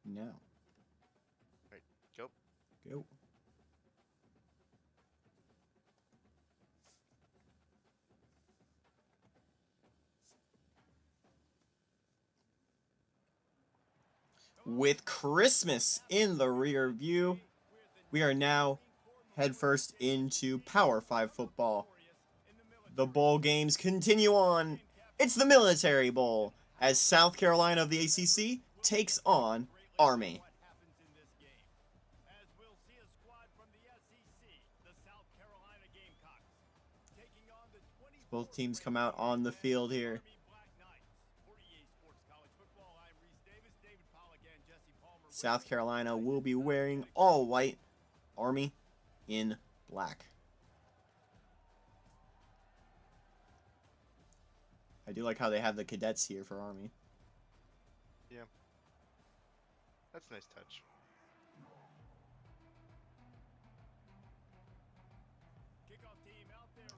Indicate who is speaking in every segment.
Speaker 1: No.
Speaker 2: Right, go.
Speaker 1: Go. With Christmas in the rear view, we are now headfirst into Power 5 football. The bowl games continue on. It's the Military Bowl as South Carolina of the ACC takes on Army. Both teams come out on the field here. South Carolina will be wearing all white, Army in black. I do like how they have the cadets here for Army.
Speaker 2: Yeah. That's a nice touch.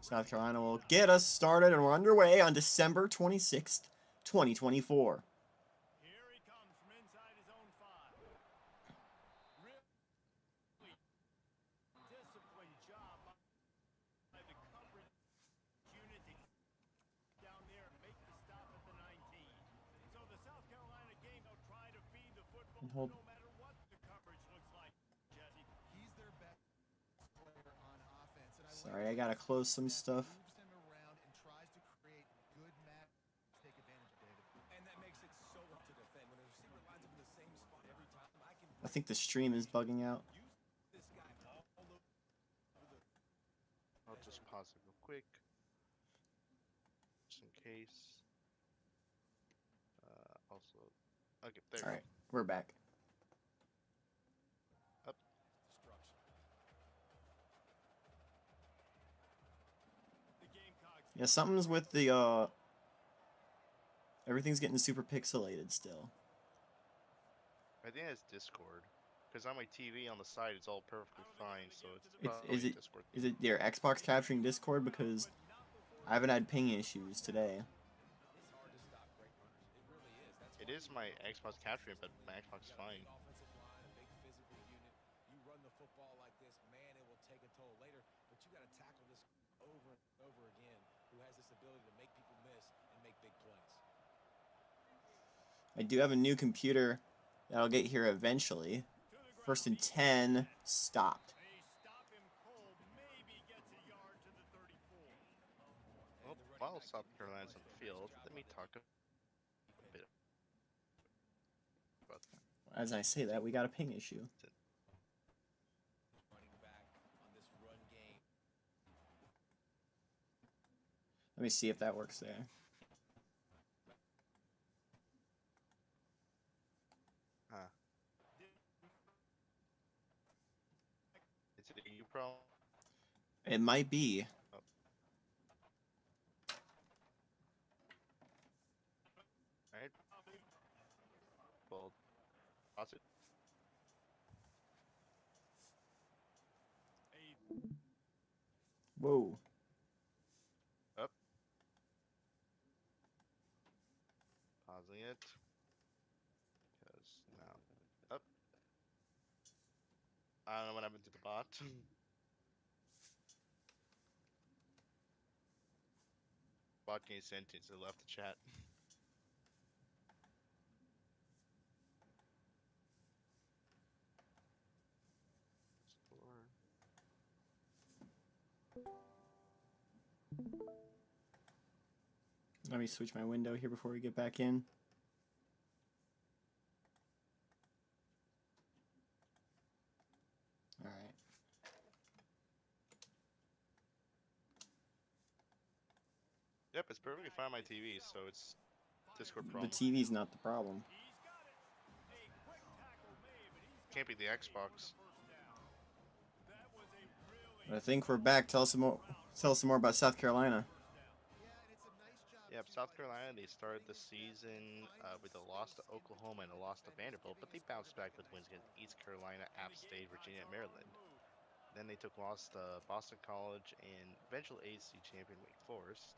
Speaker 1: South Carolina will get us started, and we're underway on December 26th, 2024. Hold. Sorry, I gotta close some stuff. I think the stream is bugging out.
Speaker 2: I'll just pause it real quick, just in case. Also, okay, there.
Speaker 1: All right, we're back.
Speaker 2: Up.
Speaker 1: Yeah, something's with the everything's getting super pixelated still.
Speaker 2: I think it's Discord, because on my TV on the side it's all perfectly fine. So it's
Speaker 1: Is it
Speaker 2: Discord.
Speaker 1: is it your Xbox capturing Discord? Because I haven't had ping issues today.
Speaker 2: It is my Xbox capturing, but my Xbox is fine.
Speaker 1: I do have a new computer that'll get here eventually. First and 10, stopped.
Speaker 2: Well, while South Carolina's on the field, let me talk a bit about that.
Speaker 1: As I say that, we got a ping issue. Let me see if that works there.
Speaker 2: Is it a U problem?
Speaker 1: It might be.
Speaker 2: Oh. Alright. Well, pause it.
Speaker 1: Whoa.
Speaker 2: Up. Pausing it. Because now. Up. I don't know what happened to the bot. Bot gained sentence and left the chat.
Speaker 1: Let me switch my window here before we get back in. All right.
Speaker 2: Yep, it's perfectly fine on my TV, so it's Discord problem.
Speaker 1: The TV's not the problem.
Speaker 2: Can't be the Xbox.
Speaker 1: But I think we're back. Tell us some more. Tell us some more about South Carolina.
Speaker 2: Yep, South Carolina, they started the season with a loss to Oklahoma and a loss to Vanderbilt, but they bounced back with wins against East Carolina, App State, Virginia, and Maryland. Then they took loss to Boston College and eventual ACC champion Wake Forest.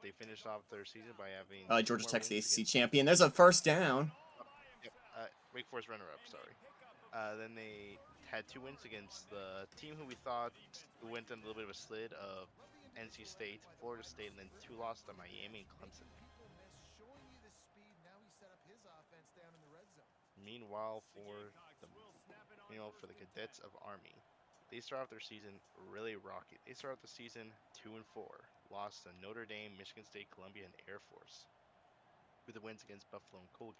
Speaker 2: They finished off their season by having
Speaker 1: Georgia Tech's the ACC champion. There's a first down.
Speaker 2: Yep, Wake Forest runner-up. Sorry. Then they had 2 wins against the team who we thought went on a little bit of a slid of NC State, Florida State, and then 2 losses to Miami and Clemson. Meanwhile, for the cadets of Army, they start off their season really rocky. They start off the season 2-4, lost to Notre Dame, Michigan State, Columbia, and Air Force, with the wins against Buffalo and Colgate.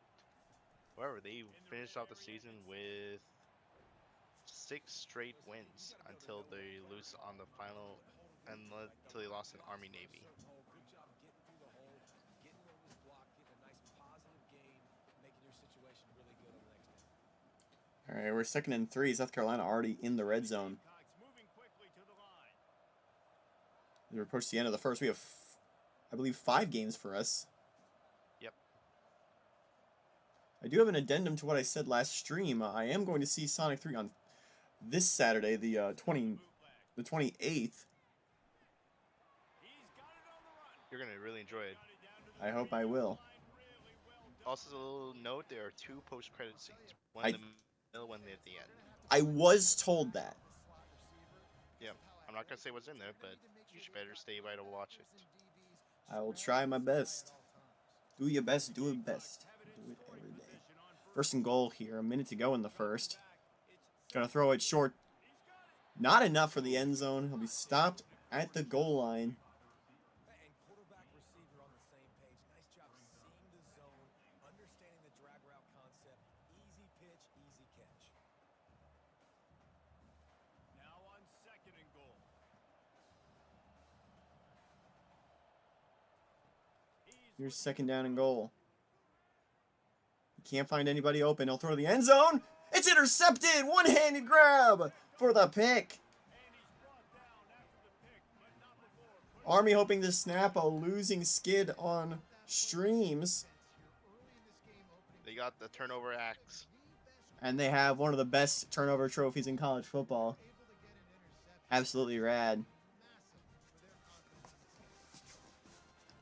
Speaker 2: However, they finished off the season with 6 straight wins until they lose on the final, until they lost in Army Navy.
Speaker 1: All right, we're 2nd and 3. South Carolina already in the red zone. We approach the end of the first. We have, I believe, 5 games for us.
Speaker 2: Yep.
Speaker 1: I do have an addendum to what I said last stream. I am going to see Sonic 3 on this Saturday, the 28th.
Speaker 2: You're gonna really enjoy it.
Speaker 1: I hope I will.
Speaker 2: Also, as a little note, there are 2 post-credit scenes. One in the middle, one at the end.
Speaker 1: I was told that.
Speaker 2: Yeah, I'm not gonna say what's in there, but you should better stay by to watch it.
Speaker 1: I will try my best. Do your best, do it best. Do it every day. 1st and goal here, a minute to go in the first. Gonna throw it short. Not enough for the end zone. He'll be stopped at the goal line. Here's 2nd down and goal. He can't find anybody open. He'll throw to the end zone. It's intercepted. One-handed grab for the pick. Army hoping to snap a losing skid on streams.
Speaker 2: They got the turnover axe.
Speaker 1: And they have one of the best turnover trophies in college football. Absolutely rad.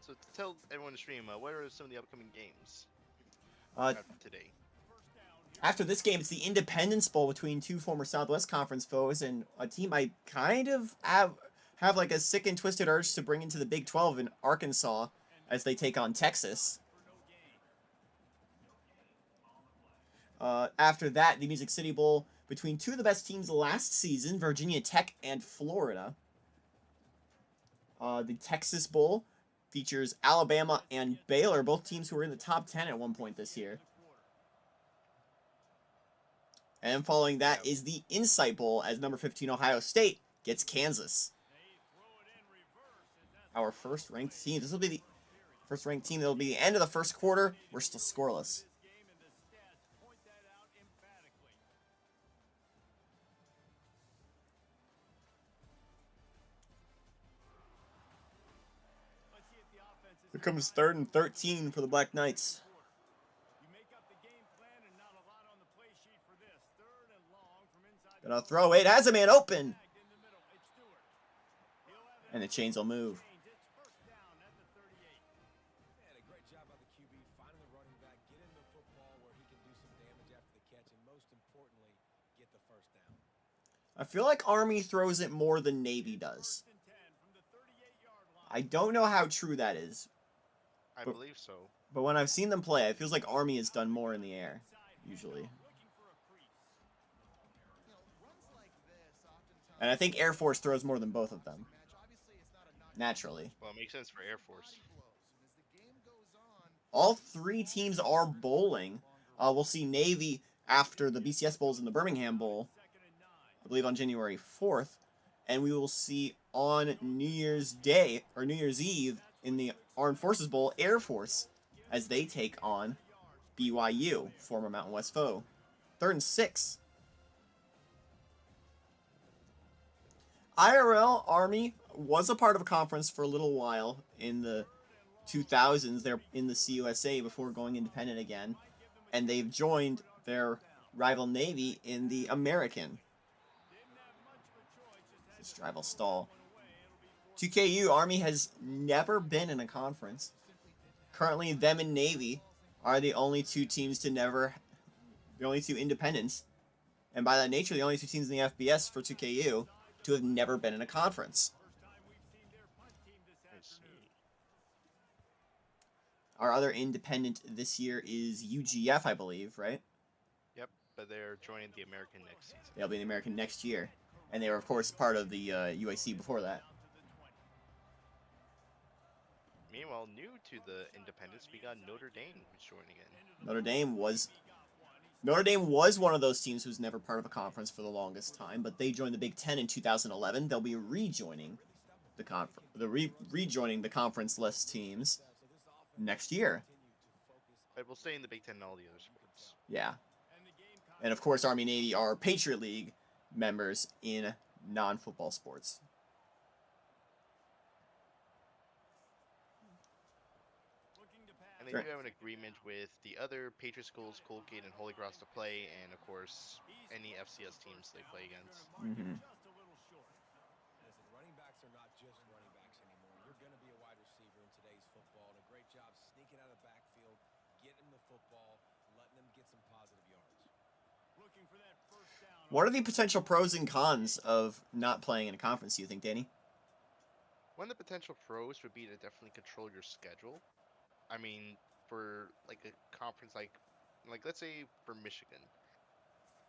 Speaker 2: So to tell everyone to stream, what are some of the upcoming games
Speaker 1: After
Speaker 2: today?
Speaker 1: After this game, it's the Independence Bowl between 2 former Southwest Conference foes and a team I kind of have like a sick and twisted urge to bring into the Big 12 in Arkansas as they take on Texas. After that, the Music City Bowl between 2 of the best teams last season, Virginia Tech and Florida. The Texas Bowl features Alabama and Baylor, both teams who were in the top 10 at one point this year. And following that is the Insight Bowl as number 15 Ohio State gets Kansas. Our first-ranked team. This will be the first-ranked team. That'll be the end of the first quarter. We're still scoreless. Here comes 3rd and 13 for the Black Knights. Gonna throw it. Has a man open. And the chains will move. I feel like Army throws it more than Navy does. I don't know how true that is.
Speaker 2: I believe so.
Speaker 1: But when I've seen them play, it feels like Army has done more in the air, usually. And I think Air Force throws more than both of them. Naturally.
Speaker 2: Well, it makes sense for Air Force.
Speaker 1: All 3 teams are bowling. We'll see Navy after the BCS Bowls and the Birmingham Bowl, I believe on January 4th. And we will see on New Year's Day, or New Year's Eve, in the Armed Forces Bowl, Air Force, as they take on BYU, former Mountain West foe. 3rd and 6. IRL Army was a part of a conference for a little while in the 2000s. They're in the CUSA before going independent again. And they've joined their rival Navy in the American. This drive will stall. 2KU, Army has never been in a conference. Currently, them and Navy are the only 2 teams to never The only two independents, and by that nature, the only two teams in the FBS for 2KU to have never been in a conference.
Speaker 2: I see.
Speaker 1: Our other independent this year is UGF, I believe, right?
Speaker 2: Yep, but they're joining the American next season.
Speaker 1: They'll be in the American next year. And they were, of course, part of the UIC before that.
Speaker 2: Meanwhile, new to the independents, we got Notre Dame who's joining in.
Speaker 1: Notre Dame was one of those teams who was never part of a conference for the longest time, but they joined the Big Ten in 2011. They'll be rejoining the conference list teams next year.
Speaker 2: But we'll stay in the Big Ten and all the other sports.
Speaker 1: Yeah. And of course, Army Navy are Patriot League members in non-football sports.
Speaker 2: And they do have an agreement with the other Patriot schools, Colgate and Holy Cross, to play, and of course, any FCS teams they play against.
Speaker 1: Mm-hmm.
Speaker 3: Listen, running backs are not just running backs anymore. You're going to be a wide receiver in today's football. And a great job sneaking out of the backfield, getting the football, letting them get some positive yards.
Speaker 1: What are the potential pros and cons of not playing in a conference, do you think, Danny?
Speaker 2: One of the potential pros would be to definitely control your schedule. I mean, for like a conference like let's say for Michigan,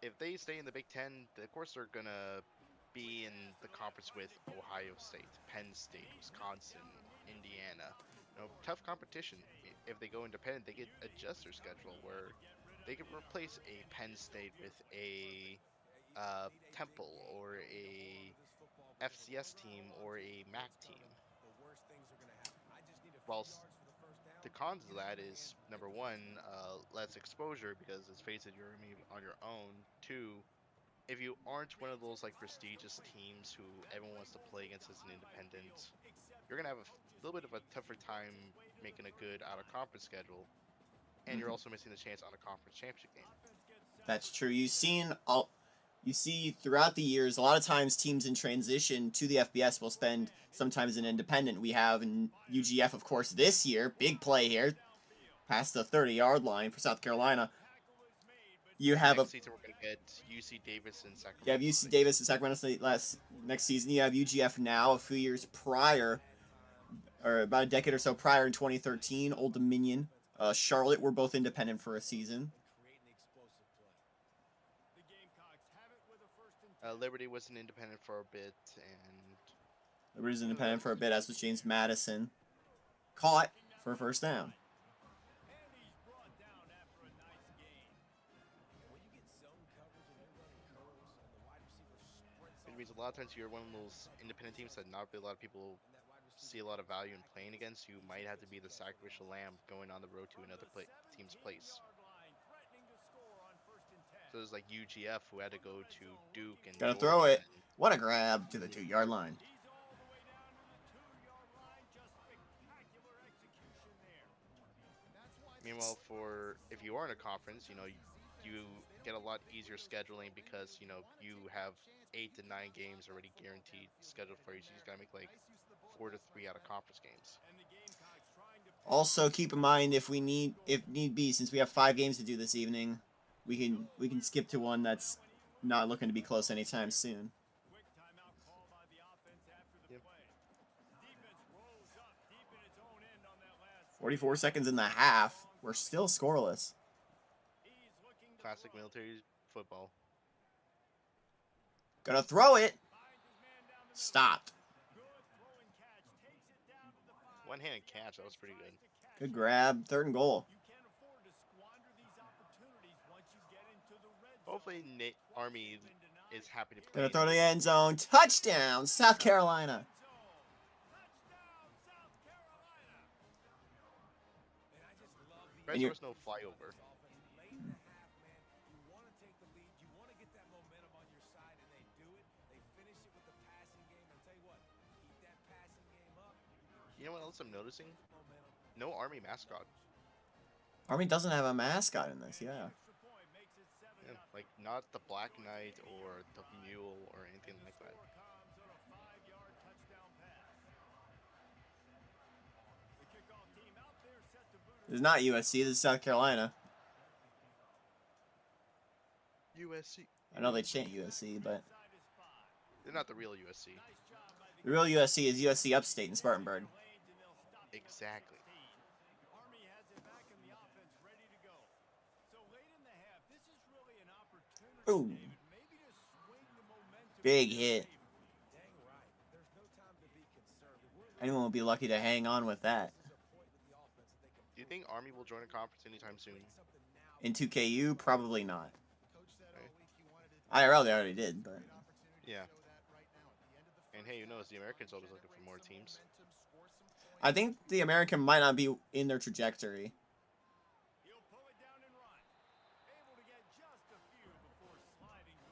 Speaker 2: if they stay in the Big Ten, of course they're gonna be in the conference with Ohio State, Penn State, Wisconsin, Indiana. You know, tough competition. If they go independent, they could adjust their schedule where they could replace a Penn State with a Temple or a FCS team or a MAC team. Whilst the cons of that is number one, less exposure because let's face it, you're gonna be on your own. Two, if you aren't one of those like prestigious teams who everyone wants to play against as an independent, you're gonna have a little bit of a tougher time making a good out of conference schedule, and you're also missing the chance on a conference championship game.
Speaker 1: That's true. You see throughout the years, a lot of times teams in transition to the FBS will spend sometimes an independent. We have in UGF, of course, this year, big play here, past the 30-yard line for South Carolina. You have
Speaker 2: Next season we're gonna get UC Davis and Sacramento.
Speaker 1: You have UC Davis and Sacramento State next season. You have UGF now, a few years prior, or about a decade or so prior in 2013, Old Dominion. Charlotte were both independent for a season.
Speaker 2: Liberty was an independent for a bit, and
Speaker 1: Liberty was independent for a bit, as was James Madison. Caught for a first down.
Speaker 2: it means a lot of times you're one of those independent teams that not a lot of people see a lot of value in playing against. You might have to be the sacrificial lamb going on the road to another team's place. So there's like UGF who had to go to Duke and
Speaker 1: Gonna
Speaker 2: Georgia
Speaker 1: throw it. What a grab to the 2-yard line.
Speaker 2: Meanwhile, for if you are in a conference, you know, you get a lot easier scheduling because, you know, you have 8 to 9 games already guaranteed scheduled for you. So you just gotta make like 4 to 3 out of conference games.
Speaker 1: Also, keep in mind if need be, since we have 5 games to do this evening, we can skip to one that's not looking to be close anytime soon.
Speaker 2: Yep.
Speaker 1: 44 seconds in the half. We're still scoreless.
Speaker 2: Classic military football.
Speaker 1: Gonna throw it. Stopped.
Speaker 2: One-handed catch. That was pretty good.
Speaker 1: Good grab. 3rd and goal.
Speaker 2: Hopefully, Army is happy to play.
Speaker 1: Gonna throw to the end zone. Touchdown, South Carolina.
Speaker 2: Right, there was no flyover. You know what else I'm noticing? No Army mascot.
Speaker 1: Army doesn't have a mascot in this, yeah.
Speaker 2: Yeah, like not the Black Knight or the Mule or anything like that.
Speaker 1: This is not USC, this is South Carolina.
Speaker 2: USC.
Speaker 1: I know they chant USC, but
Speaker 2: They're not the real USC.
Speaker 1: the real USC is USC Upstate in Spartanburg.
Speaker 2: Exactly.
Speaker 1: Ooh. Big hit. Anyone will be lucky to hang on with that.
Speaker 2: Do you think Army will join a conference anytime soon?
Speaker 1: In 2KU, probably not.
Speaker 2: Okay.
Speaker 1: IRL, they already did, but
Speaker 2: Yeah. And hey, who knows? The Americans always looking for more teams.
Speaker 1: I think the American might not be in their trajectory.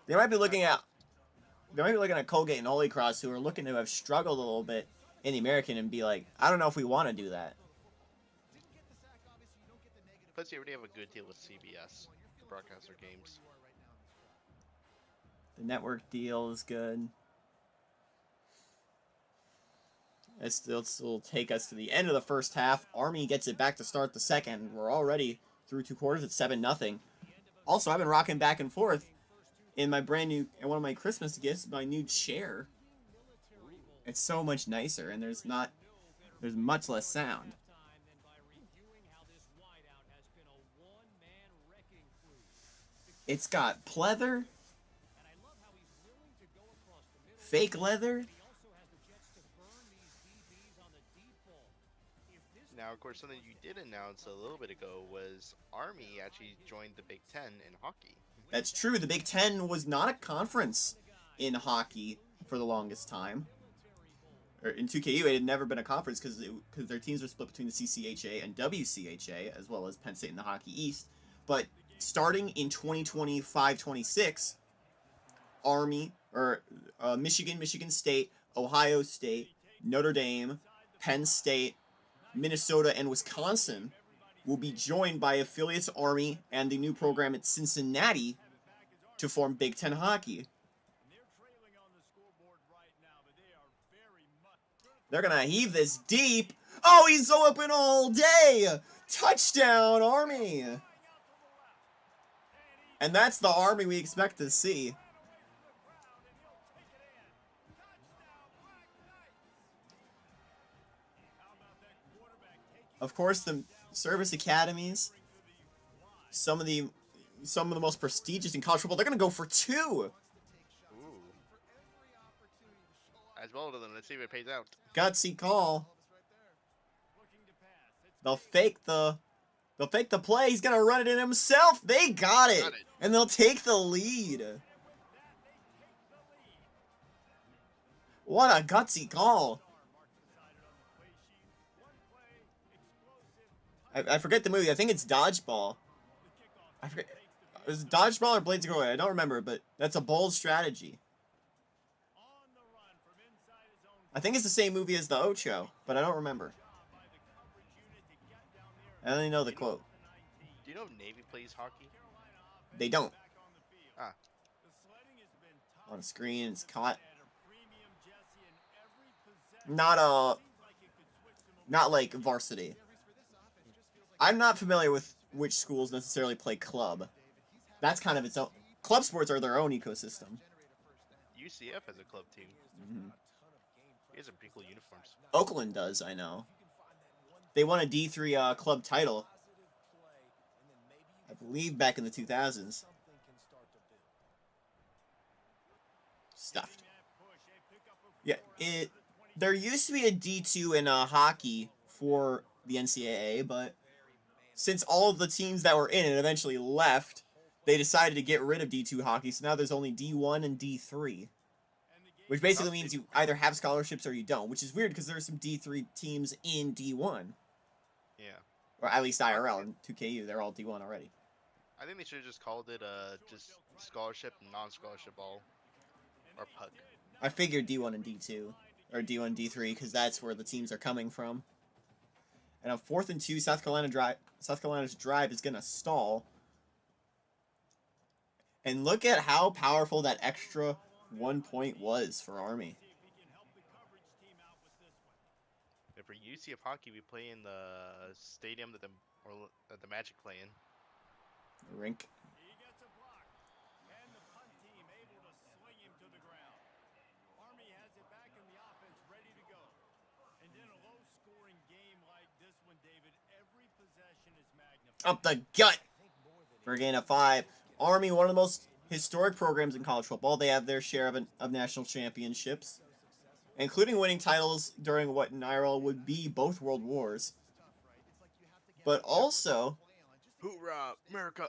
Speaker 1: They might be looking at Colgate and Holy Cross, who are looking to have struggled a little bit in the American, and be like, I don't know if we want to do that.
Speaker 2: Plus, you already have a good deal with CBS to broadcast their games.
Speaker 1: The network deal is good. This will take us to the end of the first half. Army gets it back to start the second. We're already through 2 quarters at 7-0. Also, I've been rocking back and forth in my brand new, and one of my Christmas gifts, my new chair. It's so much nicer, and there's much less sound. It's got pleather, fake leather.
Speaker 2: Now, of course, something you did announce a little bit ago was Army actually joined the Big Ten in hockey.
Speaker 1: That's true. The Big Ten was not a conference in hockey for the longest time. Or in 2KU, it had never been a conference because their teams were split between the CCHA and WCHA, as well as Penn State and the Hockey East. But starting in 2025-26, Army, or Michigan State, Ohio State, Notre Dame, Penn State, Minnesota, and Wisconsin will be joined by affiliates Army and the new program at Cincinnati to form Big Ten hockey. They're going to heave this deep. Oh, he's open all day. Touchdown, Army. And that's the Army we expect to see. Of course, the service academies, some of the most prestigious in college football, they're going to go for 2.
Speaker 2: Ooh. As well, then let's see if it pays out.
Speaker 1: Gutsy call. They'll fake the play. He's going to run it in himself. They got it. And they'll take the lead. What a gutsy call. I forget the movie. I think it's Dodgeball. I forget. Was it Dodgeball or Blades of Glory? I don't remember, but that's a bold strategy. I think it's the same movie as the Ocho, but I don't remember. I only know the quote.
Speaker 2: Do you know if Navy plays hockey?
Speaker 1: They don't.
Speaker 2: Ah.
Speaker 1: On screen, it's caught. Not like varsity. I'm not familiar with which schools necessarily play club. That's kind of its own. Club sports are their own ecosystem.
Speaker 2: UCF has a club team.
Speaker 1: Mm-hmm.
Speaker 2: He has some pretty cool uniforms.
Speaker 1: Oakland does, I know. They won a D3 club title, I believe, back in the 2000s. Stuffed. Yeah, there used to be a D2 in hockey for the NCAA, but since all of the teams that were in it eventually left, they decided to get rid of D2 hockey, so now there's only D1 and D3. Which basically means you either have scholarships or you don't, which is weird because there are some D3 teams in D1.
Speaker 2: Yeah.
Speaker 1: Or at least IRL and 2KU, they're all D1 already.
Speaker 2: I think they should have just called it just scholarship and non-scholarship ball. Or puck.
Speaker 1: I figured D1 and D2, or D1 D3, because that's where the teams are coming from. And on 4th and 2, South Carolina's drive is going to stall. And look at how powerful that extra 1 point was for Army.
Speaker 2: And for UCF hockey, we play in the stadium that the Magic play in.
Speaker 1: Rink. Up the gut for a gain of 5. Army, one of the most historic programs in college football. They have their share of national championships, including winning titles during what in IRL would be both world wars. But also,
Speaker 2: Hoorah, America!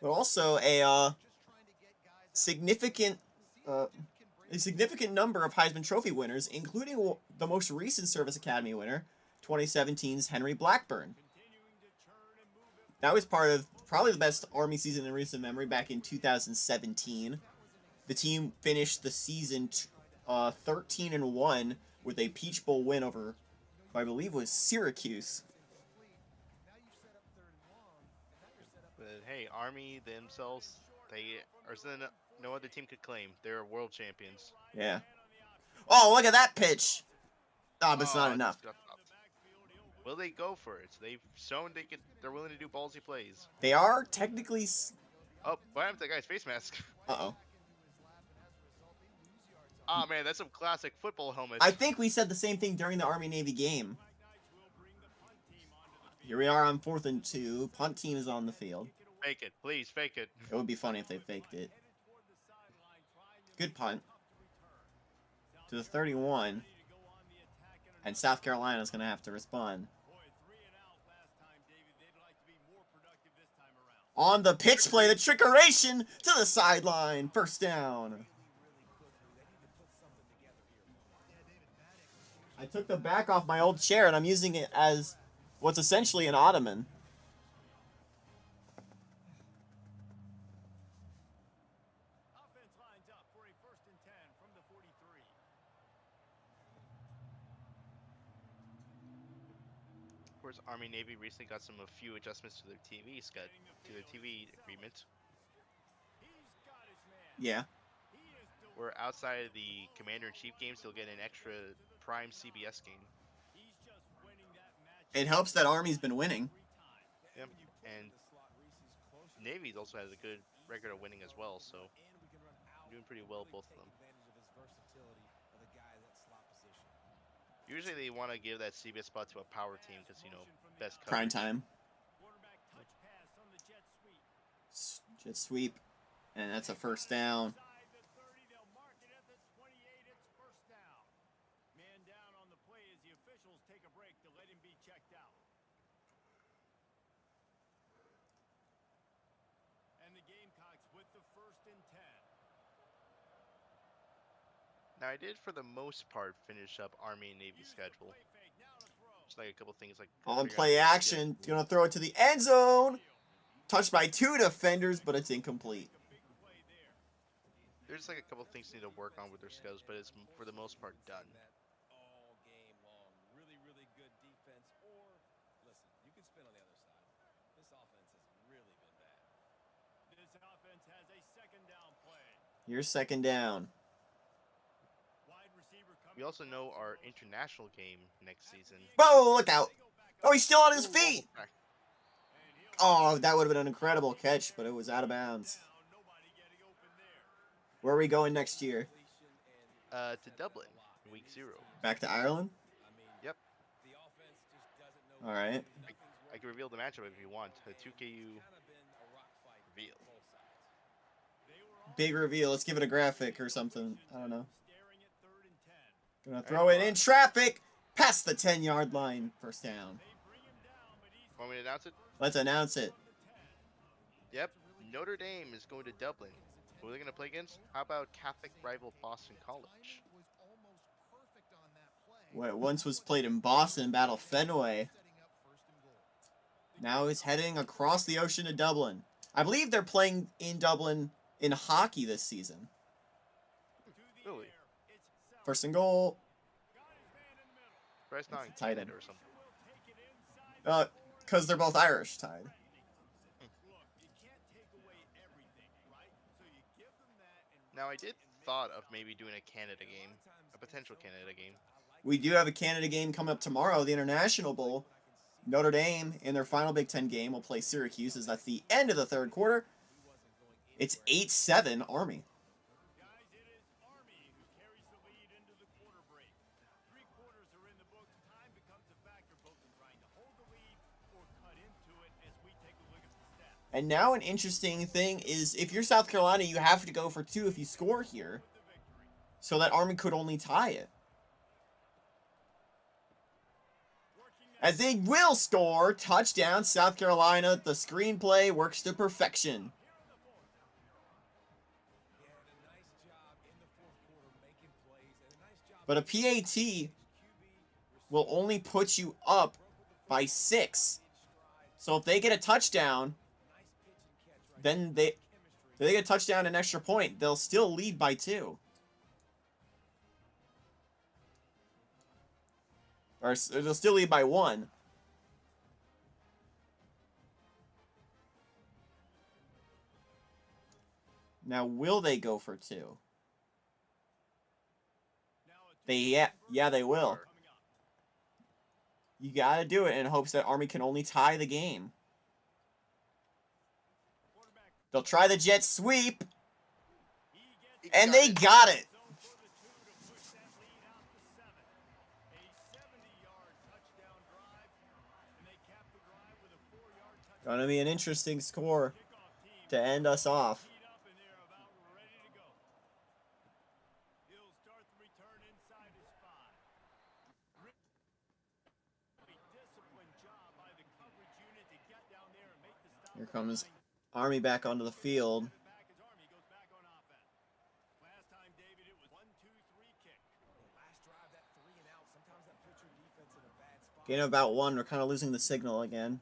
Speaker 1: a significant uh, a significant number of Heisman Trophy winners, including the most recent Service Academy winner, 2017's Henry Blackburn. That was part of probably the best Army season in recent memory back in 2017. The team finished the season 13-1 with a Peach Bowl win over, I believe, was Syracuse.
Speaker 2: But hey, Army themselves, they are something no other team could claim. They're world champions.
Speaker 1: Yeah. Oh, look at that pitch! Oh, but it's not
Speaker 2: it
Speaker 1: enough.
Speaker 2: just got stopped. Will they go for it? They've shown they're willing to do ballsy plays.
Speaker 1: They are technically...
Speaker 2: Oh, what happened to that guy's face mask?
Speaker 1: Uh-oh.
Speaker 2: Oh man, that's some classic football helmet.
Speaker 1: I think we said the same thing during the Army-Navy game. Here we are on 4th and 2. Punt team is on the field.
Speaker 2: Fake it, please, fake it.
Speaker 1: It would be funny if they faked it. Good punt. To the 31. And South Carolina's going to have to respond. On the pitch play, the trickeration to the sideline. First down. I took the back off my old chair and I'm using it as what's essentially an ottoman.
Speaker 2: Of course, Army Navy recently got a few adjustments to their TV agreement.
Speaker 1: Yeah.
Speaker 2: Where outside of the Commander-in-Chief games, they'll get an extra Prime CBS game.
Speaker 1: It helps that Army's been winning.
Speaker 2: Yep, and Navy also has a good record of winning as well, so doing pretty well, both of them. Usually they want to give that CBS spot to a power team because, you know, best coverage.
Speaker 1: Prime time. Jet sweep. And that's a first down.
Speaker 2: Now I did, for the most part, finish up Army and Navy schedule. Just like a couple things like
Speaker 1: On play action, gonna throw it to the end zone. Touched by 2 defenders, but it's incomplete.
Speaker 2: There's like a couple things they need to work on with their schedules, but it's for the most part done.
Speaker 3: All game long. Really, really good defense. Or, listen, you can spin on the other side. This offense has really been bad. This offense has a second down play.
Speaker 1: Here's second down.
Speaker 2: We also know our international game next season.
Speaker 1: Whoa, look out. Oh, he's still on his feet. Oh, that would have been an incredible catch, but it was out of bounds. Where are we going next year?
Speaker 2: To Dublin, week 0.
Speaker 1: Back to Ireland?
Speaker 2: Yep.
Speaker 1: All right.
Speaker 2: I can reveal the matchup if you want. A 2KU reveal.
Speaker 1: Big reveal. Let's give it a graphic or something. I don't know. Gonna throw it in traffic. Past the 10-yard line. First down.
Speaker 2: Want me to announce it?
Speaker 1: Let's announce it.
Speaker 2: Yep. Notre Dame is going to Dublin. Who are they going to play against? How about Catholic rival Boston College?
Speaker 1: What once was played in Boston, Battle Fenway. Now it's heading across the ocean to Dublin. I believe they're playing in Dublin in hockey this season.
Speaker 2: Really?
Speaker 1: First and goal.
Speaker 2: Bryce not in
Speaker 1: tight end.
Speaker 2: Canada or something.
Speaker 1: Because they're both Irish tied.
Speaker 2: Now, I did thought of maybe doing a Canada game, a potential Canada game.
Speaker 1: We do have a Canada game coming up tomorrow, the International Bowl. Notre Dame, in their final Big Ten game, will play Syracuse, as that's the end of the third quarter. It's 8-7 Army. And now an interesting thing is if you're South Carolina, you have to go for 2 if you score here. So that Army could only tie it. As they will score. Touchdown, South Carolina. The screenplay works to perfection. But a PAT will only put you up by 6. So if they get a touchdown, then they get a touchdown and extra point, they'll still lead by 2. Or they'll still lead by 1. Now, will they go for 2? Yeah, they will. You gotta do it in hopes that Army can only tie the game. They'll try the jet sweep. And they got it. Gonna be an interesting score to end us off. Here comes Army back onto the field. Gain of about 1. We're kind of losing the signal again.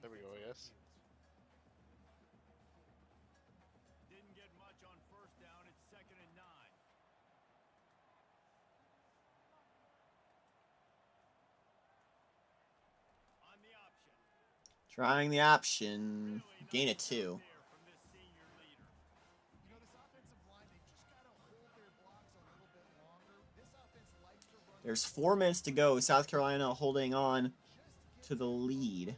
Speaker 2: There we go, yes.
Speaker 3: Didn't get much on first down. It's 2nd and 9. On the option.
Speaker 1: Trying the option. Gain of 2. There's 4 minutes to go. South Carolina holding on to the lead.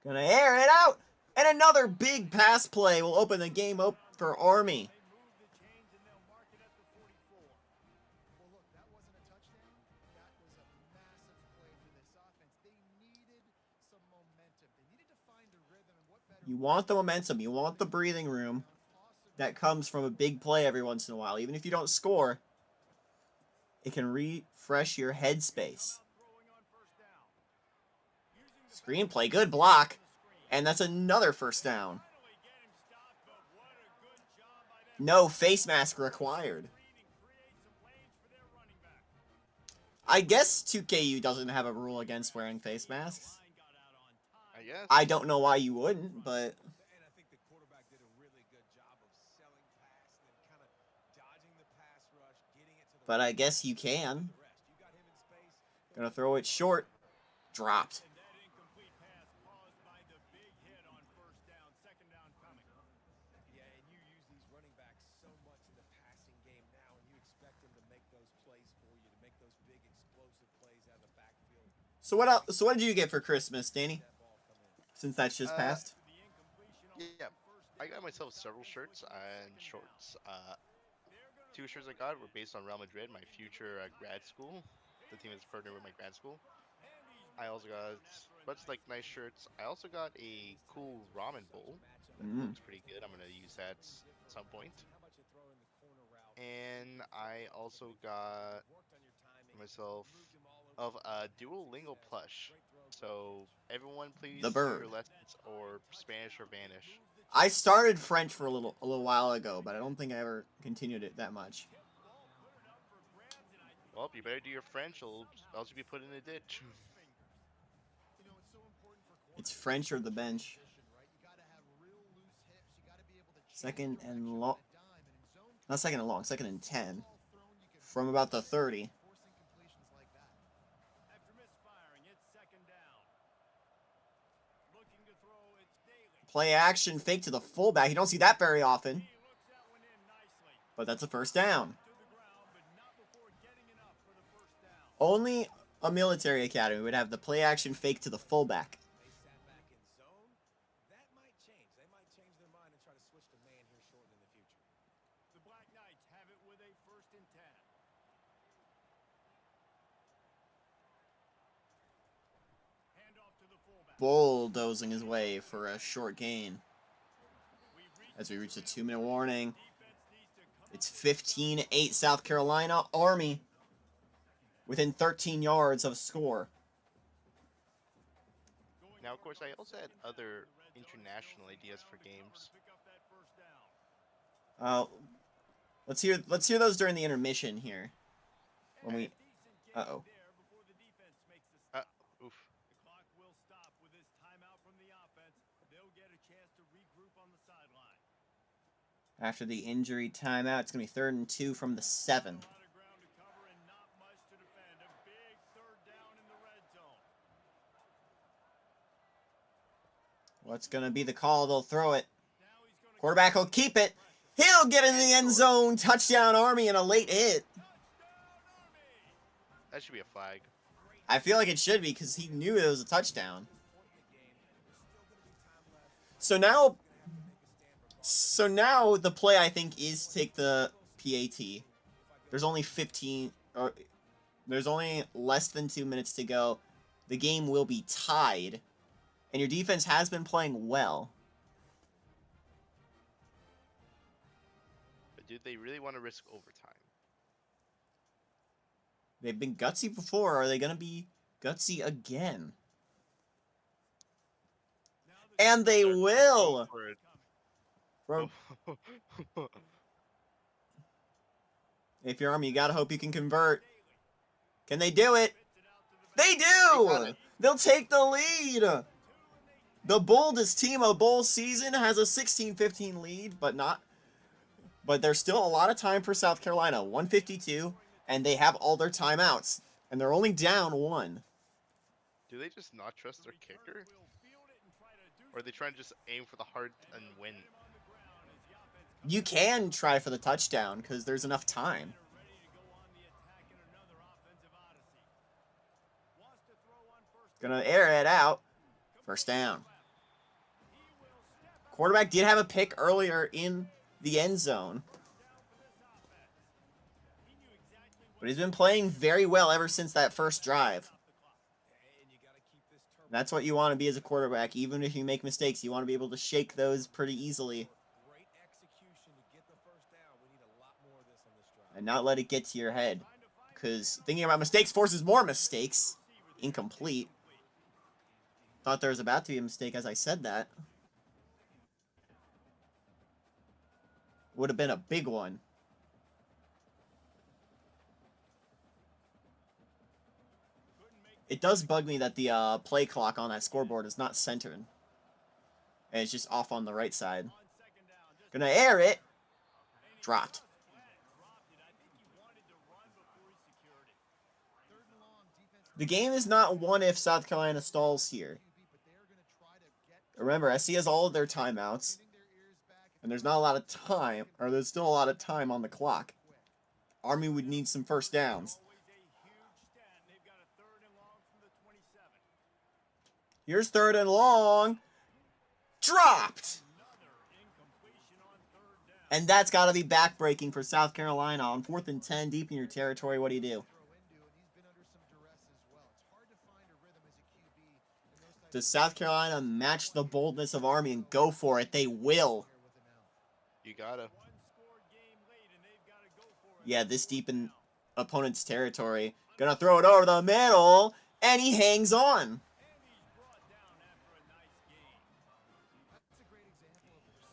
Speaker 1: Gonna air it out. And another big pass play will open the game up for Army. You want the momentum. You want the breathing room that comes from a big play every once in a while. Even if you don't score, it can refresh your headspace. Screenplay, good block. And that's another first down. No face mask required. I guess 2KU doesn't have a rule against wearing face masks.
Speaker 2: I guess.
Speaker 1: I don't know why you wouldn't, but...
Speaker 3: And I think the quarterback did a really good job of selling pass and then kind of dodging the pass rush, getting it to the...
Speaker 1: But I guess you can. Gonna throw it short. Dropped.
Speaker 3: Yeah, and you use these running backs so much in the passing game now, and you expect them to make those plays for you, to make those big explosive plays out of the backfield.
Speaker 1: So what else? So what did you get for Christmas, Danny? Since that's just passed.
Speaker 2: Yeah, I got myself several shirts and shorts. 2 shirts I got were based on Real Madrid, my future grad school. The team is partnered with my grad school. I also got a bunch of nice shirts. I also got a cool ramen bowl. Looks pretty good. I'm gonna use that at some point. And I also got myself of a Duolingo plush. So everyone, please
Speaker 1: The
Speaker 2: do
Speaker 1: bird.
Speaker 2: your lessons or Spanish or vanish.
Speaker 1: I started French for a little while ago, but I don't think I ever continued it that much.
Speaker 2: Well, you better do your French, or else you'll be put in a ditch.
Speaker 1: It's French or the bench. 2nd and long. Not 2nd and long. 2nd and 10. From about the 30. Play action, fake to the fullback. You don't see that very often. But that's a first down. Only a military academy would have the play action fake to the fullback.
Speaker 3: Black Knights have it with a 1st and 10. Handoff to the fullback.
Speaker 1: Bulldozing his way for a short gain. As we reach the 2-minute warning. It's 15-8 South Carolina. Army within 13 yards of score.
Speaker 2: Now, of course, I also had other international ideas for games.
Speaker 1: Let's hear those during the intermission here. When we
Speaker 2: Oof.
Speaker 3: The clock will stop with this timeout from the offense. They'll get a chance to regroup on the sideline.
Speaker 1: After the injury timeout, it's gonna be 3rd and 2 from the 7.
Speaker 3: A lot of ground to cover and not much to defend. A big 3rd down in the red zone.
Speaker 1: What's gonna be the call? They'll throw it.
Speaker 3: Now he's going to
Speaker 1: Quarterback will keep it. He'll get in the end zone. Touchdown Army and a late hit.
Speaker 2: That should be a flag.
Speaker 1: I feel like it should be because he knew it was a touchdown. So now the play I think is take the PAT. There's only there's only less than 2 minutes to go. The game will be tied, and your defense has been playing well.
Speaker 2: But do they really want to risk overtime?
Speaker 1: They've been gutsy before. Are they going to be gutsy again? And they will. Bro, if you're Army, you gotta hope you can convert. Can they do it? They do! They'll take the lead! The boldest team of bowl season has a 16-15 lead, but there's still a lot of time for South Carolina. 1:52, and they have all their timeouts. And they're only down 1.
Speaker 2: Do they just not trust their kicker? Or are they trying to just aim for the heart and win?
Speaker 1: You can try for the touchdown, because there's enough time. Gonna air it out. 1st down. Quarterback did have a pick earlier in the end zone. But he's been playing very well ever since that first drive. That's what you want to be as a quarterback. Even if you make mistakes, you want to be able to shake those pretty easily. And not let it get to your head. Because thinking about mistakes forces more mistakes. Incomplete. Thought there was about to be a mistake as I said that. Would have been a big one. It does bug me that the play clock on that scoreboard is not centered. And it's just off on the right side. Gonna air it. Dropped. The game is not won if South Carolina stalls here. Remember, SC has all of their timeouts. And there's not a lot of time, or there's still a lot of time on the clock. Army would need some 1st downs. Here's 3rd and long. Dropped! And that's got to be backbreaking for South Carolina on 4th and 10, deep in your territory. What do you do? Does South Carolina match the boldness of Army and go for it? They will.
Speaker 2: You gotta.
Speaker 1: Yeah, this deep in opponent's territory. Gonna throw it over the middle, and he hangs on.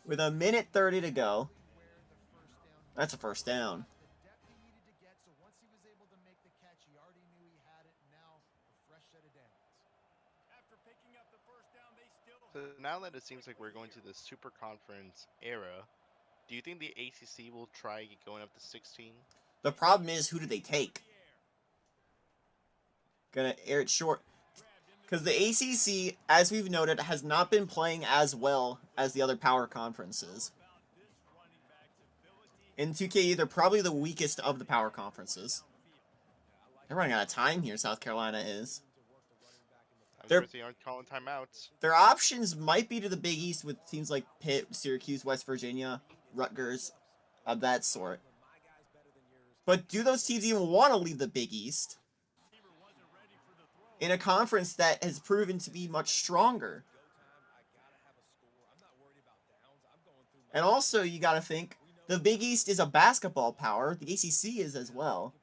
Speaker 1: With 1:30 to go. That's a 1st down.
Speaker 2: So now that it seems like we're going to the Super Conference era, do you think the ACC will try going up to 16?
Speaker 1: The problem is, who do they take? Gonna air it short. Because the ACC, as we've noted, has not been playing as well as the other power conferences. In 2K, they're probably the weakest of the power conferences. They're running out of time here, South Carolina is.
Speaker 2: They aren't calling timeouts.
Speaker 1: Their options might be to the Big East with teams like Pitt, Syracuse, West Virginia, Rutgers, of that sort. But do those teams even want to leave the Big East in a conference that has proven to be much stronger? And also, you got to think, the Big East is a basketball power. The ACC is as well.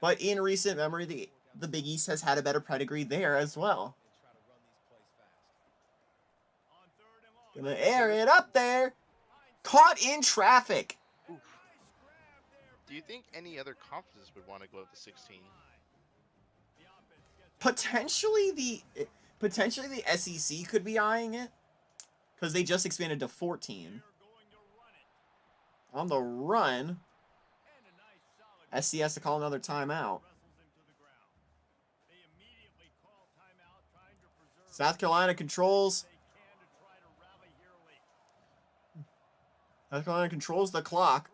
Speaker 1: But in recent memory, the Big East has had a better pedigree there as well. Gonna air it up there. Caught in traffic.
Speaker 2: Oof. Do you think any other conferences would want to go up to 16?
Speaker 1: Potentially the SEC could be eyeing it, because they just expanded to 14. On the run, SC has to call another timeout. South Carolina controls. South Carolina controls the clock.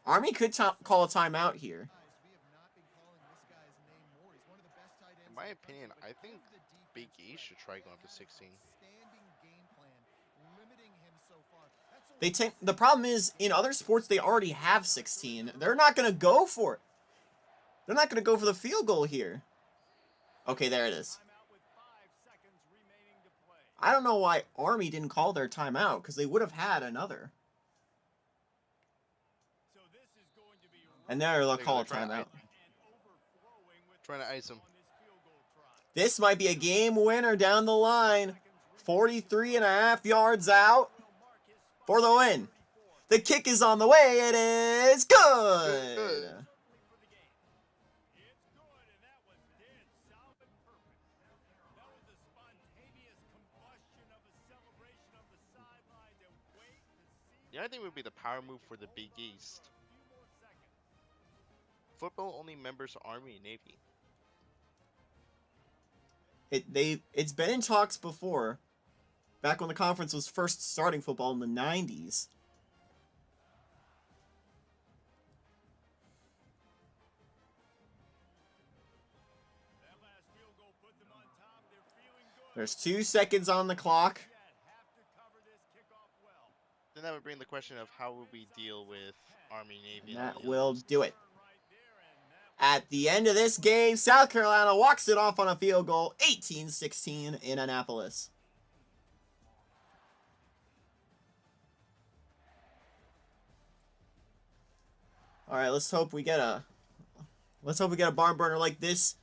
Speaker 1: Army could call a timeout here.
Speaker 2: In my opinion, I think Big East should try going up to 16.
Speaker 1: The problem is, in other sports, they already have 16. They're not going to go for it. They're not going to go for the field goal here. Okay, there it is. I don't know why Army didn't call their timeout, because they would have had another. And there they'll call a timeout.
Speaker 2: Trying to ice them.
Speaker 1: This might be a game winner down the line. 43.5 yards out for the win. The kick is on the way. It is good.
Speaker 2: The other thing would be the power move for the Big East. Football only members Army and Navy.
Speaker 1: It's been in talks before, back when the conference was first starting football in the 90s. There's 2 seconds on the clock.
Speaker 2: Then that would bring the question of how would we deal with Army, Navy,
Speaker 1: And
Speaker 2: and
Speaker 1: that
Speaker 2: the
Speaker 1: will
Speaker 2: others.
Speaker 1: do it. At the end of this game, South Carolina walks it off on a field goal, 18-16 in Annapolis. All right, let's hope we get a barn burner like this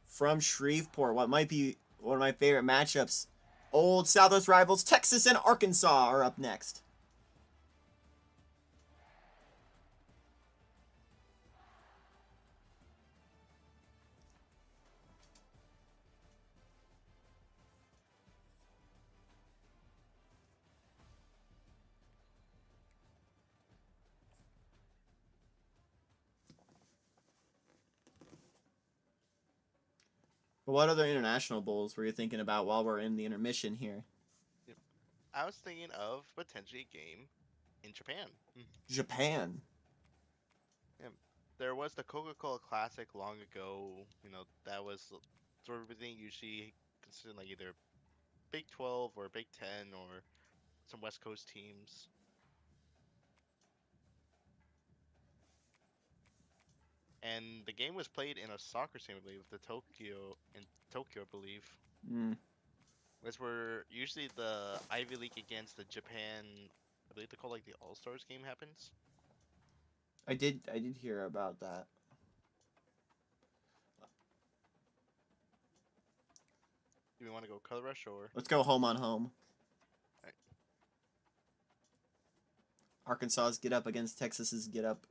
Speaker 1: from Shreveport. What might be one of my favorite matchups. Old Southwest rivals Texas and Arkansas are up next. What other international bowls were you thinking about while we're in the intermission here?
Speaker 2: I was thinking of potentially a game in Japan.
Speaker 1: Japan.
Speaker 2: There was the Coca-Cola Classic long ago. You know, that was sort of everything usually considered like either Big 12 or Big 10 or some West Coast teams. And the game was played in a soccer stadium, I believe, in Tokyo, I believe. That's where usually the Ivy League against the Japan, I believe they call like the All Stars game happens.
Speaker 1: I did hear about that.
Speaker 2: Do we want to go color rush or?
Speaker 1: Let's go home on home.
Speaker 2: Right.
Speaker 1: Arkansas's get up against Texas's get up.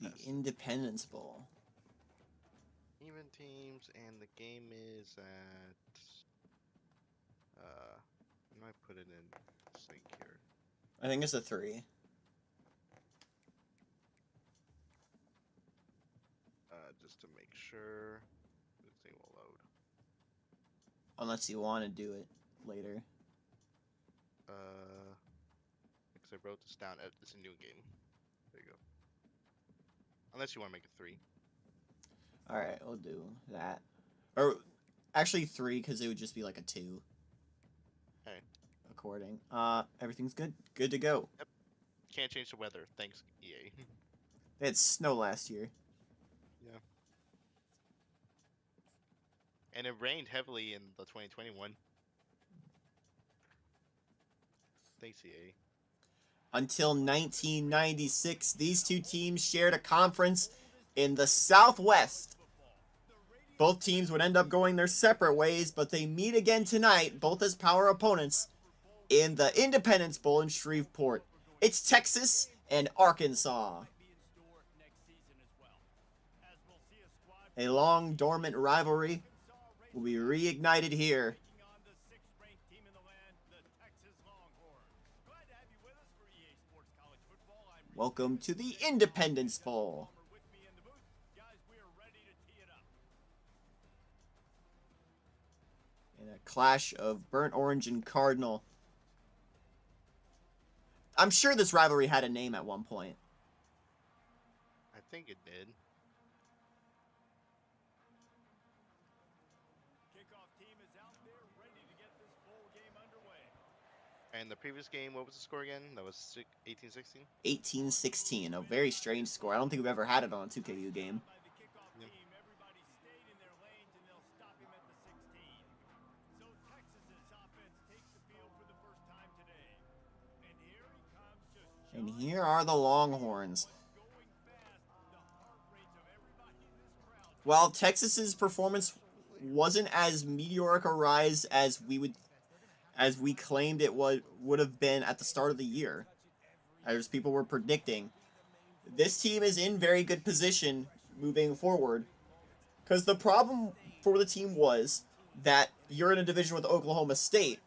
Speaker 1: The Independence Bowl.
Speaker 2: Even teams, and the game is at. I might put it in sync here.
Speaker 1: I think it's a 3.
Speaker 2: Just to make sure this thing will load.
Speaker 1: Unless you want to do it later.
Speaker 2: Because I wrote this down. It's a new game. There you go. Unless you want to make it 3.
Speaker 1: Alright, we'll do that. Or, actually 3, because it would just be like a 2.
Speaker 2: Alright.
Speaker 1: According. Everything's good. Good to go.
Speaker 2: Yep. Can't change the weather. Thanks, EA.
Speaker 1: They had snow last year.
Speaker 2: Yeah. And it rained heavily in the 2021. Thanks, EA.
Speaker 1: Until 1996, these two teams shared a conference in the Southwest. Both teams would end up going their separate ways, but they meet again tonight, both as power opponents, in the Independence Bowl in Shreveport. It's Texas and Arkansas. A long dormant rivalry will be reignited here. Welcome to the Independence Bowl. In a clash of Burnt Orange and Cardinal. I'm sure this rivalry had a name at one point.
Speaker 2: I think it did. And the previous game, what was the score again? That was 18-16?
Speaker 1: 18-16, a very strange score. I don't think we've ever had it on a 2KU game.
Speaker 2: Yep.
Speaker 1: And here are the Longhorns. While Texas's performance wasn't as meteoric a rise as we claimed it would have been at the start of the year, as people were predicting, this team is in very good position moving forward. Because the problem for the team was that you're in a division with Oklahoma State,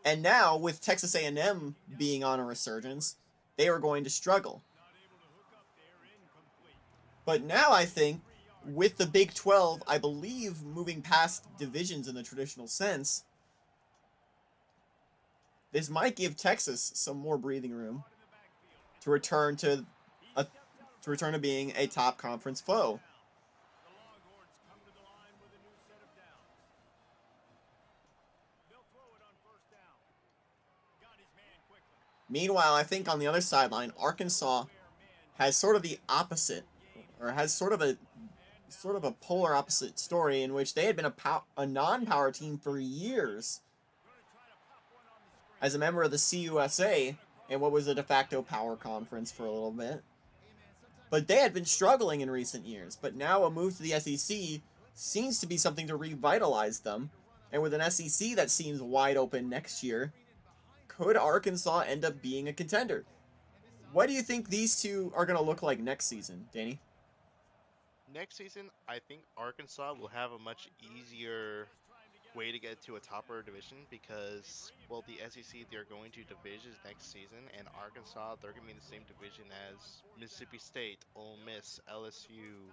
Speaker 1: and now with Texas A&M being on a resurgence, they were going to struggle. But now I think, with the Big 12, I believe, moving past divisions in the traditional sense, this might give Texas some more breathing room to return to being a top conference foe. Meanwhile, I think on the other sideline, Arkansas has sort of the opposite, or has sort of a polar opposite story in which they had been a non-power team for years as a member of the CUSA in what was a de facto power conference for a little bit. But they had been struggling in recent years, but now a move to the SEC seems to be something to revitalize them, and with an SEC that seems wide open next year, could Arkansas end up being a contender? What do you think these two are going to look like next season, Danny?
Speaker 2: Next season, I think Arkansas will have a much easier way to get to a topper division because, well, the SEC, they're going to divisions next season, and Arkansas, they're going to be in the same division as Mississippi State, Ole Miss, LSU,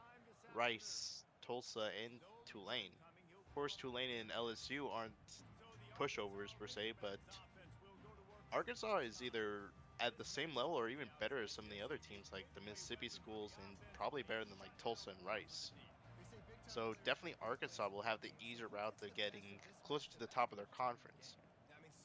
Speaker 2: Rice, Tulsa, and Tulane. Of course, Tulane and LSU aren't pushovers per se, but Arkansas is either at the same level or even better as some of the other teams like the Mississippi schools and probably better than like Tulsa and Rice. So definitely Arkansas will have the easier route to getting closer to the top of their conference.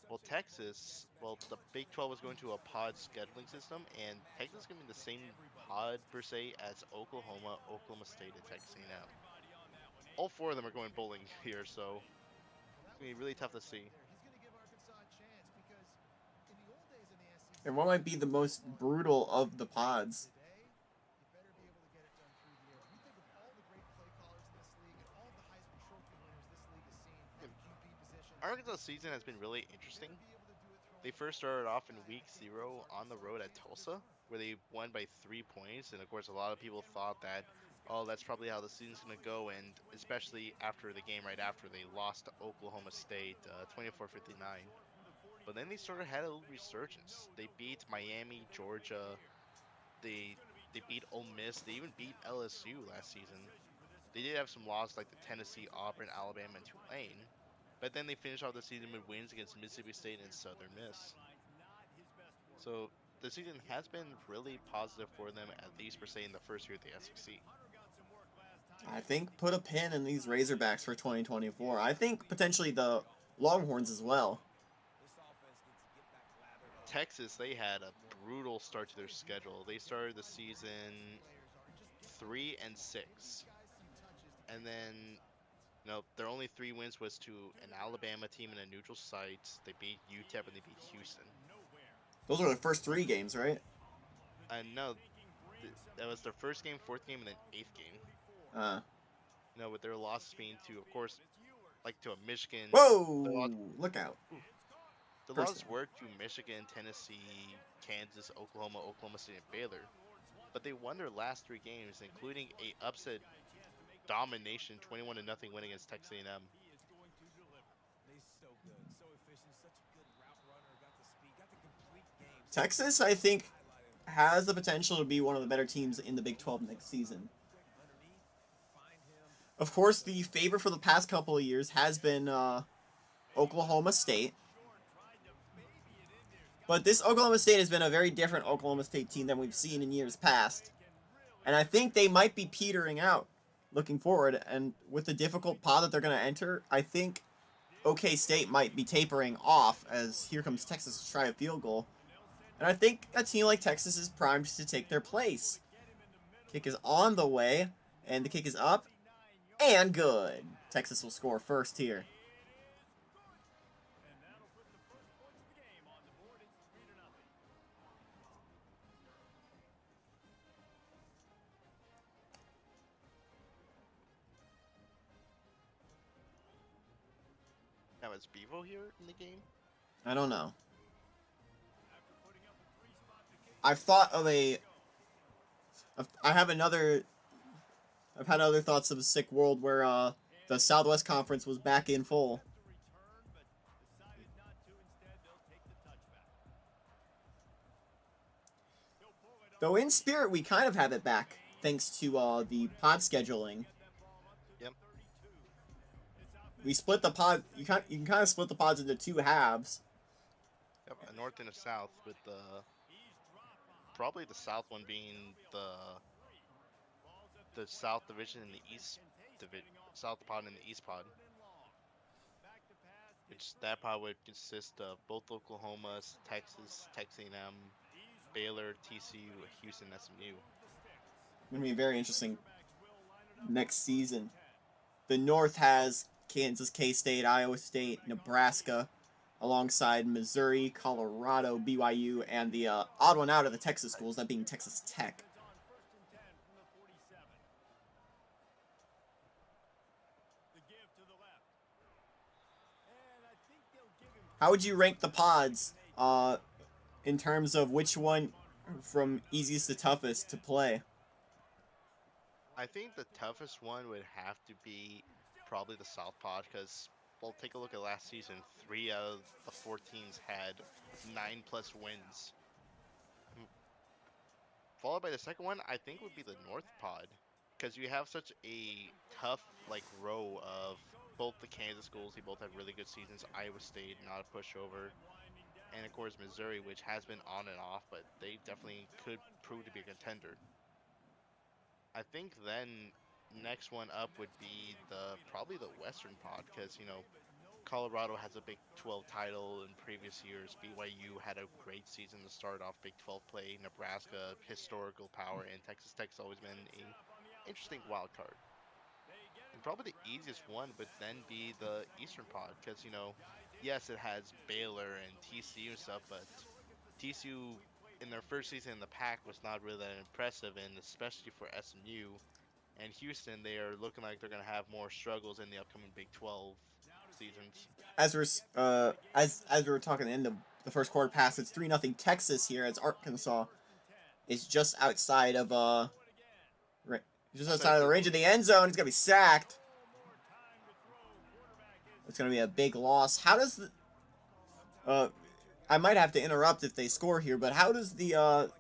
Speaker 2: Well, Texas, well, the Big 12 is going to a pod scheduling system, and Texas is going to be the same pod per se as Oklahoma, Oklahoma State, and Texas A&M. All 4 of them are going bowling here, so it's going to be really tough to see.
Speaker 1: And what might be the most brutal of the pods?
Speaker 2: Arkansas' season has been really interesting. They first started off in week 0 on the road at Tulsa, where they won by 3 points. And of course, a lot of people thought that, oh, that's probably how the season's going to go. And especially after the game right after, they lost to Oklahoma State 24-59. But then they sort of had a little resurgence. They beat Miami, Georgia. They beat Ole Miss. They even beat LSU last season. They did have some losses like the Tennessee, Auburn, Alabama, and Tulane. But then they finished off the season with wins against Mississippi State and Southern Miss. So the season has been really positive for them, at least per se in the first year of the SEC.
Speaker 1: I think put a pin in these Razorbacks for 2024. I think potentially the Longhorns as well.
Speaker 2: Texas, they had a brutal start to their schedule. They started the season 3-6, and then their only 3 wins was to an Alabama team in a neutral site. They beat UTEP and they beat Houston.
Speaker 1: Those are the first 3 games, right?
Speaker 2: And no, that was their first game, 4th game, and then 8th game. With their losses being to, of course, like to a Michigan.
Speaker 1: Whoa! Look out.
Speaker 2: The losses were to Michigan, Tennessee, Kansas, Oklahoma State, and Baylor. But they won their last 3 games, including a upset domination 21-0 win against Texas A&M.
Speaker 1: Texas, I think, has the potential to be one of the better teams in the Big 12 next season. Of course, the favorite for the past couple of years has been Oklahoma State. But this Oklahoma State has been a very different Oklahoma State team than we've seen in years past. And I think they might be petering out looking forward. And with the difficult pod that they're going to enter, I think OK State might be tapering off as here comes Texas to try a field goal. And I think a team like Texas is primed to take their place. Kick is on the way, and the kick is up, and good. Texas will score first here.
Speaker 2: Now is Bevo here in the game?
Speaker 1: I don't know. I've thought of I've had other thoughts of a sick world where the Southwest Conference was back in full. Though in spirit, we kind of have it back thanks to the pod scheduling.
Speaker 2: Yep.
Speaker 1: We split the pod. You can kind of split the pods into 2 halves.
Speaker 2: Yep, a north and a south, with probably the south one being the South Division and the East Division, South pod and the East pod. Which that pod would consist of both Oklahoma, Texas, Texas A&M, Baylor, TCU, Houston, SMU.
Speaker 1: Going to be very interesting next season. The North has Kansas, K-State, Iowa State, Nebraska, alongside Missouri, Colorado, BYU, and the odd one out of the Texas schools, that being Texas Tech. How would you rank the pods in terms of which one from easiest to toughest to play?
Speaker 2: I think the toughest one would have to be probably the South pod, because well, take a look at last season. 3 out of the 4 teams had 9+ wins. Followed by the second one, I think would be the North pod, because you have such a tough row of both the Kansas schools. They both had really good seasons. Iowa State, not a pushover, and of course Missouri, which has been on and off, but they definitely could prove to be a contender. I think then next one up would be probably the Western pod, because Colorado has a Big 12 title in previous years. BYU had a great season to start off Big 12 play. Nebraska, historical power, and Texas Tech's always been an interesting wild card. And probably the easiest one would then be the Eastern pod, because yes, it has Baylor and TCU and stuff, but TCU in their first season in the PAC was not really that impressive, and especially for SMU and Houston, they are looking like they're going to have more struggles in the upcoming Big 12 seasons.
Speaker 1: As we were talking at the end of the first quarter pass, it's 3-0 Texas here, as Arkansas is just outside of the range of the end zone. It's gonna be sacked. It's gonna be a big loss. How does I might have to interrupt if they score here, but how does the pod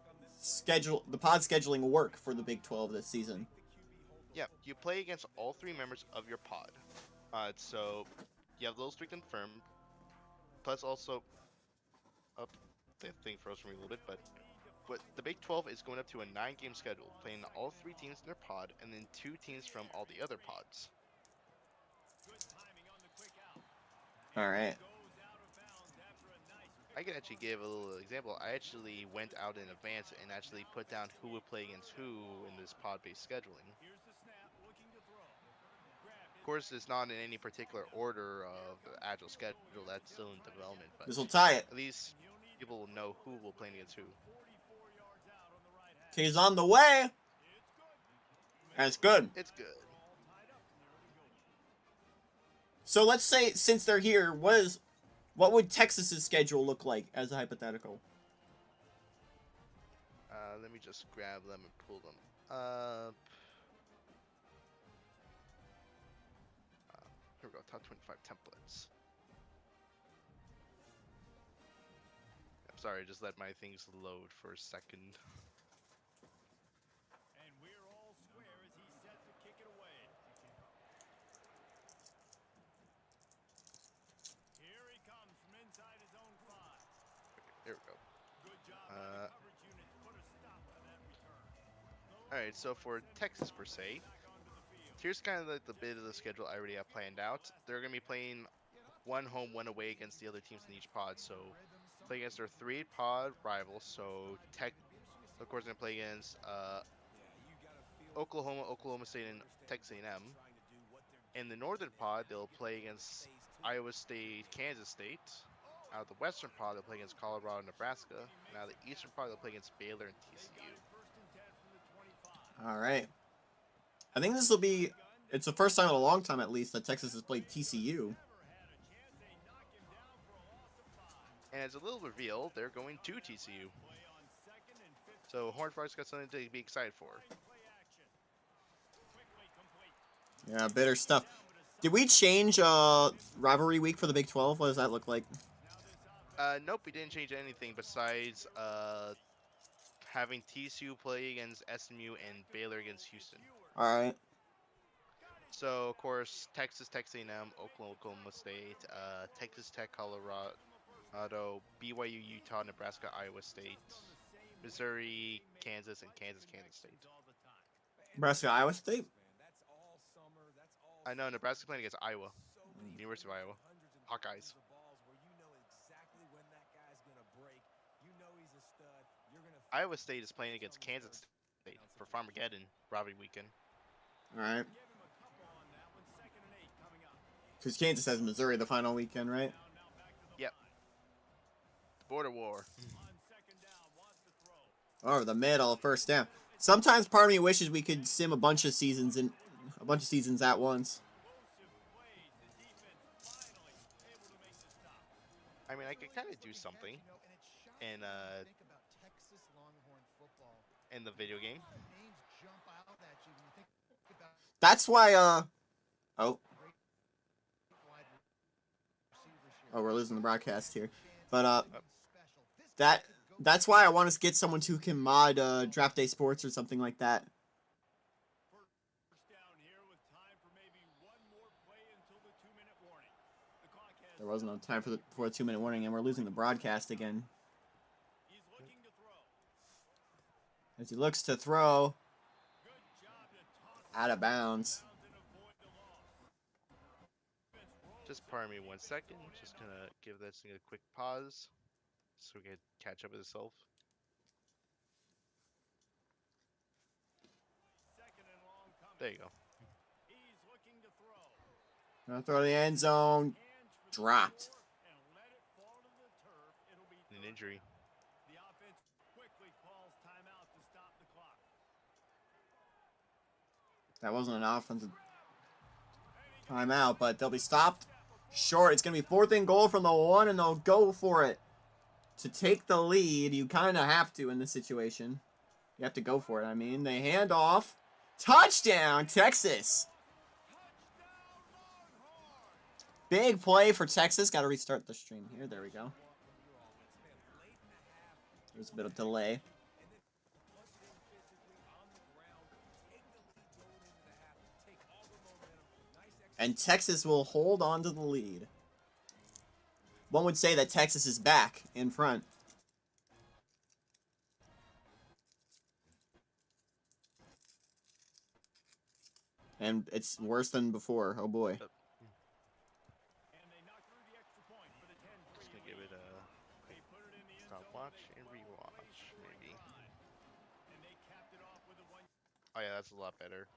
Speaker 1: scheduling work for the Big 12 this season?
Speaker 2: Yeah, you play against all 3 members of your pod. So you have those three confirmed. Plus also, up the thing froze for me a little bit, but the Big 12 is going up to a 9-game schedule, playing all 3 teams in their pod, and then 2 teams from all the other pods.
Speaker 1: All right.
Speaker 2: I can actually give a little example. I actually went out in advance and actually put down who would play against who in this pod-based scheduling. Of course, it's not in any particular order of the Agile schedule. That's still in development, but
Speaker 1: This will tie it.
Speaker 2: at least people will know who will play against who.
Speaker 1: He's on the way. That's good.
Speaker 2: It's good.
Speaker 1: So let's say, since they're here, what would Texas's schedule look like as a hypothetical?
Speaker 2: Let me just grab them and pull them up. Here we go, top 25 templates. I'm sorry, just let my things load for a second.
Speaker 4: And we're all square as he's set to kick it away. Here he comes from inside his own 5.
Speaker 2: Here we go.
Speaker 4: Good job by the coverage unit to put a stop to that return.
Speaker 2: Alright, so for Texas per se, here's kind of like the bit of the schedule I already have planned out. They're going to be playing 1 home, 1 away against the other teams in each pod. So play against their 3 pod rivals. So Tech, of course, going to play against Oklahoma, Oklahoma State, and Texas A&M. In the northern pod, they'll play against Iowa State, Kansas State. Out of the western pod, they'll play against Colorado and Nebraska. And out of the eastern pod, they'll play against Baylor and TCU.
Speaker 1: All right. I think this will be, it's the first time in a long time at least that Texas has played TCU.
Speaker 2: And as a little reveal, they're going to TCU. So Horned Frogs got something to be excited for.
Speaker 1: Yeah, bitter stuff. Did we change rivalry week for the Big 12? What does that look like?
Speaker 2: Nope, we didn't change anything besides having TCU play against SMU and Baylor against Houston.
Speaker 1: All right.
Speaker 2: So of course, Texas, Texas A&M, Oklahoma State, Texas Tech, Colorado, BYU, Utah, Nebraska, Iowa State, Missouri, Kansas, and Kansas State.
Speaker 1: Nebraska, Iowa State?
Speaker 2: I know Nebraska playing against Iowa, University of Iowa, Hawkeyes. Iowa State is playing against Kansas State for Farmageddon rivalry weekend.
Speaker 1: All right. Because Kansas has Missouri the final weekend, right?
Speaker 2: Yep. Border war.
Speaker 1: Over the middle, first down. Sometimes part of me wishes we could sim a bunch of seasons at once.
Speaker 2: I mean, I could kind of do something in the video game.
Speaker 1: That's why oh, we're losing the broadcast here. But that's why I want to get someone who can mod Draft Day Sports or something like that. There wasn't no time for the 2-minute warning, and we're losing the broadcast again. As he looks to throw, out of bounds.
Speaker 2: Just pardon me 1 second. Just gonna give this thing a quick pause so we can catch up with itself. There you go.
Speaker 1: Gonna throw the end zone. Dropped.
Speaker 2: An injury.
Speaker 1: That wasn't an offensive timeout, but they'll be stopped short. It's going to be 4th and goal from the 1, and they'll go for it. To take the lead, you kind of have to in this situation. You have to go for it. I mean, they hand off. Touchdown, Texas. Big play for Texas. Got to restart the stream here. There we go. There's a bit of delay. And Texas will hold on to the lead. One would say that Texas is back in front. And it's worse than before. Oh boy.
Speaker 2: Yep.
Speaker 4: And they knock through the extra point for the 10-3
Speaker 2: Just gonna give it a
Speaker 4: They put it in the end zone.
Speaker 2: stopwatch and rewatch, maybe.
Speaker 4: And they capped it off with a one.
Speaker 2: Oh yeah, that's a lot better.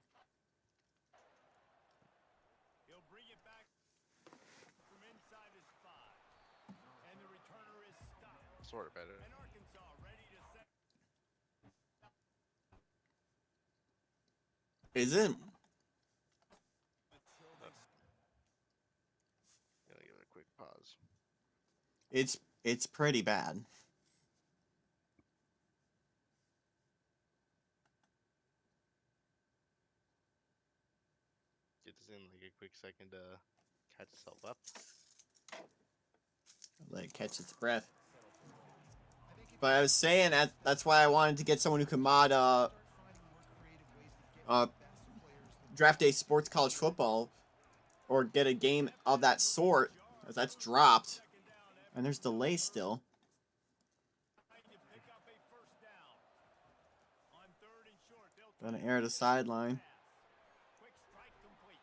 Speaker 4: He'll bring it back from inside his spot. And the returner is stopped.
Speaker 2: Sort of better.
Speaker 4: And Arkansas ready to set.
Speaker 1: Is it?
Speaker 2: Gonna give it a quick pause.
Speaker 1: It's pretty bad.
Speaker 2: Get this in like a quick second to catch itself up.
Speaker 1: Let it catch its breath. But I was saying that's why I wanted to get someone who could mod draft day sports college football, or get a game of that sort, as that's dropped, and there's delay still. Gonna air the sideline.
Speaker 4: Quick strike complete.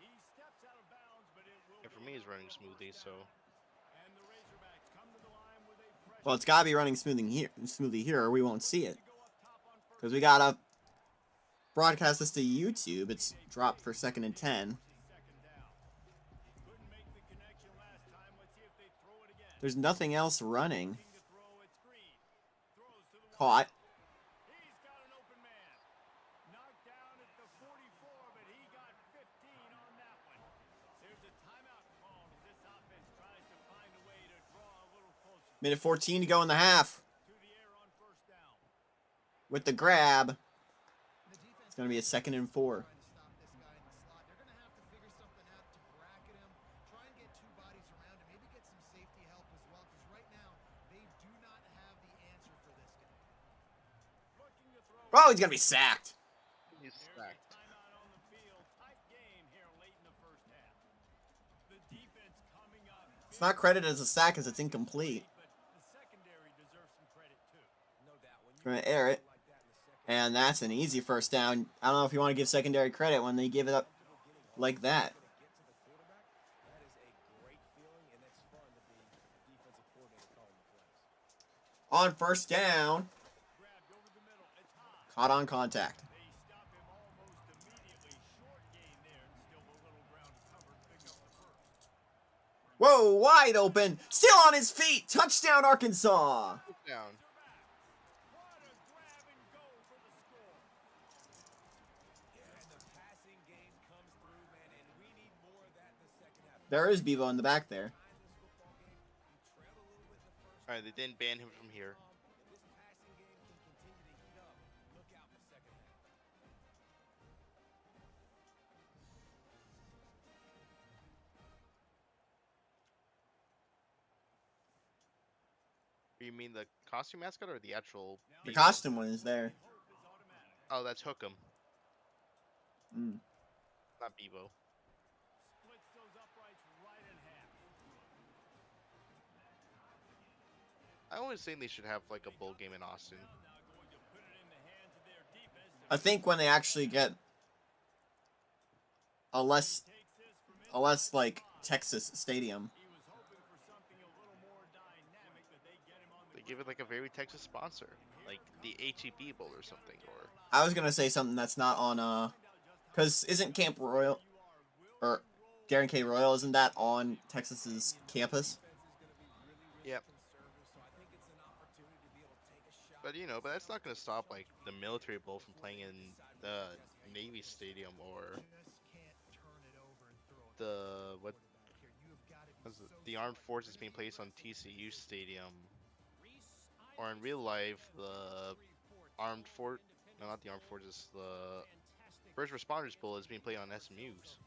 Speaker 4: He steps out of bounds, but it will.
Speaker 2: And for me, it's running smoothly, so
Speaker 4: And the Razorbacks come to the line with a fresh
Speaker 1: Well, it's gotta be running smoothly here, or we won't see it.
Speaker 4: go up top on first.
Speaker 1: Because we gotta broadcast this to YouTube. It's dropped for 2nd and 10.
Speaker 4: Second down. Couldn't make the connection last time. Let's see if they throw it again.
Speaker 1: There's nothing else running.
Speaker 4: Looking to throw, it's Green. Throws to the
Speaker 1: Caught.
Speaker 4: He's got an open man. Knocked down at the 44, but he got 15 on that one. There's a timeout called as this offense tries to find a way to draw a little closer
Speaker 1: Minute 14 to go in the half.
Speaker 4: to the air on first down.
Speaker 1: With the grab. It's gonna be a 2nd and 4.
Speaker 5: Trying to stop this guy in the slot. They're going to have to figure something out to bracket him, try and get two bodies around him, maybe get some safety help as well, because right now they do not have the answer for this guy.
Speaker 4: Looking to throw.
Speaker 1: Oh, he's gonna be sacked.
Speaker 2: he's
Speaker 4: There's a
Speaker 2: stacked.
Speaker 4: timeout on the field. Tight game here late in the first half. The defense coming up.
Speaker 1: It's not credited as a sack as it's incomplete.
Speaker 4: But the secondary deserves some credit too.
Speaker 3: No doubt. When you
Speaker 1: Gonna air it.
Speaker 3: like that in the second,
Speaker 1: And that's an easy first down. I don't know if you want to give secondary credit when they give it up like that.
Speaker 3: get to the quarterback, that is a great feeling, and it's fun to be a defensive coordinator calling the plays.
Speaker 1: On first down.
Speaker 4: Grabbed over the middle. It's high.
Speaker 1: Caught on contact.
Speaker 4: They stop him almost immediately. Short gain there, and still a little ground covered. Pick up the first.
Speaker 1: Whoa, wide open. Still on his feet. Touchdown, Arkansas.
Speaker 2: Down.
Speaker 4: What a grab and go for the score.
Speaker 3: Yeah, and the passing game comes through, man, and we need more of that in the second half.
Speaker 1: There is Bevo in the back there.
Speaker 3: Behind this football game, you trailed a little bit in the first.
Speaker 2: All right, they didn't ban him from here.
Speaker 3: If this passing game can continue to heat up, look out in the second half.
Speaker 2: You mean the costume mascot or the actual?
Speaker 1: The
Speaker 2: Bevo?
Speaker 1: costume one is there.
Speaker 2: Oh, that's Hookem,
Speaker 1: Mm.
Speaker 2: not Bevo.
Speaker 4: Splits those uprights right in half.
Speaker 2: I always think they should have like a bowl game in Austin.
Speaker 4: Now going to put it in the hands of their defense.
Speaker 1: I think when they actually get a less
Speaker 4: Takes this from
Speaker 1: like Texas stadium.
Speaker 4: He was hoping for something a little more dynamic that they get him on the
Speaker 2: They give it like a very Texas sponsor, like the HEB Bowl or something, or
Speaker 1: I was gonna say something that's not on cause isn't Camp Royal or Darren K. Royal, isn't that on Texas's campus?
Speaker 2: yep.
Speaker 3: Conservative, so I think it's an opportunity to be able to take a shot.
Speaker 2: But you know, but that's not gonna stop like the military bowl from playing in the Navy Stadium or
Speaker 5: Just can't turn it over and throw it
Speaker 2: the what
Speaker 5: quarterback here. You have got to be
Speaker 2: was it?
Speaker 5: so
Speaker 2: The Armed Forces being placed on TCU Stadium, or in real life the Armed Fort, no, not the Armed Forces, the First Responders Bowl is being played on SMU's.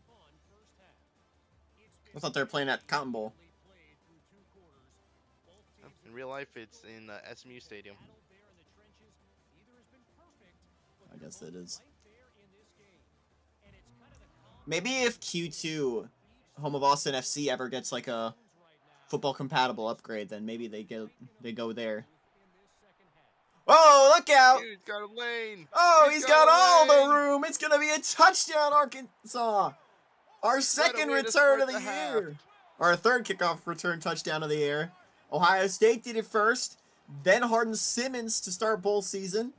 Speaker 1: I thought they were playing at Cotton Bowl.
Speaker 2: Yep, in real life, it's in the SMU Stadium.
Speaker 1: I guess it is. Maybe if Q2, home of Austin FC, ever gets like a football compatible upgrade, then maybe they go there. Oh, look out!
Speaker 2: He's got a lane.
Speaker 1: Oh, he's got
Speaker 2: a
Speaker 1: all the
Speaker 2: lane.
Speaker 1: room. It's gonna be a touchdown, Arkansas. Our second
Speaker 2: way to
Speaker 1: return
Speaker 2: start
Speaker 1: of the
Speaker 2: the half.
Speaker 1: year. Our third kickoff return touchdown of the year. Ohio State did it first, then Hardin Simmons to start bowl season,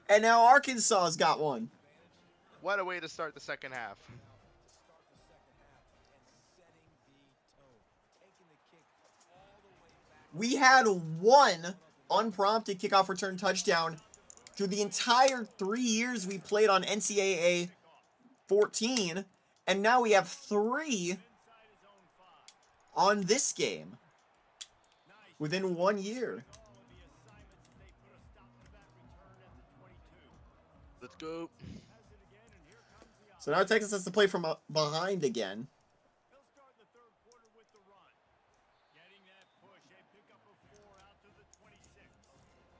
Speaker 1: and now Arkansas's got one.
Speaker 2: What a way to start the second half.
Speaker 1: We had one unprompted kickoff return touchdown through the entire 3 years we played on NCAA 14, and now we have 3 on this game within 1 year.
Speaker 2: Let's go.
Speaker 1: So now Texas has to play from behind again.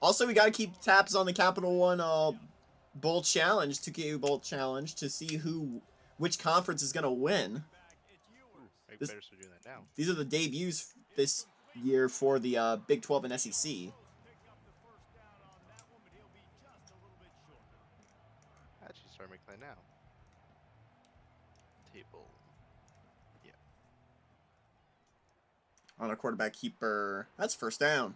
Speaker 1: Also, we got to keep tabs on the Capital One Bowl Challenge, 2K Bowl Challenge, to see which conference is going to win.
Speaker 2: I better start doing that now.
Speaker 1: These are the debuts this year for the Big 12 and SEC.
Speaker 2: Actually, start making that now. Table. Yeah.
Speaker 1: On a quarterback keeper. That's first down.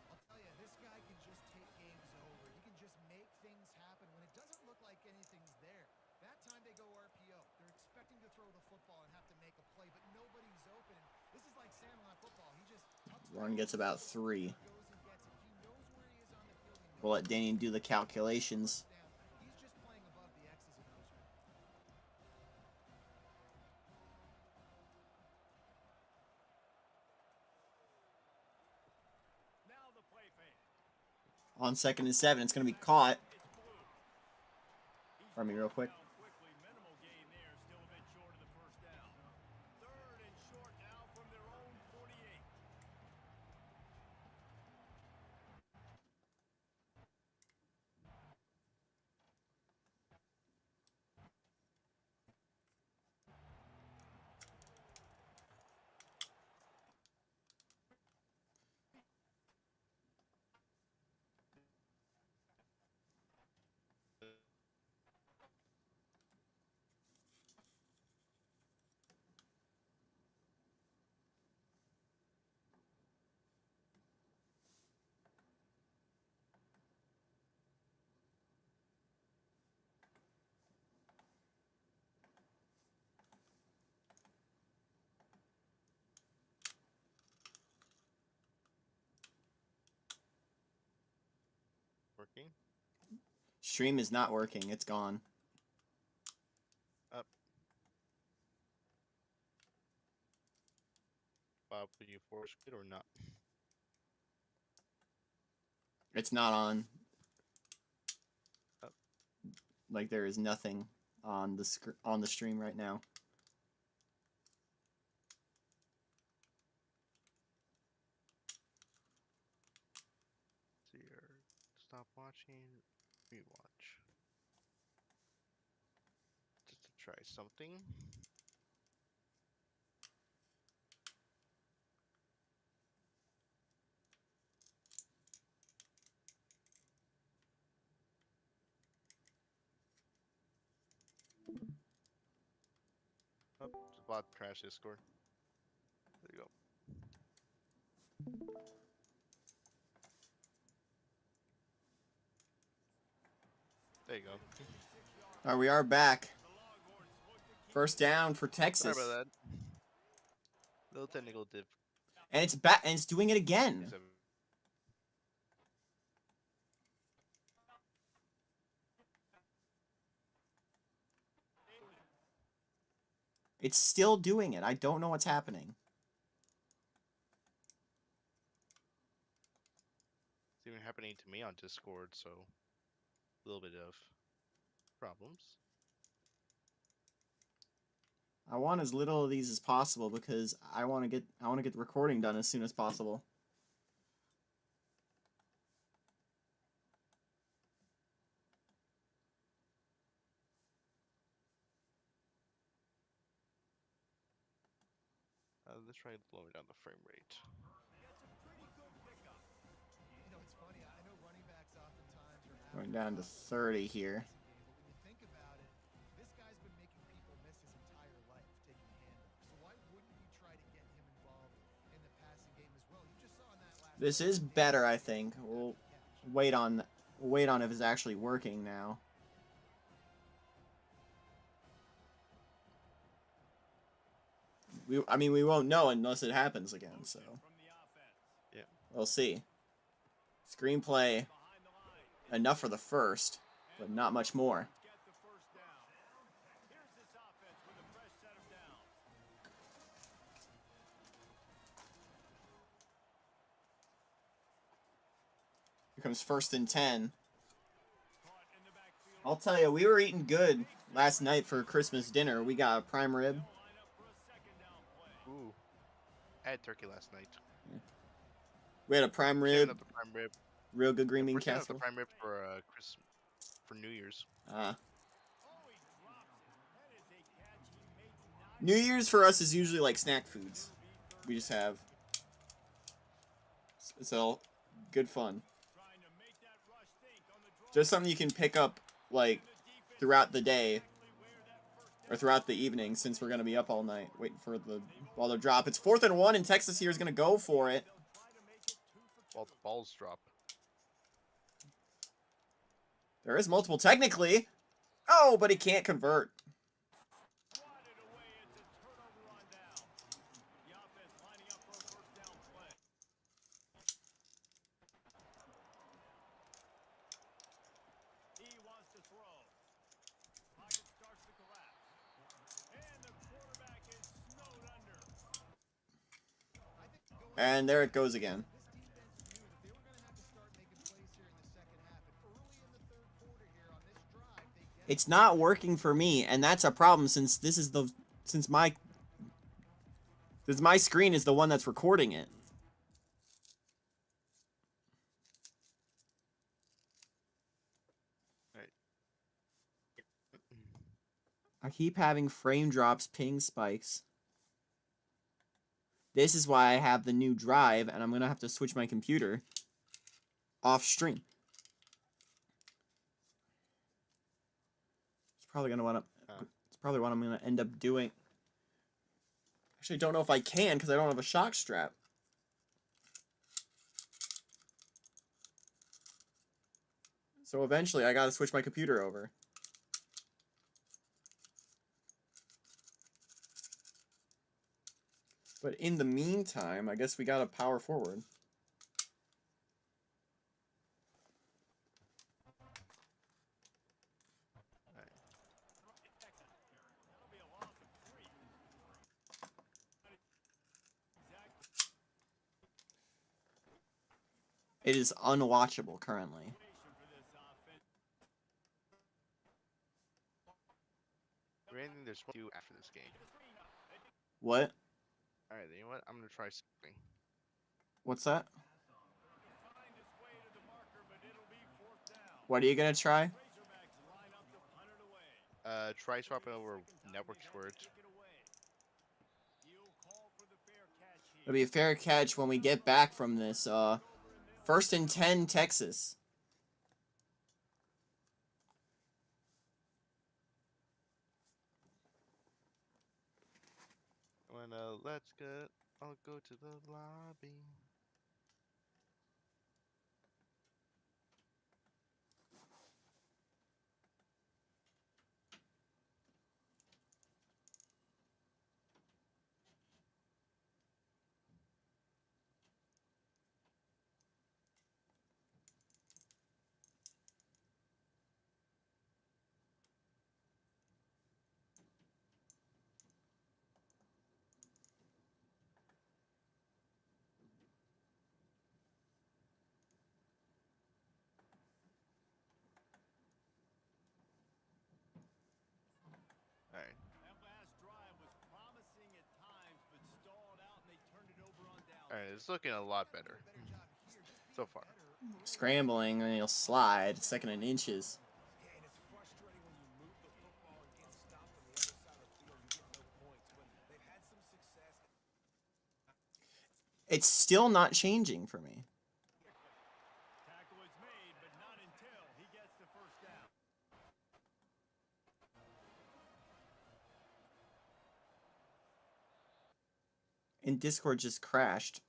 Speaker 5: I'll tell you, this guy can just take games over. He can just make things happen when it doesn't look like anything's there. That time they go RPO. They're expecting to throw the football and have to make a play, but nobody's open. This is like Sandlot football. He just
Speaker 1: Run gets about 3.
Speaker 5: goes and gets it. He knows where he is on the field. He
Speaker 1: We'll let Danny do the calculations.
Speaker 5: He's just playing above the X's and O's.
Speaker 1: On 2nd and 7, it's going to be caught. Pardon me real quick.
Speaker 2: Working.
Speaker 1: Stream is not working. It's gone.
Speaker 2: Up. Bob, will you force it or not?
Speaker 1: It's not on.
Speaker 2: Up.
Speaker 1: Like there is nothing on the stream right now.
Speaker 2: So you're stop watching, rewatch. Just to try something. Oh, the bot crashed Discord. There you go. There you go.
Speaker 1: All right, we are back. First down for Texas.
Speaker 2: Sorry about that. Little technical diff.
Speaker 1: And it's back, and it's doing it again. It's still doing it. I don't know what's happening.
Speaker 2: It's even happening to me on Discord, so a little bit of problems.
Speaker 1: I want as little of these as possible because I want to get the recording done as soon as possible.
Speaker 2: Let's try lowering down the frame rate.
Speaker 4: That's a pretty good pickup.
Speaker 5: You know, it's funny. I know running backs oftentimes are
Speaker 1: Going down to 30 here.
Speaker 5: But when you think about it, this guy's been making people miss his entire life taking handoffs. So why wouldn't you try to get him involved in the passing game as well? You just saw in that last.
Speaker 1: This is better, I think. We'll wait on if it's actually working now. I mean, we won't know unless it happens again, so
Speaker 4: From the offense.
Speaker 2: Yeah.
Speaker 1: we'll see. Screenplay
Speaker 4: Behind the line.
Speaker 1: enough for the first, but not much more.
Speaker 4: Get the first down. Here's this offense with a fresh set of downs.
Speaker 1: Here comes 1st and 10.
Speaker 4: Caught in the backfield.
Speaker 1: I'll tell you, we were eating good last night for Christmas dinner. We got a prime rib.
Speaker 4: Line up for a second down play.
Speaker 2: Ooh. I had turkey last night.
Speaker 1: We had a prime
Speaker 2: Saving
Speaker 1: rib,
Speaker 2: up the prime rib.
Speaker 1: real good green bean
Speaker 2: We're saving up the
Speaker 1: casserole.
Speaker 2: prime rib for for New Year's.
Speaker 4: Oh, he drops it. That is a catch he makes not
Speaker 1: New Year's for us is usually like snack foods. We just have. It's all good fun.
Speaker 4: trying to make that rush think on the draw.
Speaker 1: Just something you can pick up like throughout the day or throughout the evening, since we're gonna be up all night waiting for the ball to drop. It's 4th and 1, and Texas here is gonna go for it.
Speaker 2: While the balls drop.
Speaker 1: There is multiple technically. Oh, but he can't convert.
Speaker 4: Swatted away. It's a turnover on down. The offense lining up for a first down play. He wants to throw. Pocket starts to collapse. And the quarterback is snowed under.
Speaker 1: And there it goes again. It's not working for me, and that's a problem since this is the since my screen is the one that's recording it. I keep having frame drops, ping spikes. This is why I have the new drive, and I'm gonna have to switch my computer off stream. It's probably gonna It's probably what I'm gonna end up doing. Actually, don't know if I can because I don't have a shock strap. So eventually, I gotta switch my computer over. But in the meantime, I guess we gotta power forward.
Speaker 4: That'll be a loss of 3.
Speaker 1: It is unwatchable currently.
Speaker 4: For this offense.
Speaker 2: Brandon, there's 2 after this game.
Speaker 1: What?
Speaker 2: Alright, you know what? I'm gonna try something.
Speaker 1: What's that?
Speaker 4: Find his way to the marker, but it'll be fourth down.
Speaker 1: What are you gonna try?
Speaker 4: Razorbacks line up to punt it away.
Speaker 2: Try swapping over network words.
Speaker 4: Kick it away. He'll call for the fair catch here.
Speaker 1: It'll be a fair catch when we get back from this. 1st and 10, Texas.
Speaker 2: Let's get. I'll go to the lobby. Alright.
Speaker 4: That last drive was promising at times, but stalled out and they turned it over on down.
Speaker 2: Alright, it's looking a lot better. So far.
Speaker 1: Scrambling, and he'll slide. 2nd and inches.
Speaker 3: Yeah, and it's frustrating when you move the football and get stopped on the other side of the field. You get no points, but they've had some success.
Speaker 1: It's still not changing for me.
Speaker 4: Tackle is made, but not until he gets the first down.
Speaker 1: And Discord just crashed.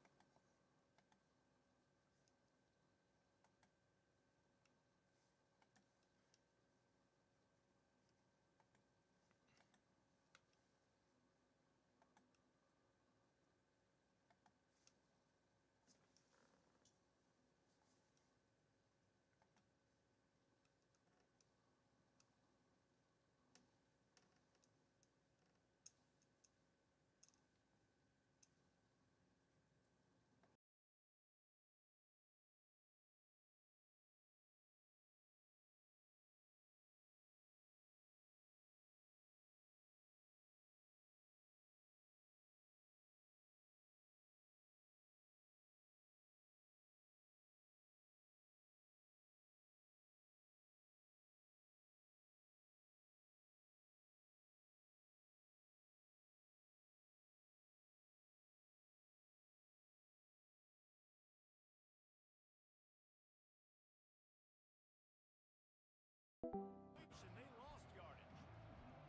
Speaker 4: They lost yardage.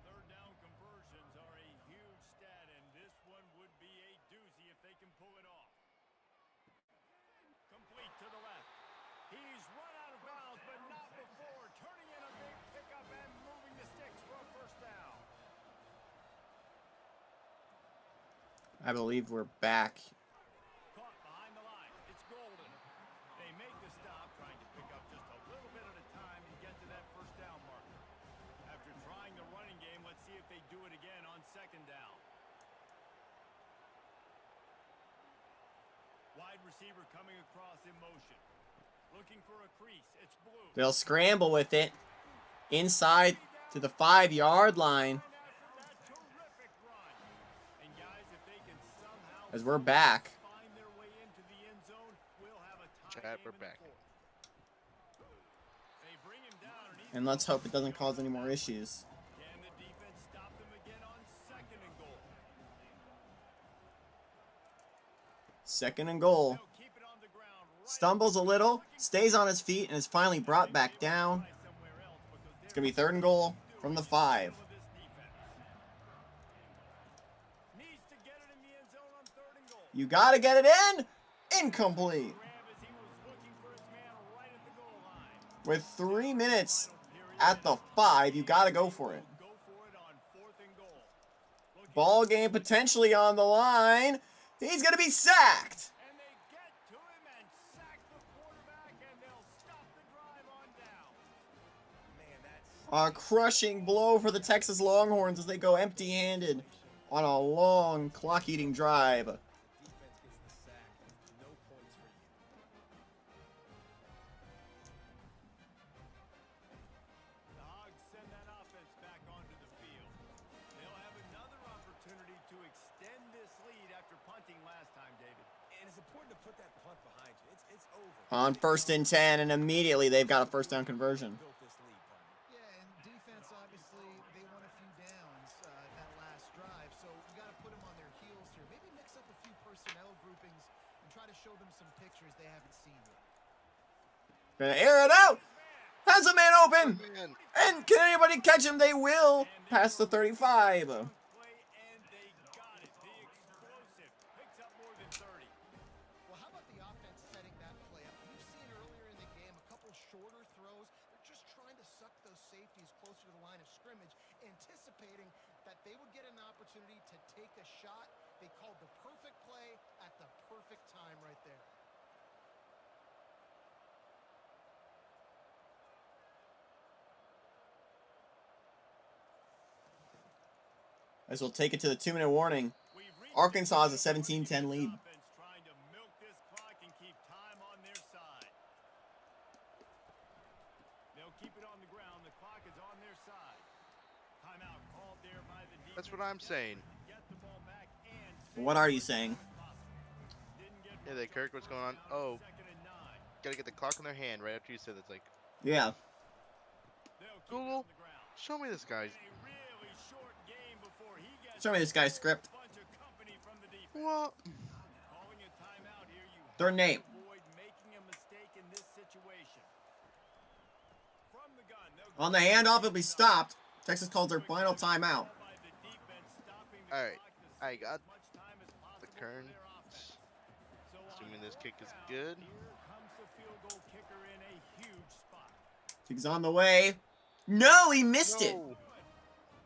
Speaker 4: Third down conversions are a huge stat, and this one would be a doozy if they can pull it off. Complete to the left. He's run out of bounds, but not before turning in a big pickup and moving the sticks for a first down.
Speaker 1: I believe we're back.
Speaker 4: Caught behind the line. It's Golden. They make the stop, trying to pick up just a little bit at a time and get to that first down marker. After trying the running game, let's see if they do it again on second down. Wide receiver coming across in motion. Looking for a crease. It's Blue.
Speaker 1: They'll scramble with it inside to the 5-yard line
Speaker 4: After that terrific run. And guys, if they can somehow
Speaker 1: as we're back.
Speaker 4: find their way into the end zone, we'll have a tie
Speaker 2: Chat,
Speaker 4: game
Speaker 2: we're
Speaker 4: in the
Speaker 2: back.
Speaker 4: fourth. They bring him down, and he's
Speaker 1: And let's hope it doesn't cause any more issues.
Speaker 4: Can the defense stop them again on second and goal?
Speaker 1: Second and goal.
Speaker 4: They'll keep it on the ground. Right
Speaker 1: Stumbles a little, stays on his feet, and is finally brought back down.
Speaker 4: somewhere else because
Speaker 1: It's going to be third and goal from the 5.
Speaker 4: of this defense. Needs to get it in the end zone on third and goal.
Speaker 1: You got to get it in. Incomplete.
Speaker 4: Grab as he was looking for his man right at the goal line.
Speaker 1: With 3 minutes at the 5, you got to go for it.
Speaker 4: Go for it on fourth and goal. Looking
Speaker 1: Ball game potentially on the line. He's going to be sacked.
Speaker 4: and they get to him and sack the quarterback, and they'll stop the drive on down.
Speaker 3: Man, that's
Speaker 1: A crushing blow for the Texas Longhorns as they go empty-handed on a long clock-eating drive.
Speaker 3: defense gets the sack. No points for you.
Speaker 4: The Hogs send that offense back onto the field. They'll have another opportunity to extend this lead after punting last time, David.
Speaker 3: And it's important to put that punt behind you. It's over.
Speaker 1: On first and 10, and immediately they've got a first down conversion.
Speaker 3: Built this lead, partner.
Speaker 5: Yeah, and defense, obviously, they won a few downs that last drive, so you got to put them on their heels here. Maybe mix up a few personnel groupings and try to show them some pictures they haven't seen yet.
Speaker 1: Gonna air it out. Has a man open.
Speaker 2: Man,
Speaker 1: And can anybody catch him? They will. Past the 35.
Speaker 4: Play, and they got it. The explosive picks up more than 30.
Speaker 5: Well, how about the offense setting that play up? We've seen earlier in the game a couple shorter throws. They're just trying to suck those safeties closer to the line of scrimmage, anticipating that they would get an opportunity to take a shot. They called the perfect play at the perfect time right there.
Speaker 1: As we'll take it to the 2-minute warning.
Speaker 4: We've reached
Speaker 1: Arkansas has a
Speaker 4: the
Speaker 1: 17-10 lead.
Speaker 4: offense trying to milk this clock and keep time on their side. They'll keep it on the ground. The clock is on their side. Timeout called there by the defense.
Speaker 2: that's what I'm saying.
Speaker 4: Get the ball back and
Speaker 1: What are you saying?
Speaker 4: didn't get
Speaker 2: Yeah, they Kirk, what's going on?
Speaker 4: down
Speaker 2: Oh,
Speaker 4: second and 9.
Speaker 2: gotta get the clock in their hand right after you said it's like,
Speaker 1: Yeah.
Speaker 4: They'll keep it
Speaker 2: Google,
Speaker 4: on the ground.
Speaker 2: show me this guy.
Speaker 4: A really short game before he gets
Speaker 1: Show me this guy's script.
Speaker 4: a bunch of company from the defense.
Speaker 2: What?
Speaker 4: Calling a timeout
Speaker 1: Third and 8.
Speaker 4: Avoid making a mistake in this situation. From the gun, they'll
Speaker 1: On the handoff, it'll be stopped. Texas calls their final timeout.
Speaker 4: by the defense, stopping the
Speaker 2: All right,
Speaker 4: clock to
Speaker 2: I
Speaker 4: save
Speaker 2: got
Speaker 4: as much time as
Speaker 2: the
Speaker 4: possible for
Speaker 2: current.
Speaker 4: their offense. So on
Speaker 2: Assuming this kick is
Speaker 4: fourth
Speaker 2: good.
Speaker 4: down, Here comes the field goal kicker in a huge spot.
Speaker 1: Kick's on the way. No, he missed it.
Speaker 2: No.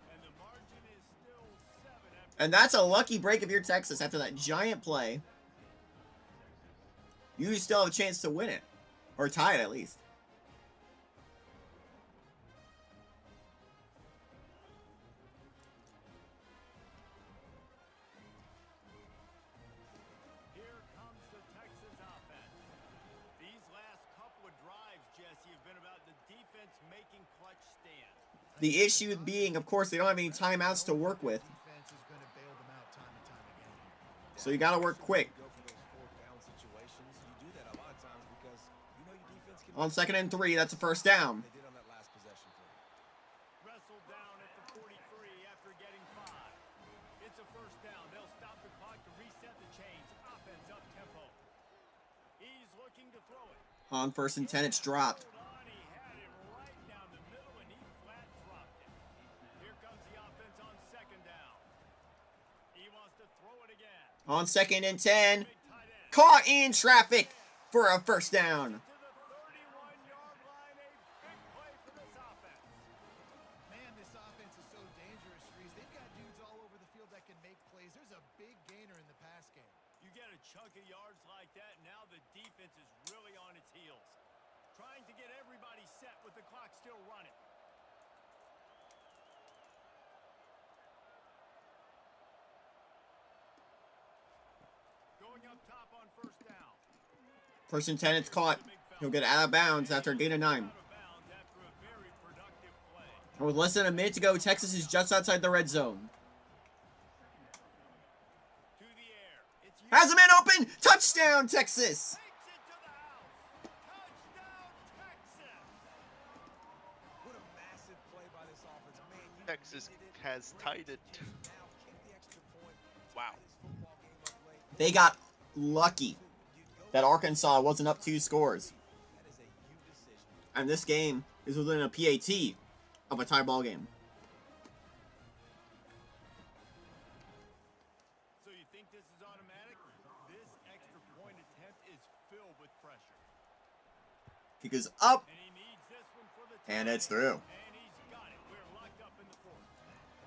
Speaker 4: And the margin is still 7 after
Speaker 1: And that's a lucky break if you're Texas after that giant play. You still have a chance to win it. Or tie it at least.
Speaker 4: Here comes the Texas offense. These last couple of drives, Jesse, have been about the defense making clutch stands.
Speaker 1: The issue being, of course, they don't have any timeouts to work with.
Speaker 5: Defense is going to bail them out time and time again.
Speaker 1: So you gotta work quick.
Speaker 3: Go for those fourth down situations. You do that a lot of times because you know your defense can.
Speaker 1: On 2nd and 3, that's a first down.
Speaker 3: They did on that last possession for you.
Speaker 4: Wrestled down at the 43 after getting 5. It's a first down. They'll stop the clock to reset the chains. Offense up tempo. He's looking to throw it.
Speaker 1: On 1st and 10, it's dropped.
Speaker 4: Hold on, he had it right down the middle and he flat dropped it. Here comes the offense on 2nd down. He wants to throw it again.
Speaker 1: On 2nd and 10,
Speaker 4: Big tight end.
Speaker 1: caught in traffic for a first down.
Speaker 4: To the 31-yard line, a big play for this offense.
Speaker 5: Man, this offense is so dangerous, Reese. They've got dudes all over the field that can make plays. There's a big gainer in the pass game.
Speaker 4: You get a chunk of yards like that, now the defense is really on its heels. Trying to get everybody set with the clock still running. Going up top on first down.
Speaker 1: 1st and 10, it's caught. He'll get out of bounds after a gain of 9.
Speaker 4: Out of bounds after a very productive play.
Speaker 1: And with less than a minute to go, Texas is just outside the red zone.
Speaker 4: To the air. It's
Speaker 1: Has a man open! Touchdown, Texas!
Speaker 4: takes it to the house. Touchdown, Texas.
Speaker 3: What a massive play by this offense, man. You
Speaker 2: Texas
Speaker 3: needed it.
Speaker 2: has tied it.
Speaker 3: Now kick the extra point.
Speaker 2: Wow.
Speaker 3: Tie this football game up late.
Speaker 1: They got lucky
Speaker 3: You go
Speaker 1: that Arkansas wasn't up 2 scores.
Speaker 3: That is a huge decision.
Speaker 1: And this game is within a PAT of a tie ball game.
Speaker 4: So you think this is automatic? This extra point attempt is filled with pressure.
Speaker 1: Kick is up,
Speaker 4: And he needs this one for the
Speaker 1: and
Speaker 4: tie.
Speaker 1: it's through.
Speaker 4: And he's got it. We're locked up in the fourth.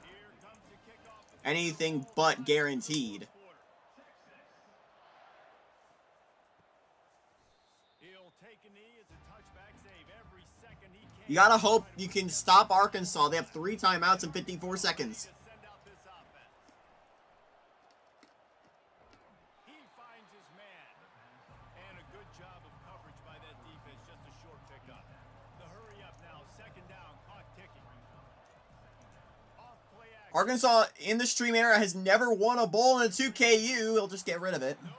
Speaker 4: Here comes the kickoff.
Speaker 1: Anything but guaranteed.
Speaker 4: He'll take a knee. It's a touchback save every second he can.
Speaker 1: You gotta hope you can stop Arkansas. They have 3 timeouts in 54 seconds.
Speaker 4: To send out this offense. He finds his man. And a good job of coverage by that defense. Just a short pickup. The hurry up now. 2nd down. Clock ticking. Off play action.
Speaker 1: Arkansas in the stream era has never won a bowl in a 2KU. He'll just get rid of it.
Speaker 4: Nowhere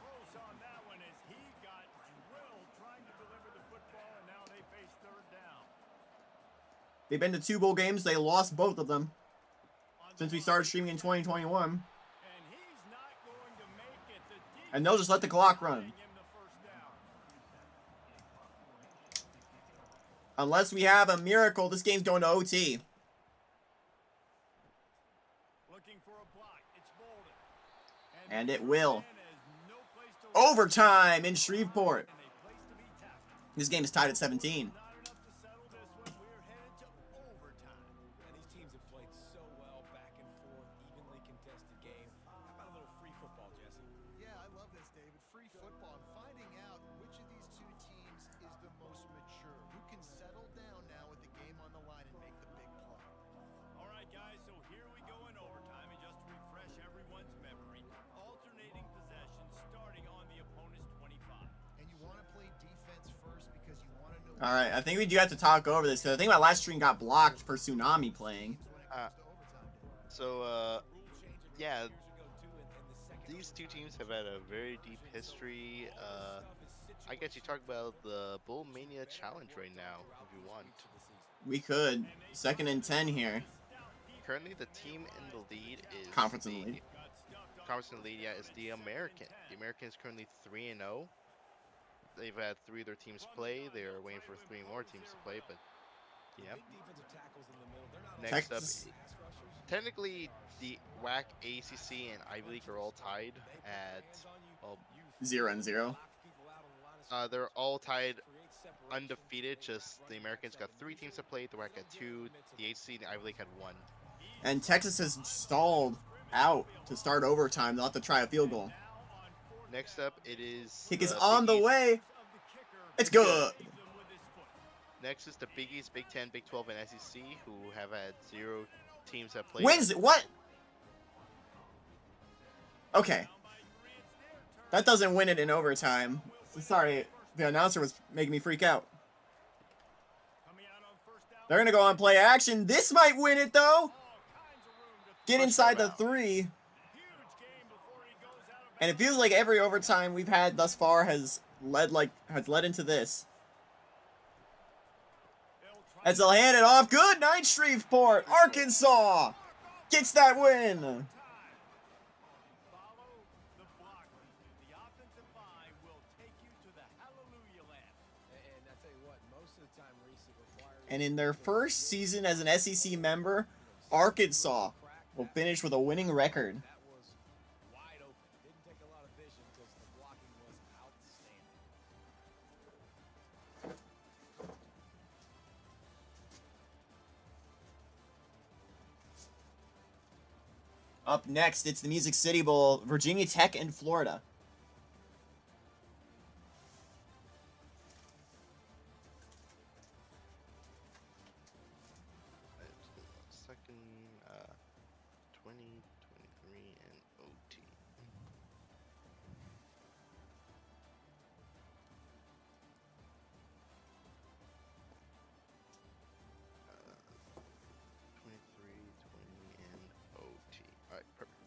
Speaker 4: close on that one as he got drilled trying to deliver the football, and now they face 3rd down.
Speaker 1: They've been to 2 bowl games. They lost both of them
Speaker 4: On
Speaker 1: since
Speaker 4: the
Speaker 1: we started
Speaker 4: line,
Speaker 1: streaming in 2021.
Speaker 4: and he's not going to make it. The
Speaker 1: And they'll just let the clock
Speaker 4: defense
Speaker 1: run.
Speaker 4: getting him the first down.
Speaker 1: Unless we have a miracle, this game's going to OT.
Speaker 4: Looking for a block. It's Bolden.
Speaker 1: And
Speaker 4: the
Speaker 1: it will.
Speaker 4: man has no place to run.
Speaker 1: Overtime in Shreveport.
Speaker 4: And a place to be tackled.
Speaker 1: This game is tied at 17.
Speaker 4: Not enough to settle this one. We're headed to overtime.
Speaker 3: And these teams have played so well, back and forth, evenly contested game. How about a little free football, Jesse?
Speaker 5: Yeah, I love this, David. Free football. And finding out which of these two teams is the most mature. Who can settle down now with the game on the line and make the big play.
Speaker 4: All right, guys, so here we go in overtime, and just to refresh everyone's memory, alternating possessions starting on the opponent's 25.
Speaker 5: And you want to play defense first because you want to know.
Speaker 1: All right, I think we do have to talk over this because I think my last stream got blocked for Tsunami playing.
Speaker 2: So, yeah,
Speaker 3: Years ago, too, in the second
Speaker 2: these two teams have had a very deep history. I guess you talk about the Bull Mania Challenge right now, if you want.
Speaker 1: We could. 2nd and 10 here.
Speaker 2: Currently, the team in the lead is
Speaker 1: Conference in the
Speaker 2: the
Speaker 1: lead.
Speaker 4: Got stuffed
Speaker 2: conference in the lead yet is the American. The American is currently 3-0. They've had 3 of their teams play. They are waiting for 3 more teams to play, but yeah.
Speaker 3: Big defensive tackles in the middle. They're not
Speaker 2: Next up,
Speaker 1: Texas.
Speaker 3: pass rushers.
Speaker 2: technically the WAC, ACC, and Ivy League are all tied at, well,
Speaker 1: 0-0.
Speaker 2: they're all tied undefeated. Just the Americans got 3 teams to play. The WAC had 2. The ACC and the Ivy League had 1.
Speaker 1: And Texas has stalled out to start overtime. They'll have to try a field goal.
Speaker 2: Next up, it is
Speaker 1: Kick is
Speaker 2: the
Speaker 1: on
Speaker 2: Big
Speaker 1: the
Speaker 2: East.
Speaker 1: way. It's good.
Speaker 2: Next is the Big East, Big 10, Big 12, and SEC, who have had 0 teams that play.
Speaker 1: Wins it. What? Okay. That doesn't win it in overtime. Sorry, the announcer was making me freak out. They're going to go on play action. This might win it, though. Get inside the 3. And it feels like every overtime we've had thus far has led into this. As they'll hand it off. Good night, Shreveport. Arkansas gets that win. And in their first season as an SEC member, Arkansas will finish with a winning record.
Speaker 3: That was wide open. Didn't take a lot of vision because the blocking was outstanding.
Speaker 1: Up next, it's the Music City Bowl, Virginia Tech and Florida.
Speaker 2: Second, 20, 23, and OT. Uh, 23, 20, and OT. Alright, perfect.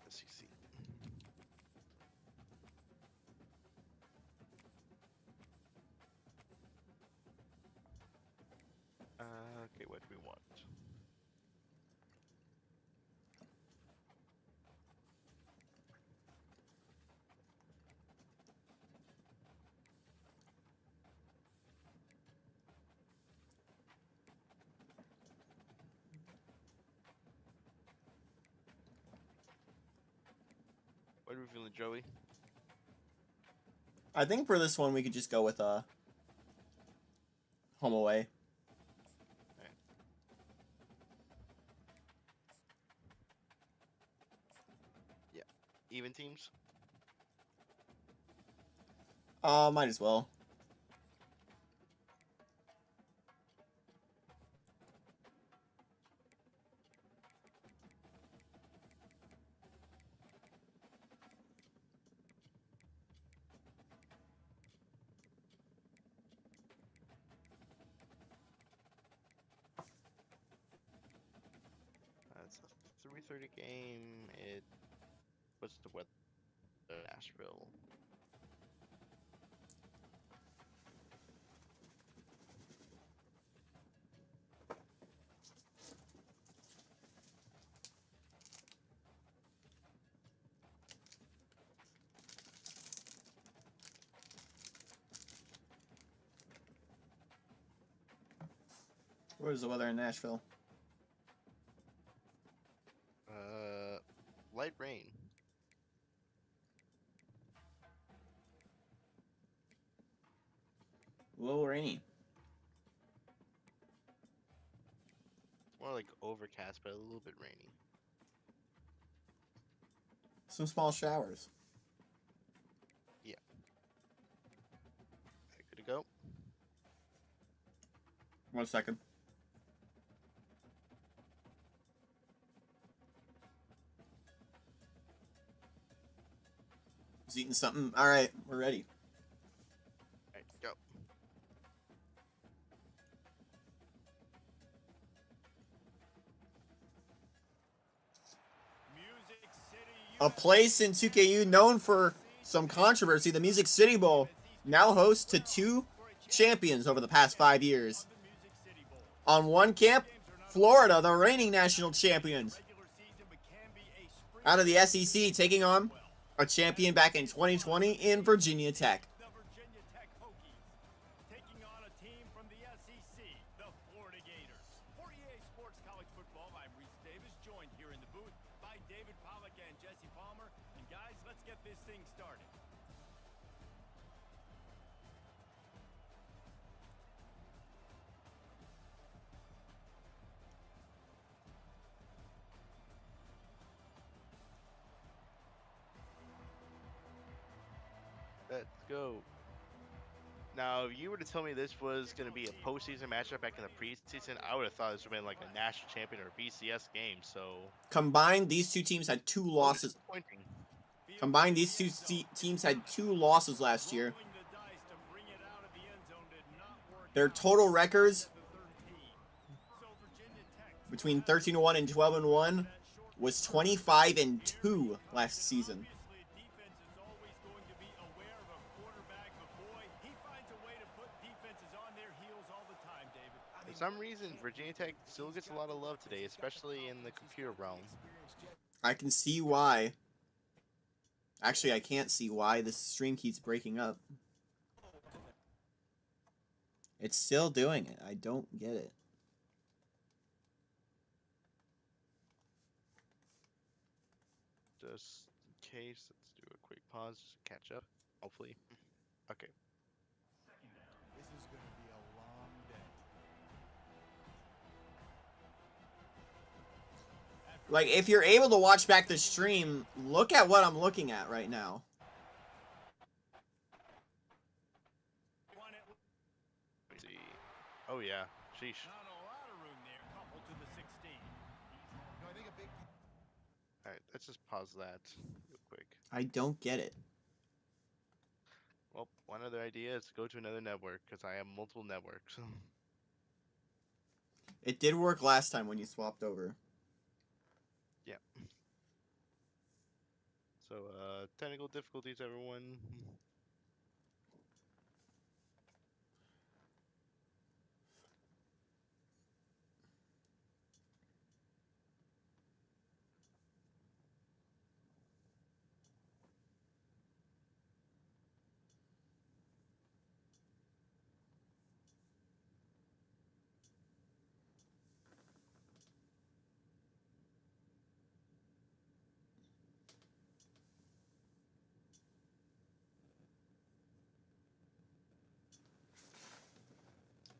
Speaker 2: SEC. Okay, what do we want? What are we feeling, Joey?
Speaker 1: I think for this one we could just go with home away.
Speaker 2: Even teams?
Speaker 1: Might as well.
Speaker 2: It's a 3:30 game. What's the weather? Nashville.
Speaker 1: What is the weather in Nashville?
Speaker 2: Light rain.
Speaker 1: A little rainy.
Speaker 2: More like overcast, but a little bit rainy.
Speaker 1: Some small showers.
Speaker 2: Good to go.
Speaker 1: 1 second. He's eating something. All right, we're ready.
Speaker 2: Alright, go.
Speaker 1: A place in 2KU known for some controversy, the Music City Bowl now hosts to 2 champions over the past 5 years. On one camp, Florida, the reigning national champions, out of the SEC, taking on a champion back in 2020 in Virginia Tech.
Speaker 4: The Virginia Tech Hokies taking on a team from the SEC, the Florida Gators. For EA Sports College Football, I'm Reese Davis, joined here in the booth by David Pollack and Jesse Palmer. And guys, let's get this thing started.
Speaker 2: Let's go. Now, if you were to tell me this was going to be a postseason matchup back in the preseason, I would have thought this would have been like a national champion or BCS game. So
Speaker 1: Combined, these two teams had 2 losses.
Speaker 2: disappointing.
Speaker 1: Combined, these two teams had 2 losses last year.
Speaker 4: Rolling the dice to bring it out of the end zone did not work
Speaker 1: Their
Speaker 4: out
Speaker 1: total records
Speaker 4: for the 13. So Virginia Tech
Speaker 1: between 13-1 and 12-1 was 25-2 last season.
Speaker 4: obviously defense is always going to be aware of a quarterback, but boy, he finds a way to put defenses on their heels all the time, David.
Speaker 2: For some reason, Virginia Tech still gets a lot of love today, especially in the computer realm.
Speaker 1: I can see why. Actually, I can't see why this stream keeps breaking up. It's still doing it. I don't get it.
Speaker 2: Just in case, let's do a quick pause just to catch up. Hopefully. Okay.
Speaker 5: This is going to be a long day.
Speaker 1: Like, if you're able to watch back the stream, look at what I'm looking at right now.
Speaker 2: Let's see. Oh yeah. Sheesh.
Speaker 4: Not a lot of room there, coupled to the 16.
Speaker 5: No, I think a big
Speaker 2: Alright, let's just pause that real quick.
Speaker 1: I don't get it.
Speaker 2: Well, one other idea is to go to another network, because I have multiple networks.
Speaker 1: It did work last time when you swapped over.
Speaker 2: So, technical difficulties, everyone.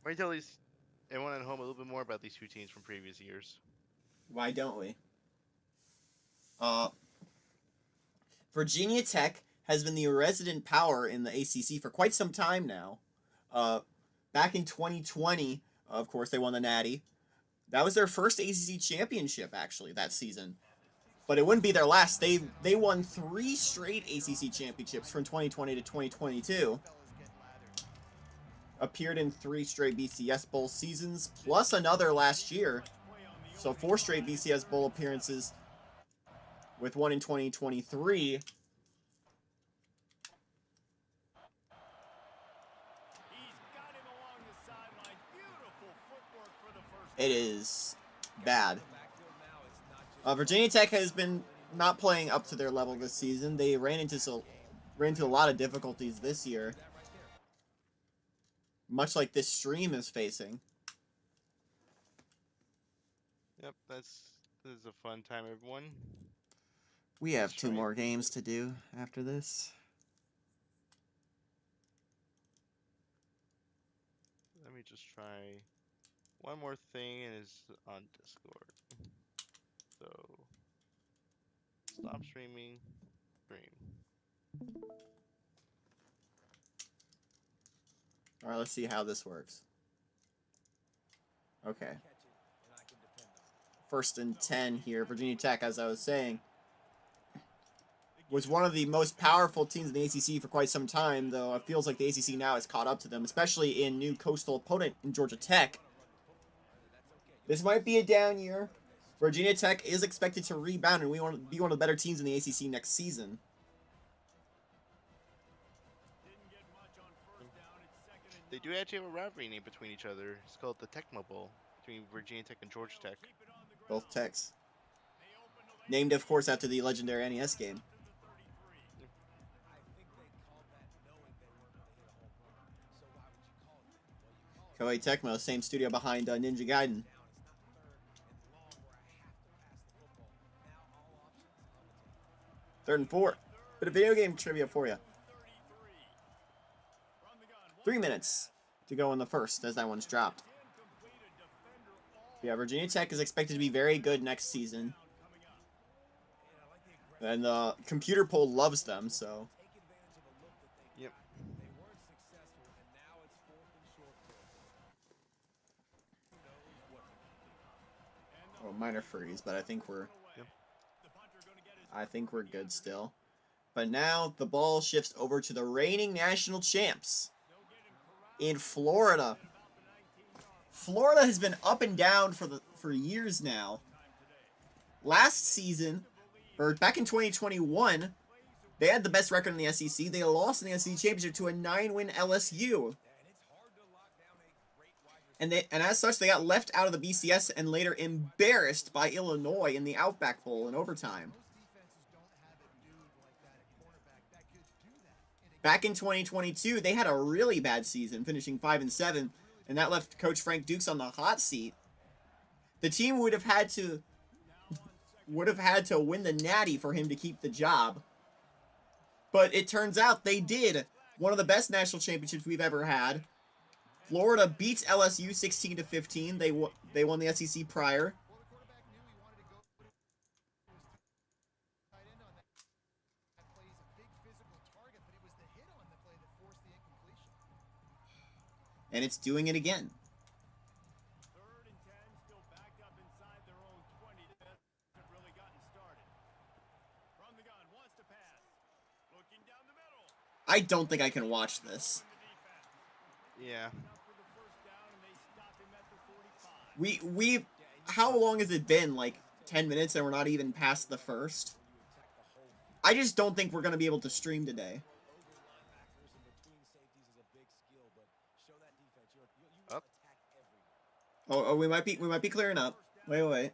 Speaker 2: Why tell these everyone at home a little bit more about these 2 teams from previous years?
Speaker 1: Why don't we? Virginia Tech has been the resident power in the ACC for quite some time now. Back in 2020, of course, they won the Natty. That was their first ACC championship, actually, that season. But it wouldn't be their last. They won 3 straight ACC championships from 2020 to 2022. Appeared in 3 straight BCS Bowl seasons, plus another last year. So 4 straight BCS Bowl appearances, with one in 2023.
Speaker 4: He's got him along the sideline. Beautiful footwork for the first.
Speaker 1: It is bad.
Speaker 3: Backfield now, it's not just
Speaker 1: Virginia Tech has been not playing up to their level this season. They ran into a lot of difficulties this year, much like this stream is facing.
Speaker 2: Yep, this is a fun time, everyone.
Speaker 1: We have
Speaker 2: That's
Speaker 1: 2
Speaker 2: right.
Speaker 1: more games to do after this.
Speaker 2: Let me just try one more thing, and it's on Discord. So, stop streaming, stream.
Speaker 1: All right, let's see how this works. Okay.
Speaker 3: catch it, and I can depend on it.
Speaker 1: First and 10 here. Virginia Tech, as I was saying, was one of the most powerful teams in the ACC for quite some time, though it feels like the ACC now has caught up to them, especially in new coastal opponent in Georgia Tech. This might be a down year Virginia Tech is expected to rebound, and we want to be one of the better teams in the ACC next season.
Speaker 4: Didn't get much on first down. It's second and
Speaker 2: They do actually have a rivalry name between each other. It's called the Tecmo Bowl between Virginia Tech and Georgia Tech.
Speaker 4: keep it on the ground.
Speaker 1: Both Techs.
Speaker 4: They open the lane
Speaker 1: Named, of course, after the legendary NES game.
Speaker 4: to the 33.
Speaker 3: I think they called that knowing they weren't going to hit a home run. So why would you call it that? Well, you call it
Speaker 1: Koei Tecmo, same studio behind Ninja Gaiden.
Speaker 3: down. It's not third and long where I have to pass the football. Now all options on the table.
Speaker 1: 3rd and 4. Bit of video game trivia for you.
Speaker 4: 33. From the gun.
Speaker 1: 3 minutes to go in the first as that one's dropped.
Speaker 4: Incomplete. A defender all
Speaker 1: Yeah, Virginia Tech is expected to be very good next season.
Speaker 4: coming up.
Speaker 3: And I like the aggressive
Speaker 1: And the computer poll loves them, so.
Speaker 3: take advantage of a look that they
Speaker 2: Yep.
Speaker 3: They weren't successful, and now it's 4th and short territory. Who knows what they can do?
Speaker 1: Well, minor freeze, but I think we're
Speaker 2: Yep.
Speaker 4: The punter gonna get his
Speaker 1: I think we're good still. But now the ball shifts over to the reigning national champs in Florida. Florida has been up and down for years now. Last season, or back in 2021, they had the best record in the SEC. They lost in the SEC championship to a 9-win LSU. And as such, they got left out of the BCS and later embarrassed by Illinois in the Outback Bowl in overtime. Back in 2022, they had a really bad season, finishing 5-7, and that left Coach Frank Dukes on the hot seat. The team would have had to win the Natty for him to keep the job. But it turns out they did. One of the best national championships we've ever had. Florida beats LSU 16-15. They won the SEC prior. And it's doing it again.
Speaker 4: 3rd and 10, still backed up inside their own 20. That hasn't really gotten started. From the gun, wants to pass. Looking down the middle.
Speaker 1: I don't think I can watch this.
Speaker 4: The defense.
Speaker 2: Yeah.
Speaker 4: Enough for the first down, and they stop him at the 45.
Speaker 1: We how long has it been? Like 10 minutes and we're not even past the first? I just don't think we're going to be able to stream today.
Speaker 3: Linebackers and between safeties is a big skill, but show that defense. You
Speaker 2: Up.
Speaker 3: attack everywhere.
Speaker 1: Oh, we might be clearing up. Wait.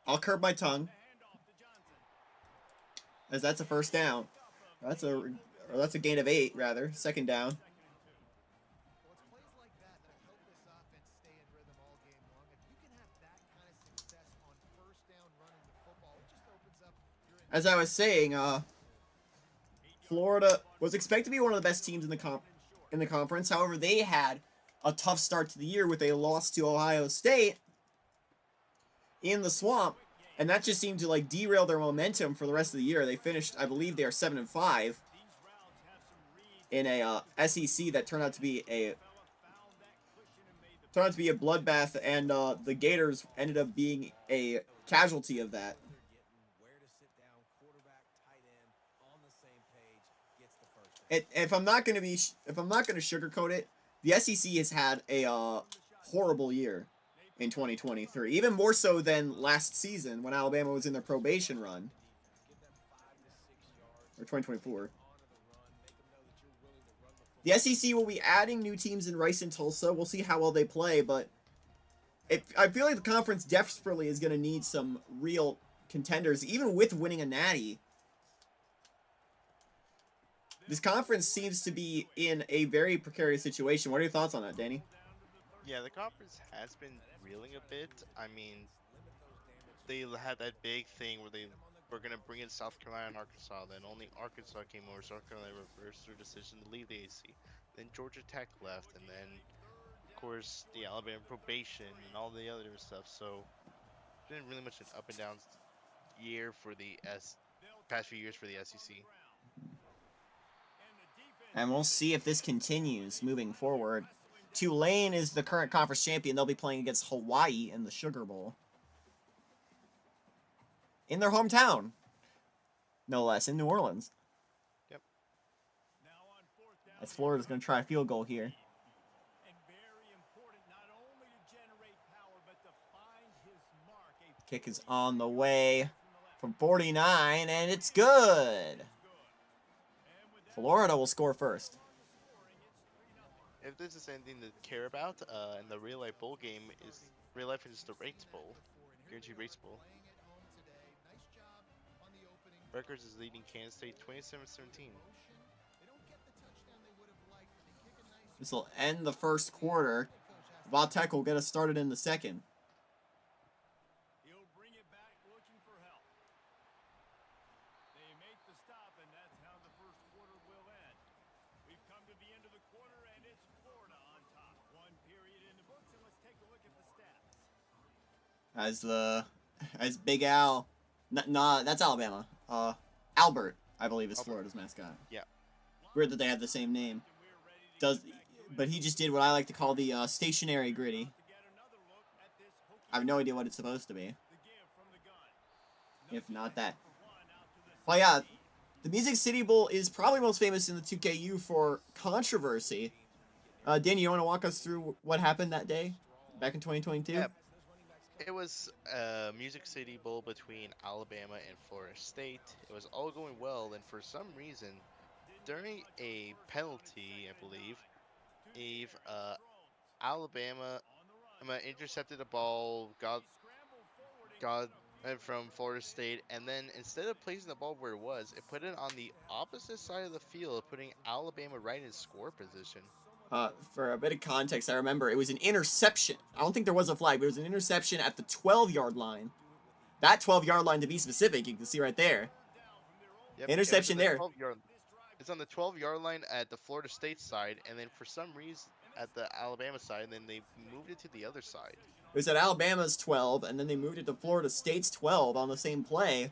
Speaker 1: I'll curb my tongue.
Speaker 4: Handoff to Johnson.
Speaker 1: As that's a first down. That's a gain of 8 rather. Second down.
Speaker 5: Well, it's plays like that that help this offense stay in rhythm all game long. If you can have that kind of success on first down running the football, it just opens up your
Speaker 1: As I was saying, Florida was expected to be one of the best teams in the conference. However, they had a tough start to the year with a loss to Ohio State in the Swamp, and that just seemed to like derail their momentum for the rest of the year. They finished, I believe, they are 7-5 in a SEC that turned out to be a bloodbath, and the Gators ended up being a casualty of that.
Speaker 3: where to sit down, quarterback, tight end, on the same page, gets the first down.
Speaker 1: If I'm not gonna sugarcoat it, the SEC has had a horrible year in 2023, even more so than last season when Alabama was in their probation run,
Speaker 3: Give them 5 to 6 yards
Speaker 1: or 2024.
Speaker 3: onto the run, make them know that you're willing to run the football.
Speaker 1: The SEC will be adding new teams in Rice and Tulsa. We'll see how well they play, but I feel like the conference desperately is going to need some real contenders, even with winning a natty. This conference seems to be in a very precarious situation. What are your thoughts on that, Danny?
Speaker 2: Yeah, the conference has been reeling a bit. I mean, they had that big thing where they were going to bring in South Carolina and Arkansas. Then only Arkansas came over. South Carolina reversed their decision to leave the AC. Then Georgia Tech left. And then, of course, the Alabama probation and all the other stuff. So, it's been really much an up and down year for the past few years for the SEC.
Speaker 1: And we'll see if this continues moving forward. Tulane is the current conference champion. They'll be playing against Hawaii in the Sugar Bowl. In their hometown. No less, in New Orleans.
Speaker 2: Yep.
Speaker 1: As Florida's going to try a field goal here.
Speaker 4: And very important not only to generate power, but to find his mark.
Speaker 1: Kick is on the way from 49, and it's good. Florida will score first.
Speaker 2: If this is anything to care about, in the real life bowl game is real life is the rates bowl, guaranteed rates bowl. Rutgers is leading Kansas State 27-17.
Speaker 1: This will end the first quarter. Vatek will get us started in the second.
Speaker 4: He'll bring it back looking for help. They make the stop, and that's how the first quarter will end. We've come to the end of the quarter, and it's Florida on top. One period in the books, and let's take a look at the stats.
Speaker 1: As Big Al, that's Alabama. Albert, I believe, is Florida's mascot.
Speaker 2: Yeah.
Speaker 1: Weird that they have the same name. But he just did what I like to call the stationary gritty. I have no idea what it's supposed to be. If not that. Well, yeah, the Music City Bowl is probably most famous in the 2KU for controversy. Danny, you want to walk us through what happened that day, back in 2022?
Speaker 2: Yeah. It was a Music City Bowl between Alabama and Florida State. It was all going well, and for some reason, during a penalty, I believe, Alabama intercepted a ball, got from Florida State, and then instead of placing the ball where it was, it put it on the opposite side of the field, putting Alabama right in score position.
Speaker 1: For a bit of context, I remember it was an interception. I don't think there was a flag, but it was an interception at the 12-yard line. That 12-yard line, to be specific, you can see right there.
Speaker 2: Yep,
Speaker 1: Interception there.
Speaker 2: It's on the 12-yard line at the Florida State side, and then for some reason at the Alabama side, and then they moved it to the other side.
Speaker 1: It was at Alabama's 12, and then they moved it to Florida State's 12 on the same play.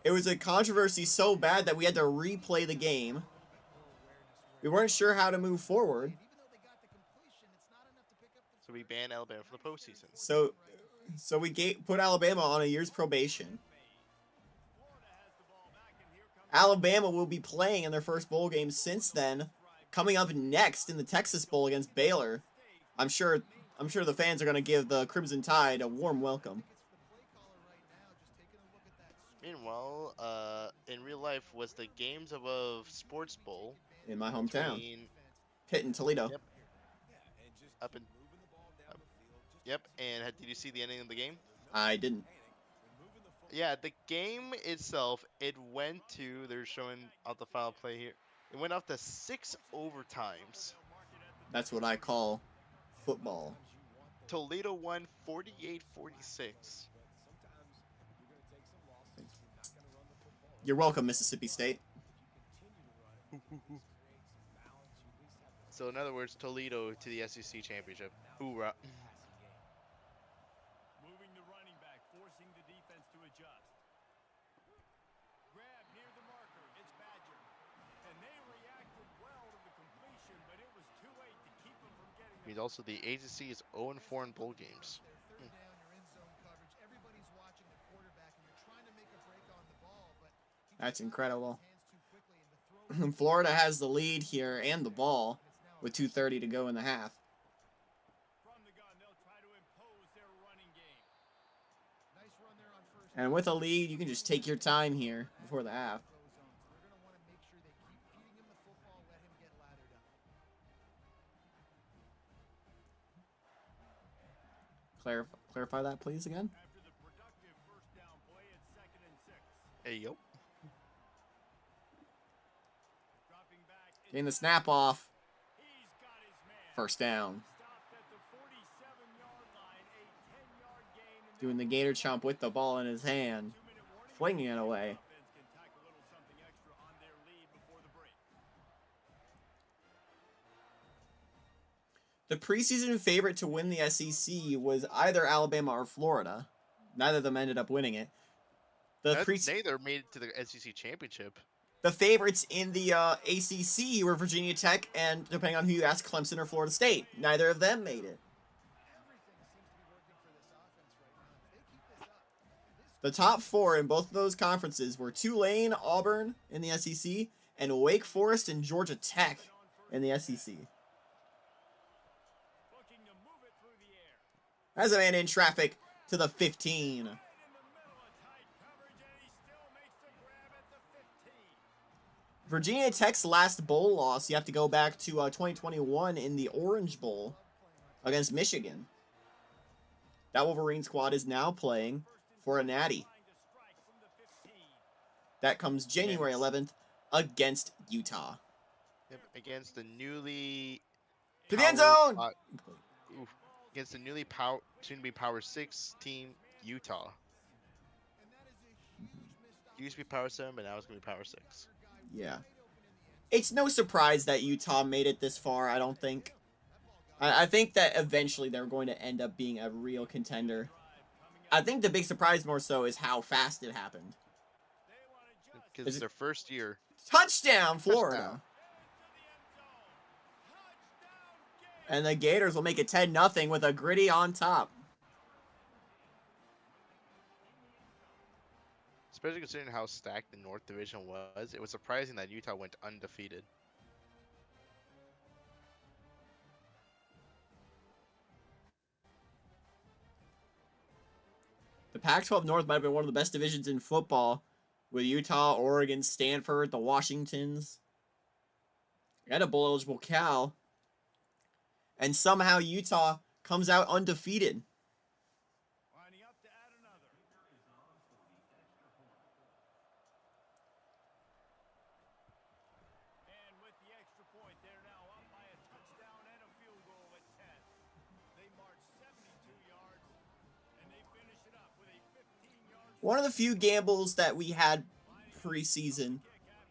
Speaker 1: It was a controversy so bad that we had to replay the game. We weren't sure how to move forward.
Speaker 2: So we banned Alabama for the postseason.
Speaker 1: So we put Alabama on a year's probation. Alabama will be playing in their first bowl game since then. Coming up next in the Texas Bowl against Baylor. I'm sure the fans are going to give the Crimson Tide a warm welcome.
Speaker 2: Meanwhile, in real life was the Games Above Sports Bowl
Speaker 1: In my hometown.
Speaker 2: between-
Speaker 1: Pitt and Toledo.
Speaker 2: Yep. Yep, and did you see the ending of the game?
Speaker 1: I didn't.
Speaker 2: Yeah, the game itself, it went to, they're showing out the final play here. It went off to 6 overtimes.
Speaker 1: That's what I call football.
Speaker 2: Toledo won 48-46.
Speaker 1: You're welcome, Mississippi State.
Speaker 2: So in other words, Toledo to the SEC championship. Hoorah.
Speaker 4: Moving the running back, forcing the defense to adjust. Grab near the marker. It's Badger. And they reacted well to the completion, but it was too late to keep them from getting the
Speaker 2: Means also the ACC is 0-4 in bowl games.
Speaker 1: That's incredible. Florida has the lead here and the ball with 2:30 to go in the half.
Speaker 4: From the gun, they'll try to impose their running game.
Speaker 1: And with a lead, you can just take your time here before the half. Clarify that, please, again.
Speaker 4: After the productive first down play, it's 2nd and 6.
Speaker 2: Hey, yo.
Speaker 4: Dropping back.
Speaker 1: Getting the snap off.
Speaker 4: He's got his man.
Speaker 1: First down.
Speaker 4: Stopped at the 47-yard line. A 10-yard gain. And
Speaker 1: Doing the gator chomp with the ball in his hand. Flinging it away.
Speaker 4: offense can tack a little something extra on their lead before the break.
Speaker 1: The preseason favorite to win the SEC was either Alabama or Florida. Neither of them ended up winning it.
Speaker 2: Neither made it to the SEC championship.
Speaker 1: The favorites in the ACC were Virginia Tech and, depending on who you ask, Clemson or Florida State. Neither of them made it. The top 4 in both of those conferences were Tulane, Auburn in the SEC, and Wake Forest and Georgia Tech in the SEC. Has a man in traffic to the 15.
Speaker 4: Right in the middle of tight coverage, and he still makes the grab at the 15.
Speaker 1: Virginia Tech's last bowl loss, you have to go back to 2021 in the Orange Bowl against Michigan. That Wolverine squad is now playing for a natty.
Speaker 4: Trying to strike from the 15.
Speaker 1: That comes January 11th against Utah.
Speaker 2: Yep, against the newly
Speaker 1: To the end
Speaker 2: power-
Speaker 1: zone!
Speaker 2: against the newly soon to be Power 6 team Utah. Used to be Power 7, but now it's gonna be Power 6.
Speaker 1: Yeah. It's no surprise that Utah made it this far, I don't think. I think that eventually they're going to end up being a real contender. I think the big surprise more so is how fast it happened.
Speaker 2: Because
Speaker 1: Is
Speaker 2: it's
Speaker 1: it-
Speaker 2: their first year.
Speaker 1: Touchdown, Florida!
Speaker 2: Touchdown.
Speaker 1: And the Gators will make it 10-0 with a Gritty on top.
Speaker 2: Especially considering how stacked the North Division was, it was surprising that Utah went undefeated.
Speaker 1: The Pac-12 North might have been one of the best divisions in football, with Utah, Oregon, Stanford, the Washingtons, and a bowl-eligible Cal. And somehow Utah comes out undefeated.
Speaker 4: Lining up to add another. And with the extra point, they're now up by a touchdown and a field goal at 10. They march 72 yards, and they finish it up with a 15-yard
Speaker 1: One of the few gambles that we had preseason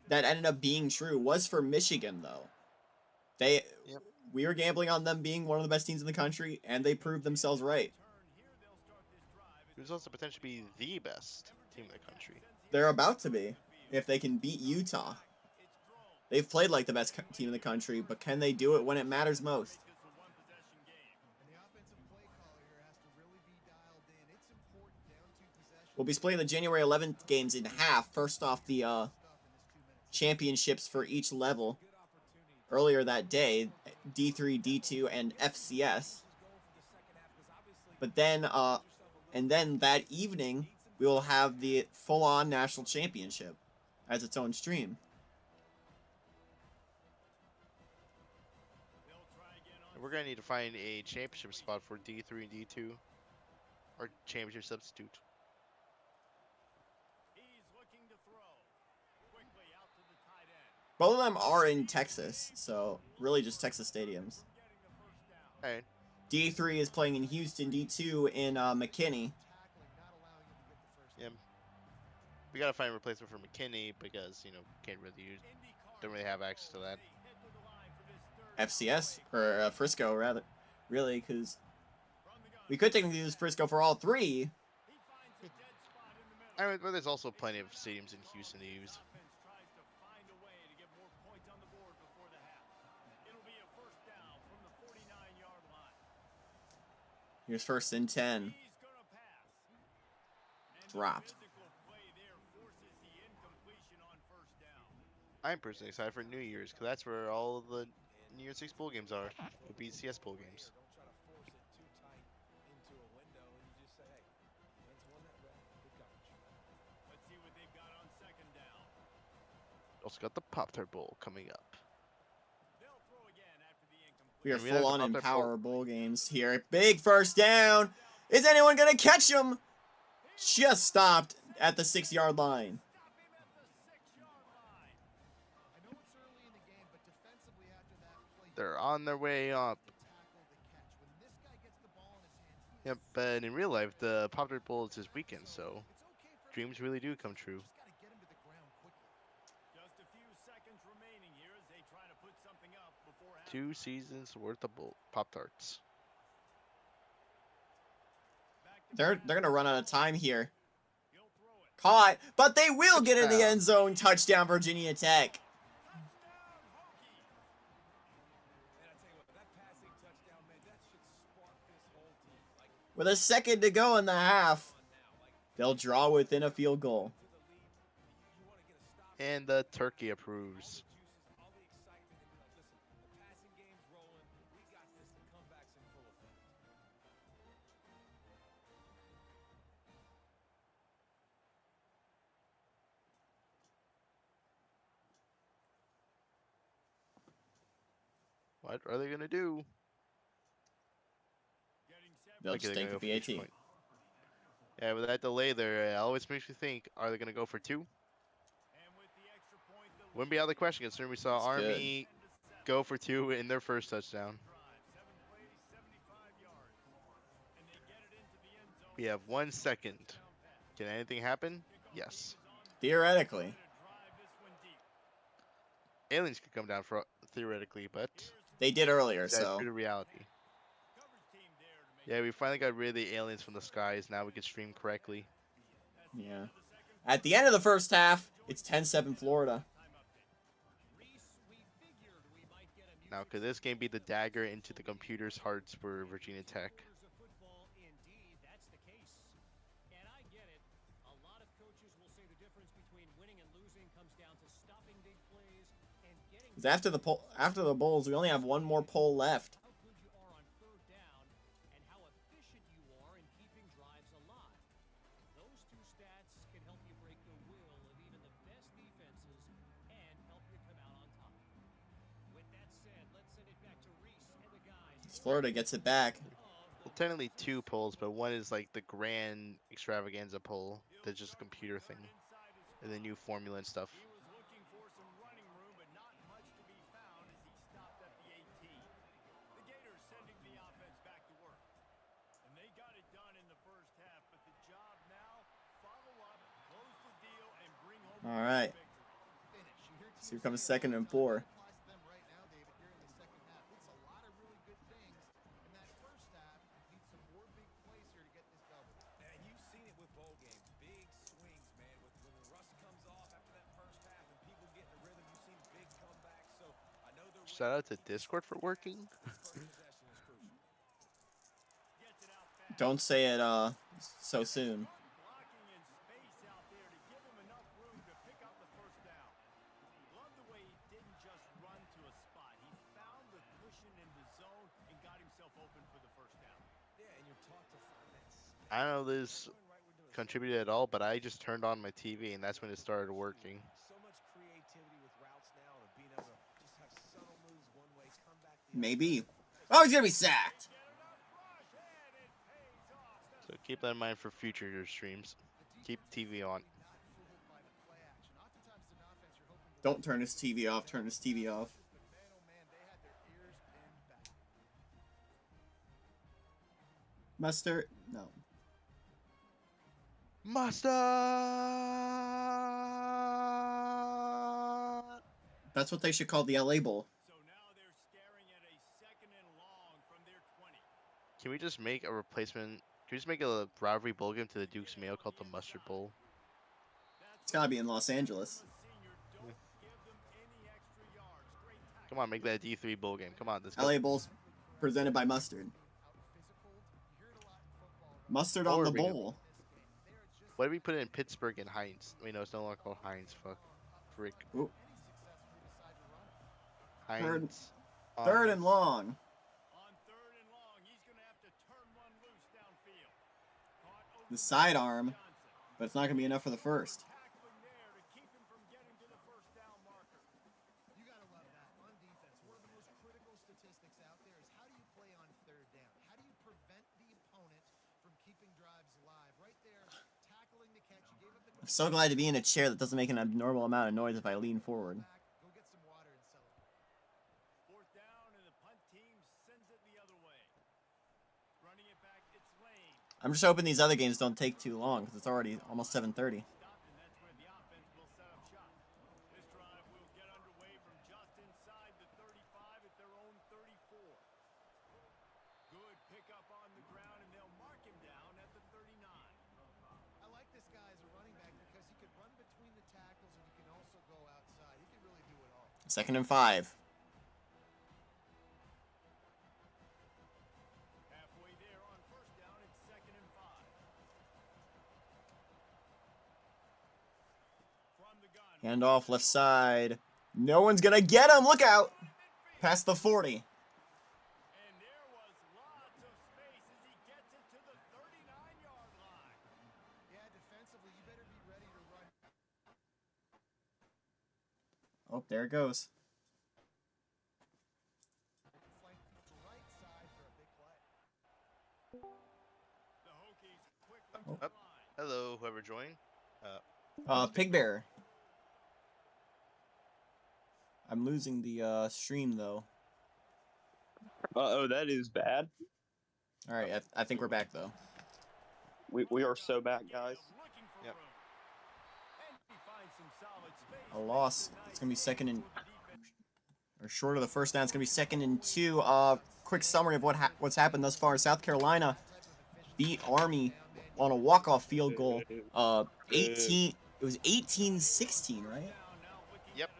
Speaker 1: that ended up being true was for Michigan, though.
Speaker 2: Yep.
Speaker 1: We were gambling on them being one of the best teams in the country, and they proved themselves right.
Speaker 2: It was also potentially be the best team in the country.
Speaker 1: They're about to be, if they can beat Utah. They've played like the best team in the country, but can they do it when it matters most?
Speaker 5: And the offensive play caller here has to really be dialed in. It's important down to possession.
Speaker 1: We'll be splitting the January 11th games in half. First off, the championships for each level. Earlier that day, D3, D2, and FCS. But then, and then that evening, we will have the full-on national championship as its own stream.
Speaker 2: And we're gonna need to find a championship spot for D3 and D2, or championship substitute.
Speaker 4: He's looking to throw. Quickly out to the tight end.
Speaker 1: Both of them are in Texas, so really just Texas stadiums.
Speaker 4: Getting the first down.
Speaker 2: Alright,
Speaker 1: D3 is playing in Houston, D2 in McKinney.
Speaker 5: Tackling, not allowing him to get the first
Speaker 2: yeah. We gotta find a replacement for McKinney because, you know, can't really use, don't really have access to that.
Speaker 4: Head to the line for this third.
Speaker 1: FCS, or Frisco, rather. Really, because
Speaker 4: From the gun.
Speaker 1: we could technically use Frisco for all three.
Speaker 4: He finds a dead spot in the middle.
Speaker 2: I mean, but there's also plenty of stadiums in Houston to use.
Speaker 4: Offense tries to find a way to get more points on the board before the half. It'll be a first down from the 49-yard line.
Speaker 1: Here's first and 10.
Speaker 4: He's gonna pass. And the
Speaker 1: Dropped.
Speaker 4: physical play there forces the incompletion on first down.
Speaker 2: I'm personally excited for New Year's because that's where all of the New Year's 6 bowl games are. The BCS bowl games.
Speaker 3: Don't try to force it too tight into a window, and you just say, hey, defense won that rep. Good coverage.
Speaker 4: Let's see what they've got on second down.
Speaker 2: Also got the Pop-Tart Bowl coming up.
Speaker 4: They'll throw again after the incomplete.
Speaker 1: We are
Speaker 2: And we have
Speaker 1: full on
Speaker 2: the
Speaker 1: in
Speaker 2: Pop-Tart
Speaker 1: power bowl games here. Big first down. Is anyone going to catch him? Just stopped at the 6-yard line.
Speaker 4: Stop him at the 6-yard line.
Speaker 5: I know it's early in the game, but defensively after that play,
Speaker 2: They're on their way up.
Speaker 5: the tackle, the catch. When this guy gets the ball in his hands,
Speaker 2: Yep, but in real life, the Pop-Tart Bowl is this weekend, so
Speaker 5: it's okay for
Speaker 2: dreams really do come true.
Speaker 5: just got to get him to the ground quickly.
Speaker 4: Just a few seconds remaining here as they try to put something up before half.
Speaker 2: 2 seasons worth of Pop-Tarts.
Speaker 1: They're going to run out of time here.
Speaker 4: He'll throw it.
Speaker 1: Caught, but they will get in the
Speaker 2: Touchdown.
Speaker 1: end zone. Touchdown, Virginia Tech.
Speaker 4: Touchdown, Hokie.
Speaker 3: And I tell you what, that passing touchdown, man, that should spark this whole team. Like,
Speaker 1: With a second to go in the half,
Speaker 3: on now. Like,
Speaker 1: they'll draw within a field goal.
Speaker 3: to the lead, you want to get a stop.
Speaker 2: And the turkey approves.
Speaker 3: Juices, all the excitement, and be like, listen, the passing game's rolling. We got this. The comeback's in full effect.
Speaker 2: What are they going to do?
Speaker 1: They'll
Speaker 2: Okay,
Speaker 1: just
Speaker 2: they're
Speaker 1: take
Speaker 2: gonna
Speaker 1: the
Speaker 2: go for each
Speaker 1: PAT.
Speaker 2: point. Yeah, with that delay there, it always makes me think, are they going to go for 2? Wouldn't be out of the question considering we saw
Speaker 1: It's good.
Speaker 2: Army go for 2 in their first touchdown. We have 1 second. Can anything happen? Yes.
Speaker 1: Theoretically.
Speaker 2: Aliens could come down for theoretically, but
Speaker 1: They did earlier,
Speaker 2: that's
Speaker 1: so.
Speaker 2: true to reality. Yeah, we finally got rid of the aliens from the skies. Now we can stream correctly.
Speaker 1: Yeah. At the end of the first half, it's 10-7 Florida.
Speaker 2: Now, could this game be the dagger into the computer's hearts for Virginia Tech?
Speaker 1: Because after the Bulls, we only have one more poll left. Florida gets it back.
Speaker 2: Well, technically 2 polls, but one is like the grand extravaganza poll. That's just a computer thing. And the new formula and stuff.
Speaker 1: All right. So here comes 2nd and 4.
Speaker 2: Shout out to Discord for working.
Speaker 1: Don't say it so soon.
Speaker 2: I don't know if this contributed at all, but I just turned on my TV and that's when it started working.
Speaker 1: Maybe. Oh, he's gonna be sacked.
Speaker 2: So keep that in mind for future streams. Keep TV on.
Speaker 1: Don't turn his TV off. Turn his TV off. Mustard? No.
Speaker 2: Mustard!
Speaker 1: That's what they should call the LA Bowl.
Speaker 2: Can we just make a replacement? Can we just make a rivalry bowl game to the Duke's Mayo called the Mustard Bowl?
Speaker 1: It's gotta be in Los Angeles.
Speaker 2: Come on, make that a D3 bowl game. Come on, let's go.
Speaker 1: LA Bowl's presented by Mustard. Mustard on
Speaker 2: Or
Speaker 1: the
Speaker 2: we could-
Speaker 1: bowl.
Speaker 2: What if we put it in Pittsburgh and Heinz? Wait, no, it's no longer called Heinz. Fuck. Frick.
Speaker 1: Ooh.
Speaker 2: Heinz.
Speaker 1: Third and long. The sidearm, but it's not gonna be enough for the first.
Speaker 5: You gotta love that. On defense, one of the most critical statistics out there is how do you play on 3rd down? How do you prevent the opponent from keeping drives alive? Right there, tackling the catch. You gave up the
Speaker 1: I'm so glad to be in a chair that doesn't make an abnormal amount of noise if I lean forward.
Speaker 5: Go get some water and celebrate.
Speaker 4: Fourth down, and the punt team sends it the other way. Running it back, it's Lane.
Speaker 1: I'm just hoping these other games don't take too long because it's already almost 7:30.
Speaker 4: Stopped, and that's where the offense will set up shop. This drive will get underway from just inside the 35 at their own 34. Good pickup on the ground, and they'll mark him down at the 39.
Speaker 5: I like this guy as a running back because he can run between the tackles and he can also go outside. He can really do it all.
Speaker 1: 2nd and 5.
Speaker 4: Halfway there on first down, it's 2nd and 5. From the gun.
Speaker 1: Handoff left side. No one's gonna get him. Look out. Past the 40.
Speaker 4: And there was lots of space as he gets it to the 39-yard line.
Speaker 5: Yeah, defensively, you better be ready to run.
Speaker 1: Oh, there it goes.
Speaker 2: Hello, whoever joined.
Speaker 1: Pig Bear. I'm losing the stream though.
Speaker 6: Uh-oh, that is bad.
Speaker 1: All right, I think we're back though.
Speaker 6: We are so back, guys.
Speaker 2: Yep.
Speaker 1: A loss. It's gonna be second and or short of the first down. It's gonna be second and 2. Quick summary of what's happened thus far. South Carolina beat Army on a walk-off field goal. 18. It was 18-16, right?
Speaker 2: Yep.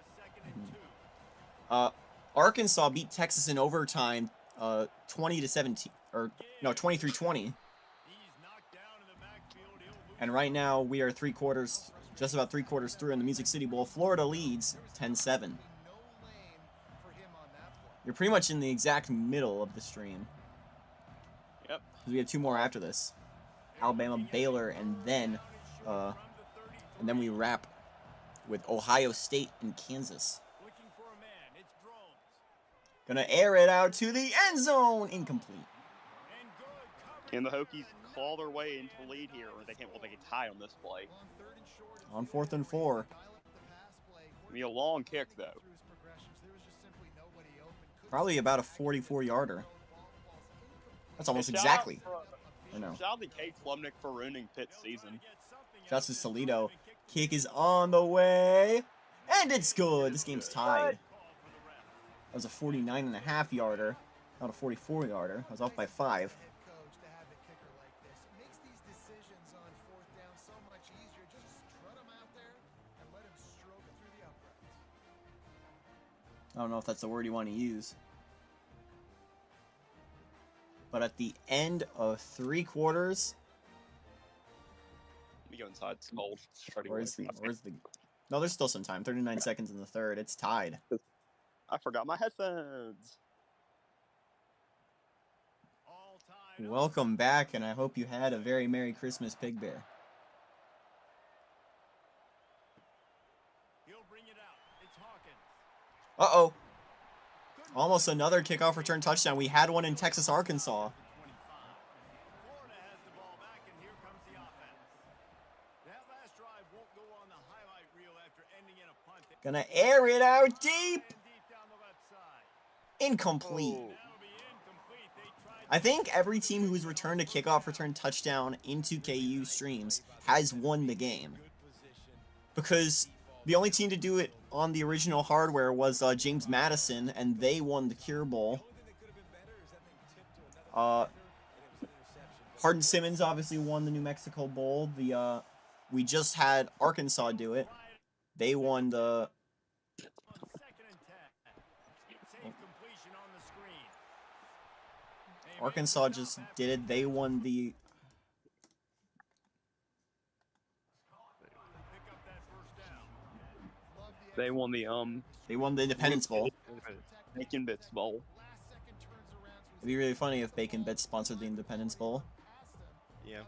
Speaker 1: Arkansas beat Texas in overtime, 20-17, or no, 23-20. And right now we are just about three quarters through in the Music City Bowl. Florida leads 10-7. You're pretty much in the exact middle of the stream.
Speaker 6: Yep.
Speaker 1: Because we have 2 more after this. Alabama, Baylor, and then we wrap with Ohio State and Kansas. Gonna air it out to the end zone. Incomplete.
Speaker 6: Can the Hokies claw their way into the lead here, or they can tie on this play?
Speaker 1: On 4th and 4.
Speaker 6: It'll be a long kick, though.
Speaker 1: Probably about a 44-yarder. That's almost exactly. I know.
Speaker 6: Shout out to Kate Klubnik for ruining Pitt's season.
Speaker 1: Justice Toledo. Kick is on the way. And it's good. This game's tied. That was a 49.5-yarder, not a 44-yarder. I was off by 5. I don't know if that's the word you want to use. But at the end of 3 quarters,
Speaker 6: Let me go inside. It's cold.
Speaker 1: where's the? No, there's still some time. 39 seconds in the third. It's tied.
Speaker 6: I forgot my headphones.
Speaker 1: Welcome back, and I hope you had a very Merry Christmas, Pig Bear. Uh-oh. Almost another kickoff return touchdown. We had one in Texas, Arkansas. Gonna air it out deep. Incomplete.
Speaker 6: Oh.
Speaker 1: I think every team who has returned a kickoff return touchdown into KU streams has won the game. Because the only team to do it on the original hardware was James Madison, and they won the Cure Bowl. Hardin Simmons obviously won the New Mexico Bowl. We just had Arkansas do it. They won the... Arkansas just did it. They won the...
Speaker 6: They won the
Speaker 1: They won the Independence Bowl.
Speaker 6: Bacon Bits Bowl.
Speaker 1: It'd be really funny if Bacon Bits sponsored the Independence Bowl.
Speaker 2: Yeah.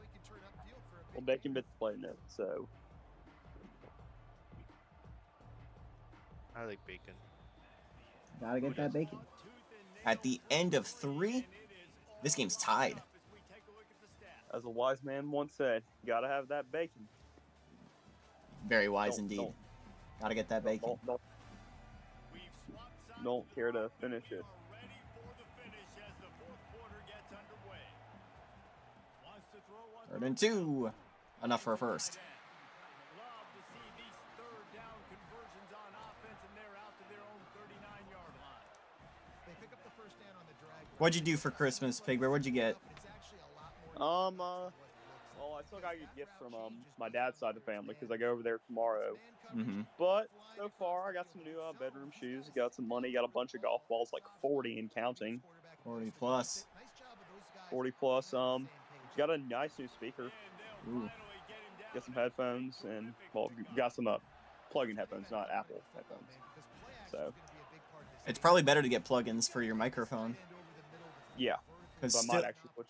Speaker 6: Well, Bacon Bits playing it, so
Speaker 2: I like bacon.
Speaker 1: Gotta get that bacon. At the end of 3, this game's tied.
Speaker 6: as a wise man once said, you gotta have that bacon.
Speaker 1: Very wise
Speaker 6: Don't-
Speaker 1: indeed.
Speaker 6: don't-
Speaker 1: Gotta get that bacon.
Speaker 6: Don't care to finish it.
Speaker 1: Third and 2. Enough for a first. What'd you do for Christmas, Pig Bear? What'd you get?
Speaker 6: Well, I still gotta get gifts from my dad's side of the family because I go over there tomorrow.
Speaker 1: Mm-hmm.
Speaker 6: But so far, I got some new bedroom shoes, got some money, got a bunch of golf balls, like 40 and counting.
Speaker 1: 40 plus.
Speaker 6: 40 plus. Got a nice new speaker.
Speaker 1: Ooh.
Speaker 6: Got some headphones and got some plug-in headphones, not Apple headphones. So
Speaker 1: It's probably better to get plugins for your microphone.
Speaker 6: yeah,
Speaker 1: Because
Speaker 6: so I might actually switch.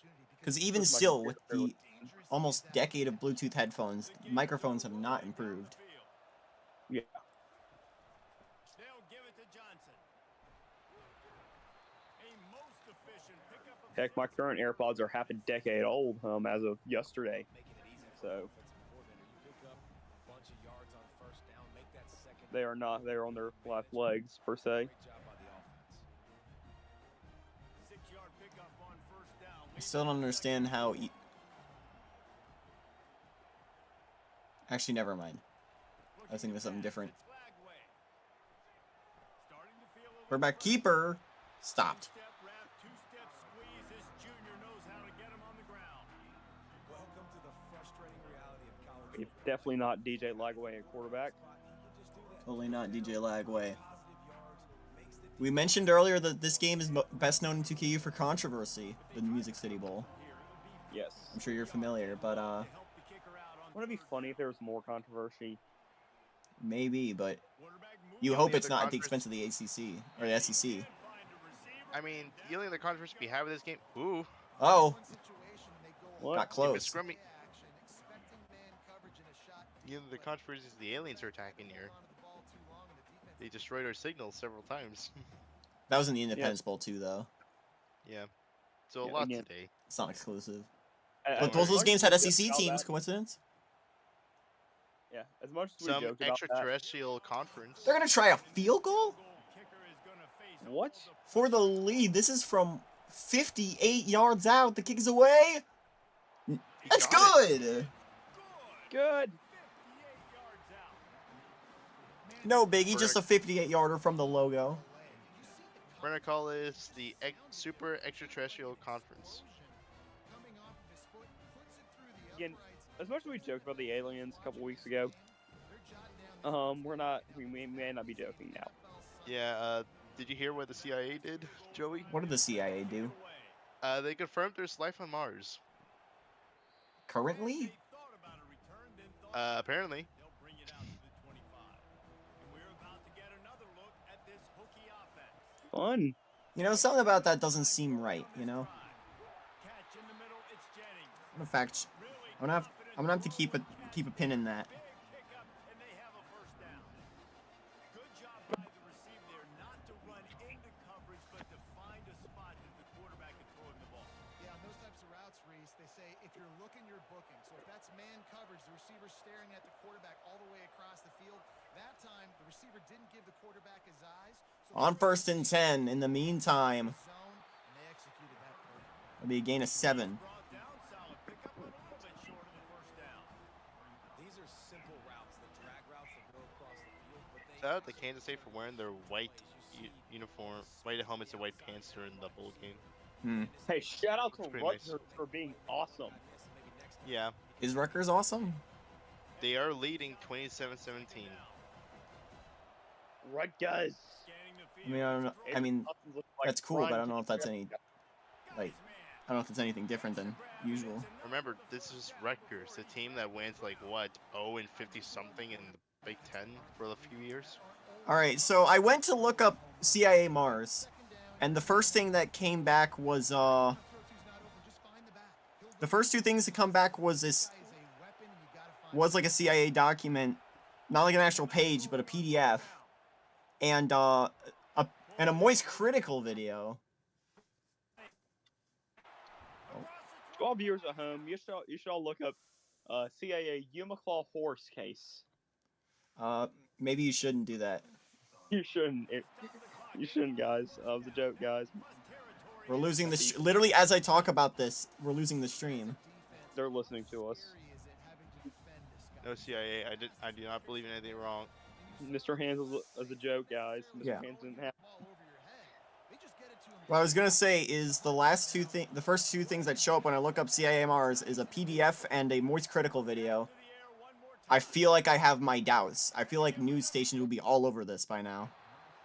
Speaker 1: even
Speaker 6: switch my
Speaker 1: still, with
Speaker 6: computer
Speaker 1: the almost decade of Bluetooth headphones, microphones have not improved.
Speaker 6: Yeah. Heck, my current AirPods are half a decade old, as of yesterday. So
Speaker 3: Offensive coordinator, you pick up a bunch of yards on first down, make that second.
Speaker 6: they are not there on their left legs per se.
Speaker 3: Great job by the offense.
Speaker 4: 6-yard pickup on first down.
Speaker 1: I still don't understand how. Actually, never mind. I was thinking of something different. Quarterback keeper stopped.
Speaker 4: Two-step squeeze. This junior knows how to get him on the ground.
Speaker 3: Welcome to the frustrating reality of college.
Speaker 6: It's definitely not DJ Lagway at quarterback.
Speaker 1: Totally not DJ Lagway. We mentioned earlier that this game is best known in 2KU for controversy, the Music City Bowl.
Speaker 6: Yes.
Speaker 1: I'm sure you're familiar, but
Speaker 6: Wouldn't it be funny if there was more controversy?
Speaker 1: maybe, but you
Speaker 2: The
Speaker 1: hope
Speaker 2: only
Speaker 1: it's
Speaker 2: other
Speaker 1: not at the
Speaker 2: controversy-
Speaker 1: expense of the ACC or the SEC.
Speaker 2: I mean, the only other controversy we have with this game. Ooh,
Speaker 1: Oh,
Speaker 6: What?
Speaker 1: got
Speaker 2: if it's
Speaker 1: close.
Speaker 2: scrummy. You know, the controversy is the aliens are attacking here. They destroyed our signal several times.
Speaker 1: That was in the Independence Bowl too, though.
Speaker 2: Yeah. So a
Speaker 6: Yeah,
Speaker 2: lot
Speaker 6: again.
Speaker 2: today.
Speaker 1: It's not exclusive.
Speaker 6: As
Speaker 1: But both
Speaker 6: much
Speaker 1: those
Speaker 6: as
Speaker 1: games
Speaker 6: we
Speaker 1: had
Speaker 6: joke
Speaker 1: SEC
Speaker 6: about
Speaker 1: teams.
Speaker 6: that-
Speaker 1: Coincidence?
Speaker 6: Yeah, as much as we
Speaker 2: Some
Speaker 6: joke about that.
Speaker 2: extraterrestrial conference.
Speaker 1: They're gonna try a field goal
Speaker 6: What?
Speaker 1: for the lead. This is from 58 yards out. The kick is away.
Speaker 2: He
Speaker 1: That's
Speaker 2: got it.
Speaker 1: good.
Speaker 6: Good.
Speaker 1: No biggie, just a 58-yarder from the logo.
Speaker 2: We're gonna call this the Super Extraterrestrial Conference.
Speaker 6: Again, as much as we joked about the aliens a couple weeks ago, we're not. We may not be joking now.
Speaker 2: Yeah. Did you hear what the CIA did, Joey?
Speaker 1: What did the CIA do?
Speaker 2: They confirmed there's life on Mars.
Speaker 1: Currently?
Speaker 2: Apparently.
Speaker 4: They'll bring it out to the 25. And we're about to get another look at this hooky offense.
Speaker 6: Fun.
Speaker 1: You know, something about that doesn't seem right, you know?
Speaker 4: Catch in the middle, it's Jennings.
Speaker 1: In fact, I'm gonna have to keep a pin in that.
Speaker 4: Big pickup, and they have a first down. Good job by the receiver there not to run into coverage, but to find a spot that the quarterback can throw him the ball.
Speaker 5: Yeah, on those types of routes, Reese, they say if you're looking, you're booking. So if that's man coverage, the receiver's staring at the quarterback all the way across the field. That time, the receiver didn't give the quarterback his eyes. So
Speaker 1: On 1st and 10, in the meantime,
Speaker 5: zone, and they executed that perfectly.
Speaker 1: it'll be a gain of 7.
Speaker 4: Brought down, solid pickup, but a little bit short of the first down.
Speaker 3: These are simple routes, the drag routes that go across the field, but they
Speaker 2: Shout out to Kansas State for wearing their white uniform, white helmets and white pants during the bowl game.
Speaker 6: Hey, shout out to
Speaker 2: That's pretty nice.
Speaker 6: Rutgers for being awesome.
Speaker 2: Yeah,
Speaker 1: Is Rutgers awesome?
Speaker 2: they are leading 27-17.
Speaker 6: Rutgers.
Speaker 4: Scanning the
Speaker 1: I
Speaker 4: field.
Speaker 1: mean, I don't know. I mean,
Speaker 6: Austin looks like
Speaker 1: that's cool, but I
Speaker 6: prime
Speaker 1: don't know if that's any,
Speaker 6: Nebraska.
Speaker 1: like, I don't know if it's anything different than usual.
Speaker 2: Remember, this is Rutgers, the team that went like what 0-50 something in the Big Ten for a few years.
Speaker 1: Alright, so I went to look up CIA Mars, and the first thing that came back was, the first two things to come back was this, was like a CIA document, not like an actual page, but a PDF, and, a Moist Critical video.
Speaker 6: To all viewers at home, you should all look up CIA Ummaclaw horse case.
Speaker 1: Maybe you shouldn't do that.
Speaker 6: You shouldn't. You shouldn't, guys. It was a joke, guys.
Speaker 1: We're losing the, literally as I talk about this, we're losing the stream.
Speaker 6: They're listening to us.
Speaker 2: No CIA, I do not believe in anything wrong.
Speaker 6: Mr. Hands was a joke, guys. Mr.
Speaker 1: Yeah.
Speaker 6: Hands didn't have.
Speaker 1: What I was gonna say is the first two things that show up when I look up CIA Mars is a PDF and a Moist Critical video. I feel like I have my doubts. I feel like news stations will be all over this by now.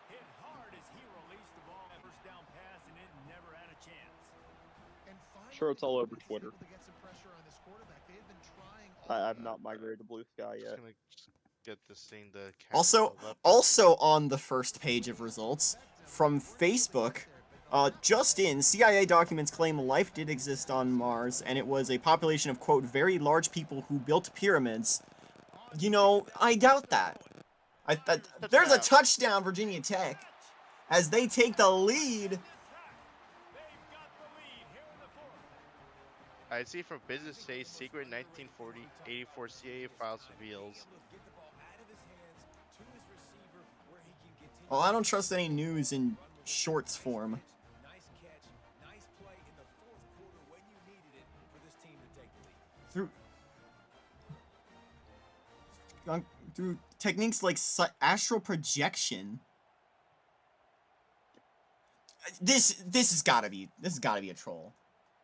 Speaker 4: Hit hard as he released the ball. First down pass, and it never had a chance.
Speaker 6: Sure, it's all over Twitter. I've not migrated to Blue Sky
Speaker 2: Just
Speaker 6: yet.
Speaker 2: gonna get this thing to
Speaker 1: Also on the first page of results from Facebook, just in, CIA documents claim life did exist on Mars, and it was a population of, quote, very large people who built pyramids. You know, I doubt that. There's a touchdown, Virginia Tech, as they take the lead.
Speaker 2: I I see from Business Day, secret 1940 84 CIA files reveals.
Speaker 1: Well, I don't trust any news in shorts form.
Speaker 3: Nice catch, nice play in the fourth quarter when you needed it for this team to take the lead.
Speaker 1: Through techniques like astral projection. This has gotta be a troll.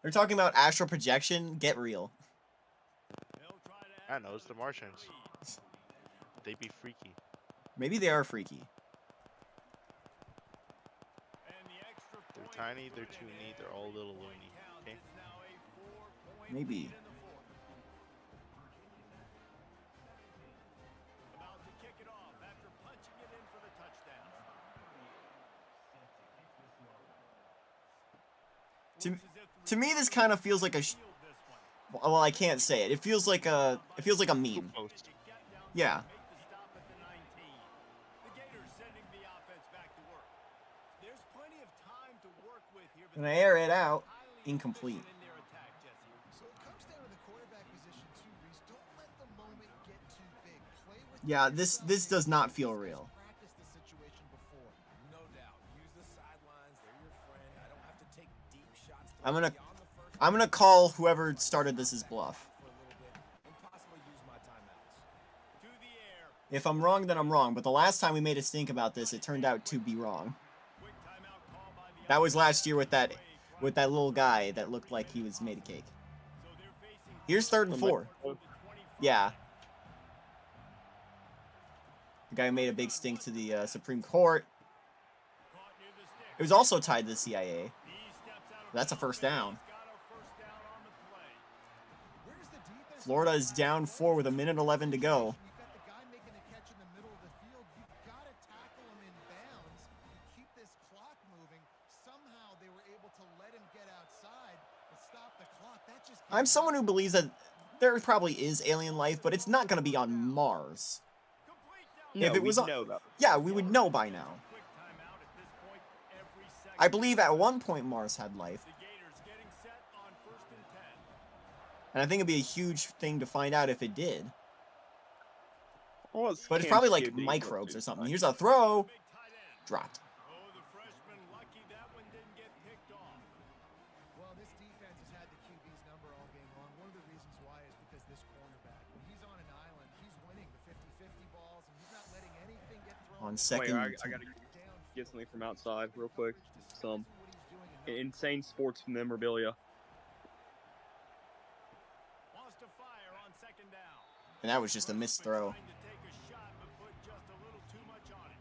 Speaker 1: They're talking about astral projection. Get real.
Speaker 2: I don't know, it's the Martians. They be freaky.
Speaker 1: Maybe they are freaky.
Speaker 2: They're tiny, they're toony, they're all a little loony. Okay?
Speaker 1: Maybe.
Speaker 4: About to kick it off after punching it in for the touchdown.
Speaker 1: To me, this kind of feels like a. Well, I can't say it. It feels like a meme.
Speaker 2: Post.
Speaker 1: Yeah. When I air it out, incomplete.
Speaker 5: So it comes down to the quarterback position too, Reese. Don't let the moment get too big. Play with
Speaker 1: Yeah,
Speaker 5: the
Speaker 1: this
Speaker 5: results.
Speaker 1: does not feel real.
Speaker 5: Practice the situation before.
Speaker 3: No doubt. Use the sidelines. They're your friend. I don't have to take deep shots.
Speaker 1: I'm gonna call whoever started this as bluff.
Speaker 3: For a little bit and possibly use my timeouts.
Speaker 4: To the air.
Speaker 1: If I'm wrong, then I'm wrong. But the last time we made a stink about this, it turned out to be wrong.
Speaker 4: Quick timeout call by the
Speaker 1: That was last year with that little guy that looked like he was made of cake.
Speaker 4: So they're facing
Speaker 1: Here's 3rd and 4. Yeah. The guy who made a big stink to the Supreme Court.
Speaker 4: caught near the stick.
Speaker 1: It was also tied to the CIA.
Speaker 4: He steps out of
Speaker 1: That's a first down.
Speaker 4: He's got a first down on the play.
Speaker 5: Where's the defense?
Speaker 1: Florida is down 4 with 1:11 to go.
Speaker 5: You've got the guy making a catch in the middle of the field. You've got to tackle him in bounds and keep this clock moving. Somehow they were able to let him get outside and stop the clock. That just
Speaker 1: I'm someone who believes that there probably is alien life, but it's not going to be on Mars.
Speaker 4: Complete down.
Speaker 1: If it was on-
Speaker 6: know that.
Speaker 1: Yeah, we would know by now.
Speaker 4: Quick timeout at this point every second.
Speaker 1: I believe at one point Mars had life,
Speaker 4: The Gators getting set on 1st and 10.
Speaker 1: and I think it'd be a huge thing to find out if it did.
Speaker 6: Well,
Speaker 1: But it's probably like
Speaker 6: Kansas City,
Speaker 1: microbes
Speaker 6: too.
Speaker 1: or something. Here's a throw.
Speaker 4: Big tight end.
Speaker 1: Dropped.
Speaker 4: Oh, the freshman lucky that one didn't get picked off.
Speaker 5: Well, this defense has had the QB's number all game long. One of the reasons why is because this cornerback, when he's on an island, he's winning the 50-50 balls, and he's not letting anything get thrown.
Speaker 1: On
Speaker 6: Wait,
Speaker 1: second.
Speaker 6: I gotta
Speaker 5: Down
Speaker 6: get something from outside real quick. Some
Speaker 5: what he's doing and
Speaker 6: insane sports memorabilia.
Speaker 4: Wants to fire on 2nd down.
Speaker 1: And that was just a missed throw.
Speaker 4: Trying to take a shot, but put just a little too much on it.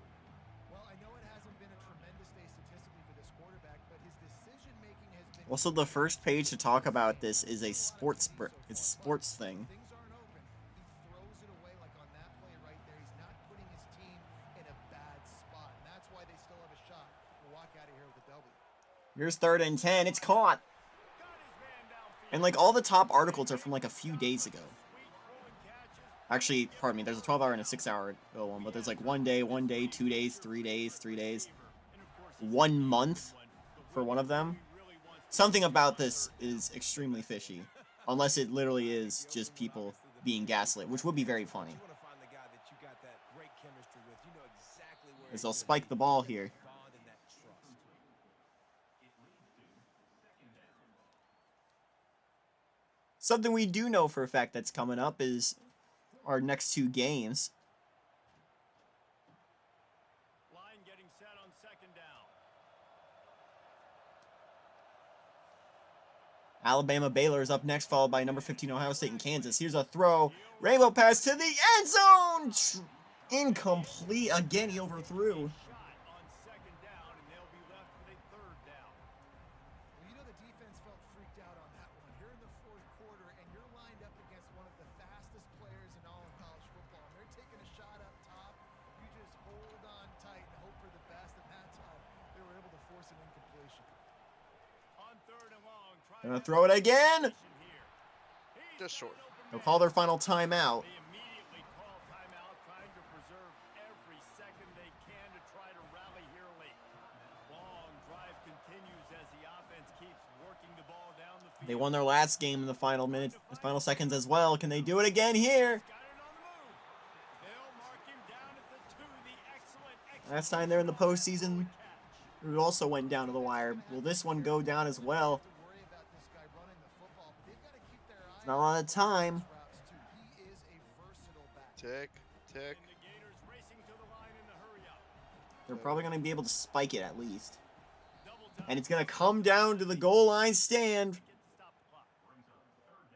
Speaker 5: Well, I know it hasn't been a tremendous day statistically for this quarterback, but his decision making has been.
Speaker 1: Also, the first page to talk about this is a sports it's a sports thing.
Speaker 5: Things aren't open. He throws it away like on that play right there. He's not putting his team in a bad spot, and that's why they still have a shot to walk out of here with a W.
Speaker 1: Here's 3rd and 10. It's caught.
Speaker 4: Got his man downfield.
Speaker 1: And like all the top articles are from like a few days ago.
Speaker 4: Sweet throwing catches.
Speaker 1: Actually, pardon me, there's a 12-hour and a 6-hour one, but there's like 1 day, 2 days, 3 days, 3 days, 1 month for one of them. Something about this is extremely fishy, unless it literally is just people being gaslit, which would be very funny.
Speaker 3: You want to find the guy that you got that great chemistry with. You know exactly where
Speaker 1: As
Speaker 3: he's
Speaker 1: they'll
Speaker 3: gonna
Speaker 1: spike
Speaker 3: be.
Speaker 1: the ball here.
Speaker 3: Bond and that trust.
Speaker 1: Something we do know for a fact that's coming up is our next 2 games.
Speaker 4: Line getting set on 2nd down.
Speaker 1: Alabama Baylor is up next, followed by number 15 Ohio State and Kansas. Here's a throw. Rainbow pass to the end zone. Incomplete. Again, he overthrew.
Speaker 4: Shot on 2nd down, and they'll be left with a 3rd down.
Speaker 5: Well, you know the defense felt freaked out on that one. Here in the fourth quarter, and you're lined up against one of the fastest players in all of college football, and they're taking a shot up top. You just hold on tight and hope for the best, and that's how they were able to force an incompletion.
Speaker 4: On 3rd and long,
Speaker 1: Gonna throw it again.
Speaker 2: Just short.
Speaker 1: They'll call their final timeout.
Speaker 4: They immediately call timeout, trying to preserve every second they can to try to rally here late. Long drive continues as the offense defense keeps working the ball down the field.
Speaker 1: They won their last game in the final minutes, the final seconds as well. Can they do it again here?
Speaker 4: Got it on the move. They'll mark him down at the 2. The excellent
Speaker 1: Last time they're in the postseason, it also went down to the wire. Will this one go down as well?
Speaker 5: To worry about this guy running the football, but they've got to keep their eyes
Speaker 1: Not a lot of time.
Speaker 5: on routes too. He is a versatile back.
Speaker 2: Tick, tick.
Speaker 4: And the Gators racing to the line in the hurry up.
Speaker 1: They're probably going to be able to spike it at least.
Speaker 4: Double time.
Speaker 1: And it's going to come down to the goal line stand.
Speaker 4: Get to stop the clock.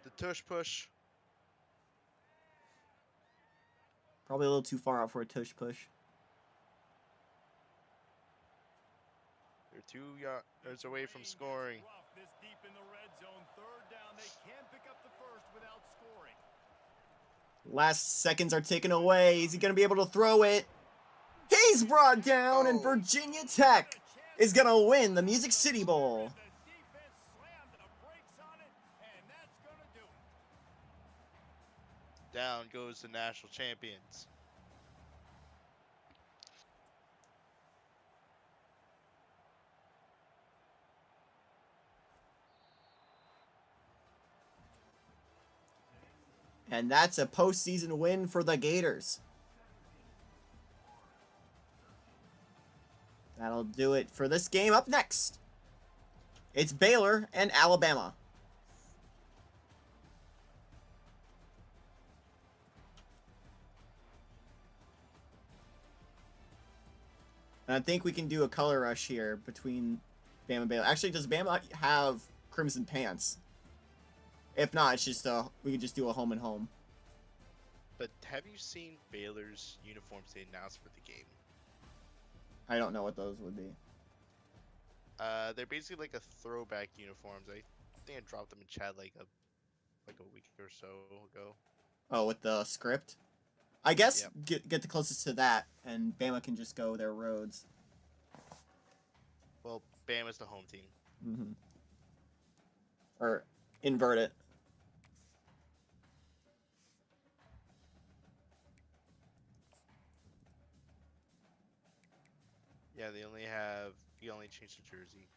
Speaker 2: The tush push.
Speaker 1: Probably a little too far out for a tush push.
Speaker 2: They're 2 yards away from scoring.
Speaker 4: Rough this deep in the red zone. 3rd down. They can pick up the first without scoring.
Speaker 1: Last seconds are taken away. Is he going to be able to throw it? He's brought down, and
Speaker 2: Oh.
Speaker 1: Virginia Tech is going to win the Music City Bowl.
Speaker 4: The defense slammed the brakes on it, and that's going to do it.
Speaker 2: Down goes the national champions.
Speaker 1: And that's a postseason win for the Gators. That'll do it for this game. Up next, it's Baylor and Alabama. And I think we can do a color rush here between Bama and Baylor. Actually, does Bama have crimson pants? If not, it's just we could just do a home and home.
Speaker 2: But have you seen Baylor's uniforms they announced for the game?
Speaker 1: I don't know what those would be.
Speaker 2: They're basically like a throwback uniforms. I think I dropped them in chat like a week or so ago.
Speaker 1: Oh, with the script? I guess
Speaker 2: Yep.
Speaker 1: get the closest to that, and Bama can just go their roads.
Speaker 2: Well, Bama's the home team.
Speaker 1: Mm-hmm. Or invert it.
Speaker 2: Yeah, you only change the jersey.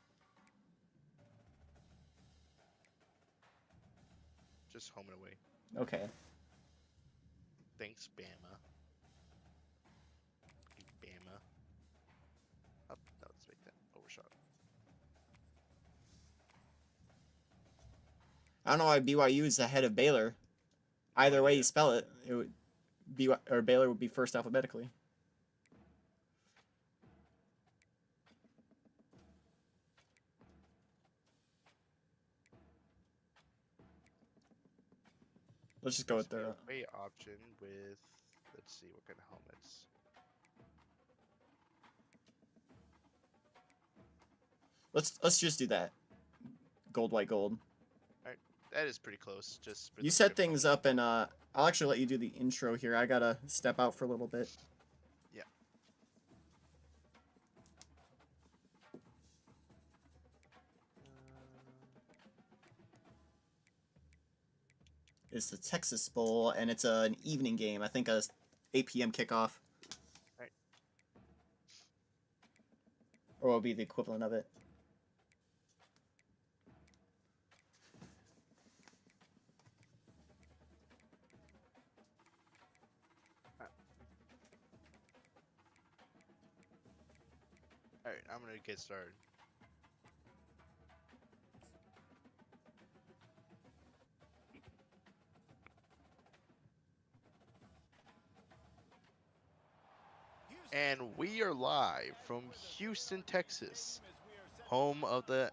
Speaker 2: Just home and away.
Speaker 1: Okay.
Speaker 2: Thanks, Bama. Bama. Oh, no, let's make that overshot.
Speaker 1: I don't know why BYU is ahead of Baylor. Either way you spell it, it would Baylor would be first alphabetically. Let's just go with
Speaker 2: There's
Speaker 1: the.
Speaker 2: a away option with. Let's see what kind of helmets.
Speaker 1: Let's just do that. Gold, white, gold.
Speaker 2: That is pretty close. Just for
Speaker 1: You
Speaker 2: the
Speaker 1: set
Speaker 2: grip
Speaker 1: things
Speaker 2: on it.
Speaker 1: up, and I'll actually let you do the intro here. I gotta step out for a little bit.
Speaker 2: Yeah.
Speaker 1: It's the Texas Bowl, and it's an evening game. I think a 8 p.m. kickoff.
Speaker 2: Right.
Speaker 1: Or will be the equivalent of it.
Speaker 2: Alright, I'm gonna get started. And we are live from Houston, Texas, home of the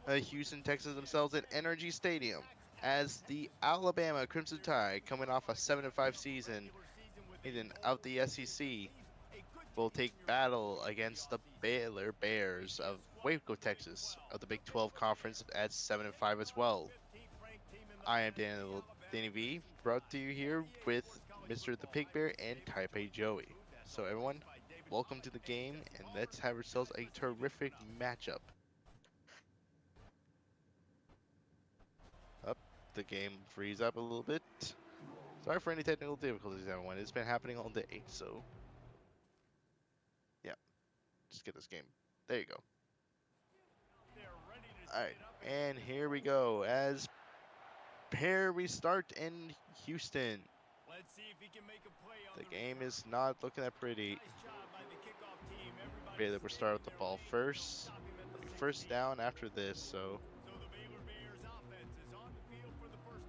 Speaker 2: Houston Texans themselves at NRG Stadium, as the Alabama Crimson Tide, coming off a 7-5 season out the SEC, will take battle against the Baylor Bears of Waco, Texas, of the Big 12 Conference at 7-5 as well. I am Danny V, brought to you here with Mr. the Pig Bear and Taipei Joey. So everyone, welcome to the game, and let's have ourselves a terrific matchup. Up, the game frees up a little bit. Sorry for any technical difficulties, everyone. It's been happening all day, so yeah, just get this game. There you go. Alright, and here we go. As here we start in Houston.
Speaker 4: Let's see if he can make a play on
Speaker 2: The game is not looking that pretty.
Speaker 4: Nice job by the kickoff team.
Speaker 2: Baylor will start with the ball first. First down after this, so
Speaker 4: So the Baylor Bears offense is on the field for the first.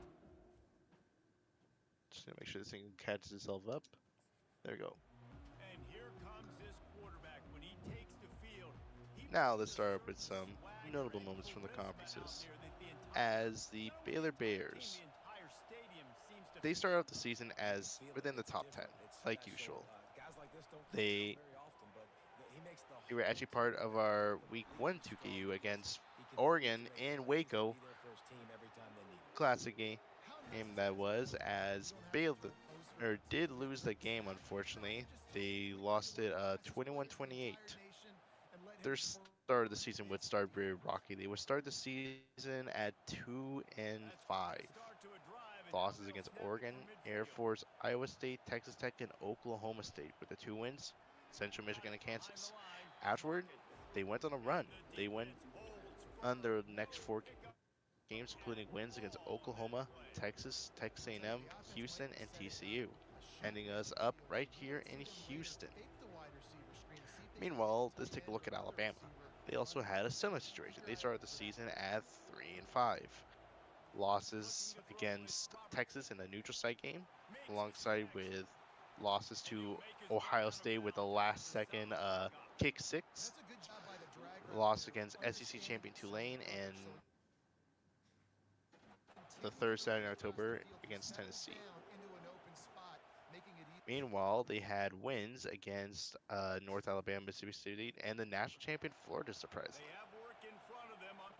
Speaker 2: just gonna make sure this thing catches itself up. There we go.
Speaker 4: And here comes this quarterback when he takes the field.
Speaker 2: Now let's start with some notable moments from the conferences. As the Baylor Bears, they started out the season as within the top 10, like usual. They were actually part of our Week 1 2KU against Oregon in Waco. Classic game that was, as Baylor did lose the game, unfortunately. They lost it 21-28. Their start of the season would start very rocky. They would start the season at 2-5. Losses against Oregon, Air Force, Iowa State, Texas Tech, and Oklahoma State with the 2 wins, Central Michigan and Kansas. Afterward, they went on a run. They went on their next 4 games, including wins against Oklahoma, Texas, Texas A&M, Houston, and TCU, ending us up right here in Houston. Meanwhile, let's take a look at Alabama. They also had a similar situation. They started the season at 3-5. Losses against Texas in the neutral site game, alongside with losses to Ohio State with the last second kick 6. Loss against SEC champion Tulane, and the third Saturday in October against Tennessee. Meanwhile, they had wins against North Alabama, Mississippi State, and the national champion Florida, surprisingly.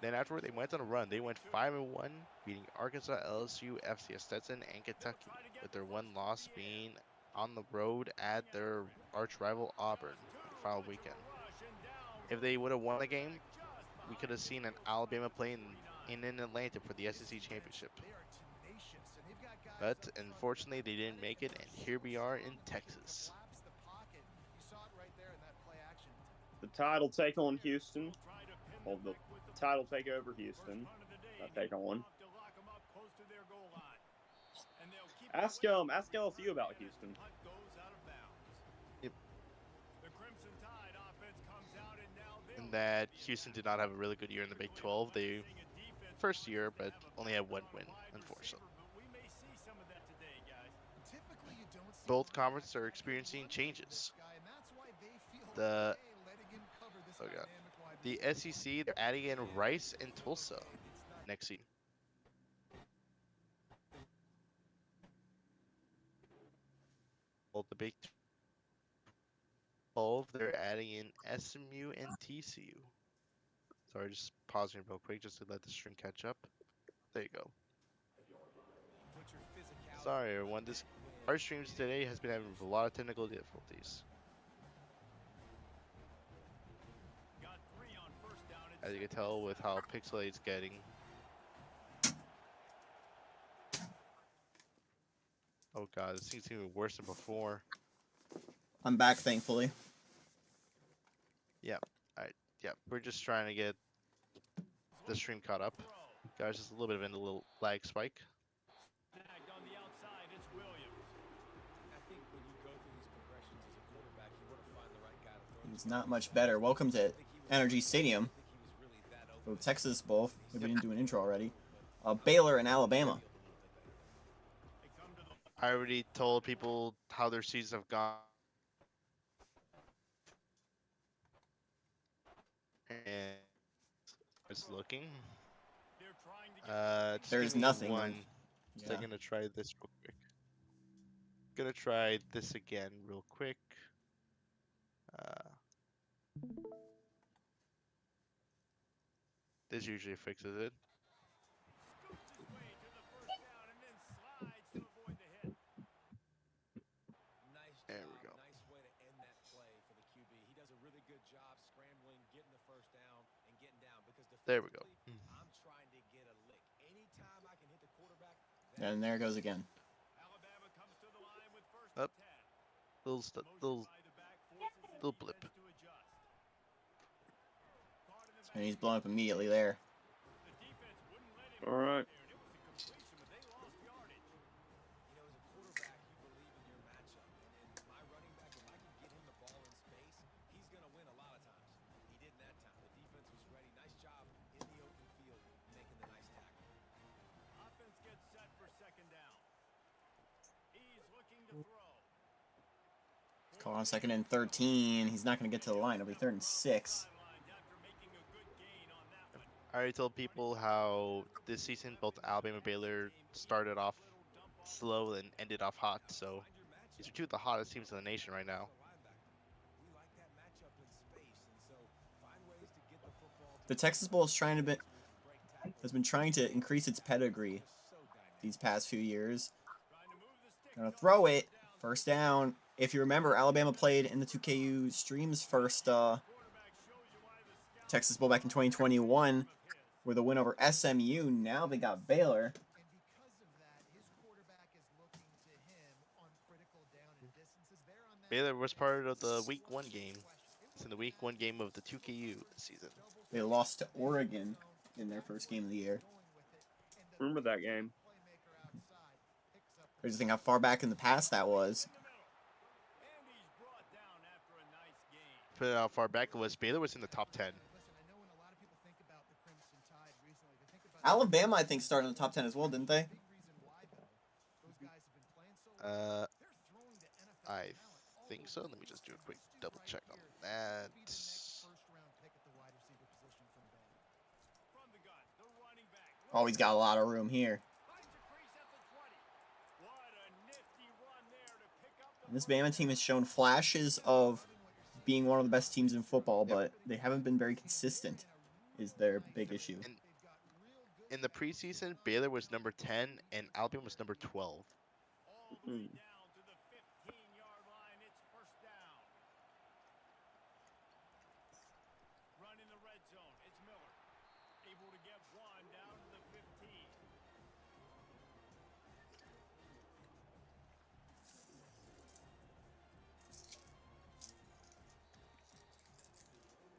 Speaker 2: Then afterward, they went on a run. They went 5-1, beating Arkansas, LSU, FCS Stetson, and Kentucky, with their one loss being on the road at their arch rival Auburn in the final weekend. If they would have won the game, we could have seen an Alabama playing in Atlanta for the SEC championship. But unfortunately, they didn't make it, and here we are in Texas.
Speaker 6: The title take on Houston. Well, the title take over Houston. Not take on. Ask LSU about Houston.
Speaker 2: Yep. And that Houston did not have a really good year in the Big 12. They first year, but only had 1 win, unfortunately. Both conferences are experiencing changes. The SEC, they're adding in Rice and Tulsa next season. Well, the Big 12, they're adding in SMU and TCU. Sorry, just pausing real quick just to let the stream catch up. There you go. Sorry, everyone. Our streams today has been having a lot of technical difficulties. As you can tell with how pixelated it's getting. Oh god, this thing's even worse than before.
Speaker 1: I'm back, thankfully.
Speaker 2: Yeah, we're just trying to get the stream caught up. Guys, just a little bit of a little lag spike.
Speaker 1: He's not much better. Welcome to Energy Stadium. So Texas both. We didn't do an intro already. Baylor and Alabama.
Speaker 2: I already told people how their seasons have gone. And it's looking.
Speaker 1: There's
Speaker 2: give me
Speaker 1: nothing.
Speaker 2: One.
Speaker 1: Yeah.
Speaker 2: So I'm gonna try this real quick. Gonna try this again real quick. This usually fixes it. There we go.
Speaker 3: Nice way to end that play for the QB. He does a really good job scrambling, getting the first down, and getting down because
Speaker 2: there we go.
Speaker 3: I'm trying to get a lick. Anytime I can hit the quarterback.
Speaker 1: And there it goes again.
Speaker 4: Alabama comes to the line with first
Speaker 2: Up.
Speaker 4: and 10.
Speaker 2: Little blip.
Speaker 1: And he's blown up immediately there. Call on 2nd and 13. He's not going to get to the line. It'll be 3rd and 6.
Speaker 2: I already told people how this season both Alabama and Baylor started off slow and ended off hot. So these are two of the hottest teams in the nation right now.
Speaker 1: The Texas Bowl has been trying to increase its pedigree these past few years. Gonna throw it. 1st down. If you remember, Alabama played in the 2KU Streams first Texas Bowl back in 2021 with a win over SMU. Now they got Baylor.
Speaker 2: Baylor was part of the Week 1 game. It's in the Week 1 game of the 2KU season.
Speaker 1: They lost to Oregon in their first game of the year.
Speaker 6: Remember that game?
Speaker 1: Crazy thing how far back in the past that was.
Speaker 2: Put it how far back it was. Baylor was in the top 10.
Speaker 1: Alabama, I think, started in the top 10 as well, didn't they?
Speaker 2: I think so. Let me just do a quick double check on that.
Speaker 1: Oh, he's got a lot of room here. And this Bama team has shown flashes of being one of the best teams in football, but they haven't been very consistent, is their big issue.
Speaker 2: In the preseason, Baylor was number 10 and Alabama was number 12.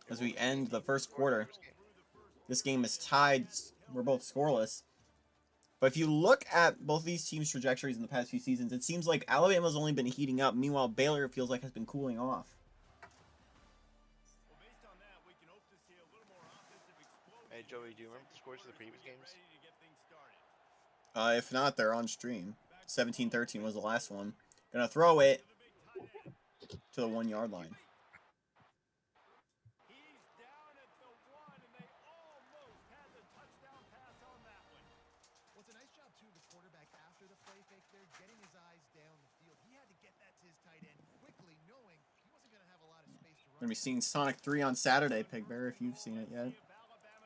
Speaker 1: As we end the first quarter, this game is tied. We're both scoreless. But if you look at both these teams' trajectories in the past few seasons, it seems like Alabama's only been heating up. Meanwhile, Baylor feels like has been cooling off.
Speaker 2: Hey, Joey, do you remember the scores of the previous games?
Speaker 1: If not, they're on stream. 17-13 was the last one. Gonna throw it to the 1 yard line. Gonna be seeing Sonic 3 on Saturday, Pig Bear, if you've seen it yet.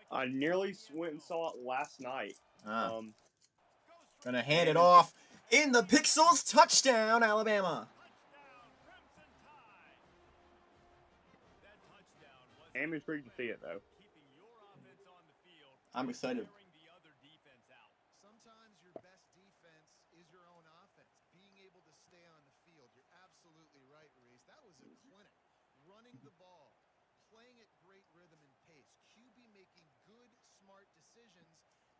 Speaker 6: I nearly went and saw it last night.
Speaker 1: Gonna hand it off in the Pixels. Touchdown, Alabama.
Speaker 6: I'm intrigued to see it, though.
Speaker 1: I'm excited.
Speaker 5: Sometimes your best defense is your own offense. Being able to stay on the field. You're absolutely right, Reese. That was a clinic. Running the ball, playing at great rhythm and pace. QB making good, smart decisions,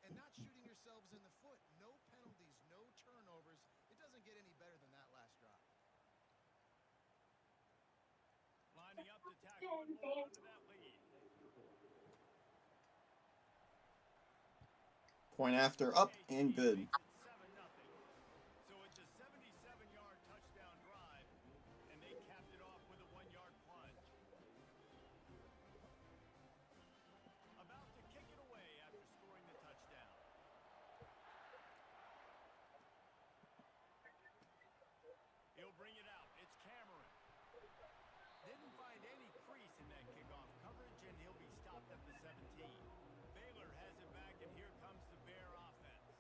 Speaker 5: and not shooting yourselves in the foot. No penalties, no turnovers. It doesn't get any better than that last drive.
Speaker 4: Lining up to tackle and hold on to that lead.
Speaker 1: Point after, up and good.
Speaker 4: So it's a 77-yard touchdown drive, and they capped it off with a 1-yard plunge. About to kick it away after scoring the touchdown. He'll bring it out. It's Cameron. Didn't find any crease in that kickoff coverage, and he'll be stopped at the 17. Baylor has it back, and here comes the Bear offense.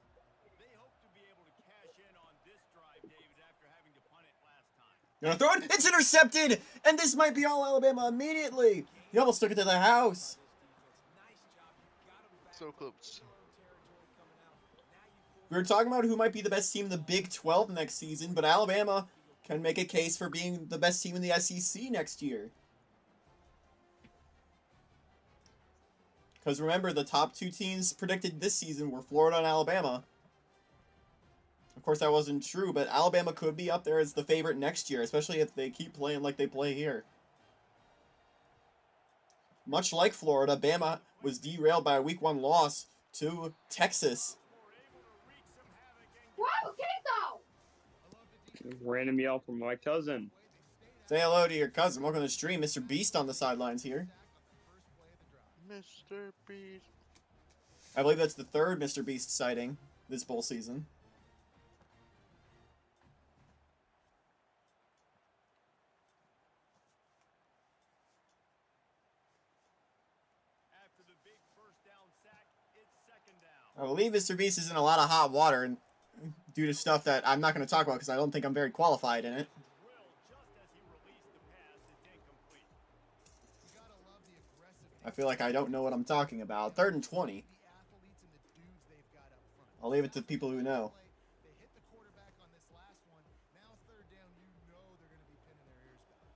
Speaker 4: They hope to be able to cash in on this drive, David, after having to punt it last time.
Speaker 1: Gonna throw it. It's intercepted, and this might be all Alabama immediately. He almost took it to the house.
Speaker 2: So close.
Speaker 1: We were talking about who might be the best team in the Big 12 next season, but Alabama can make a case for being the best team in the SEC next year. Because remember, the top 2 teams predicted this season were Florida and Alabama. Of course, that wasn't true, but Alabama could be up there as the favorite next year, especially if they keep playing like they play here. Much like Florida, Bama was derailed by a Week 1 loss to Texas.
Speaker 6: Random yell from my cousin.
Speaker 1: Say hello to your cousin. Welcome to the stream. Mr. Beast on the sidelines here.
Speaker 2: Mr. Beast.
Speaker 1: I believe that's the third Mr. Beast sighting this bowl season.
Speaker 4: After the big first down sack, it's second down.
Speaker 1: I believe Mr. Beast is in a lot of hot water and due to stuff that I'm not going to talk about because I don't think I'm very qualified in it.
Speaker 4: Drill just as he released the pass, it's incomplete.
Speaker 5: You gotta love the aggressive.
Speaker 1: I feel like I don't know what I'm talking about. 3rd and 20.
Speaker 5: The athletes and the dudes they've got up front.
Speaker 1: I'll leave it to people who know.
Speaker 5: They hit the quarterback on this last one. Now third down, you know they're going to be pinning their ears back.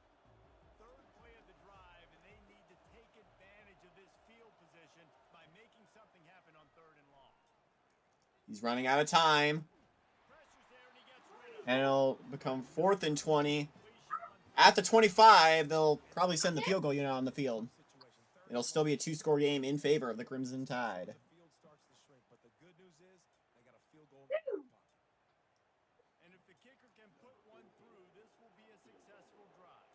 Speaker 4: Third play of the drive, and they need to take advantage of this field position by making something happen on third and long.
Speaker 1: He's running out of time.
Speaker 4: Pressure's there, and he gets rid of it.
Speaker 1: And it'll become 4th and 20.
Speaker 4: Completion on
Speaker 1: At the 25, they'll probably send the field goal unit on the field.
Speaker 3: Situation.
Speaker 1: It'll still be a 2-score game in favor of the Crimson Tide.
Speaker 3: The field starts to shrink, but the good news is they got a field goal in the back pocket.
Speaker 4: And if the kicker can put one through, this will be a successful drive.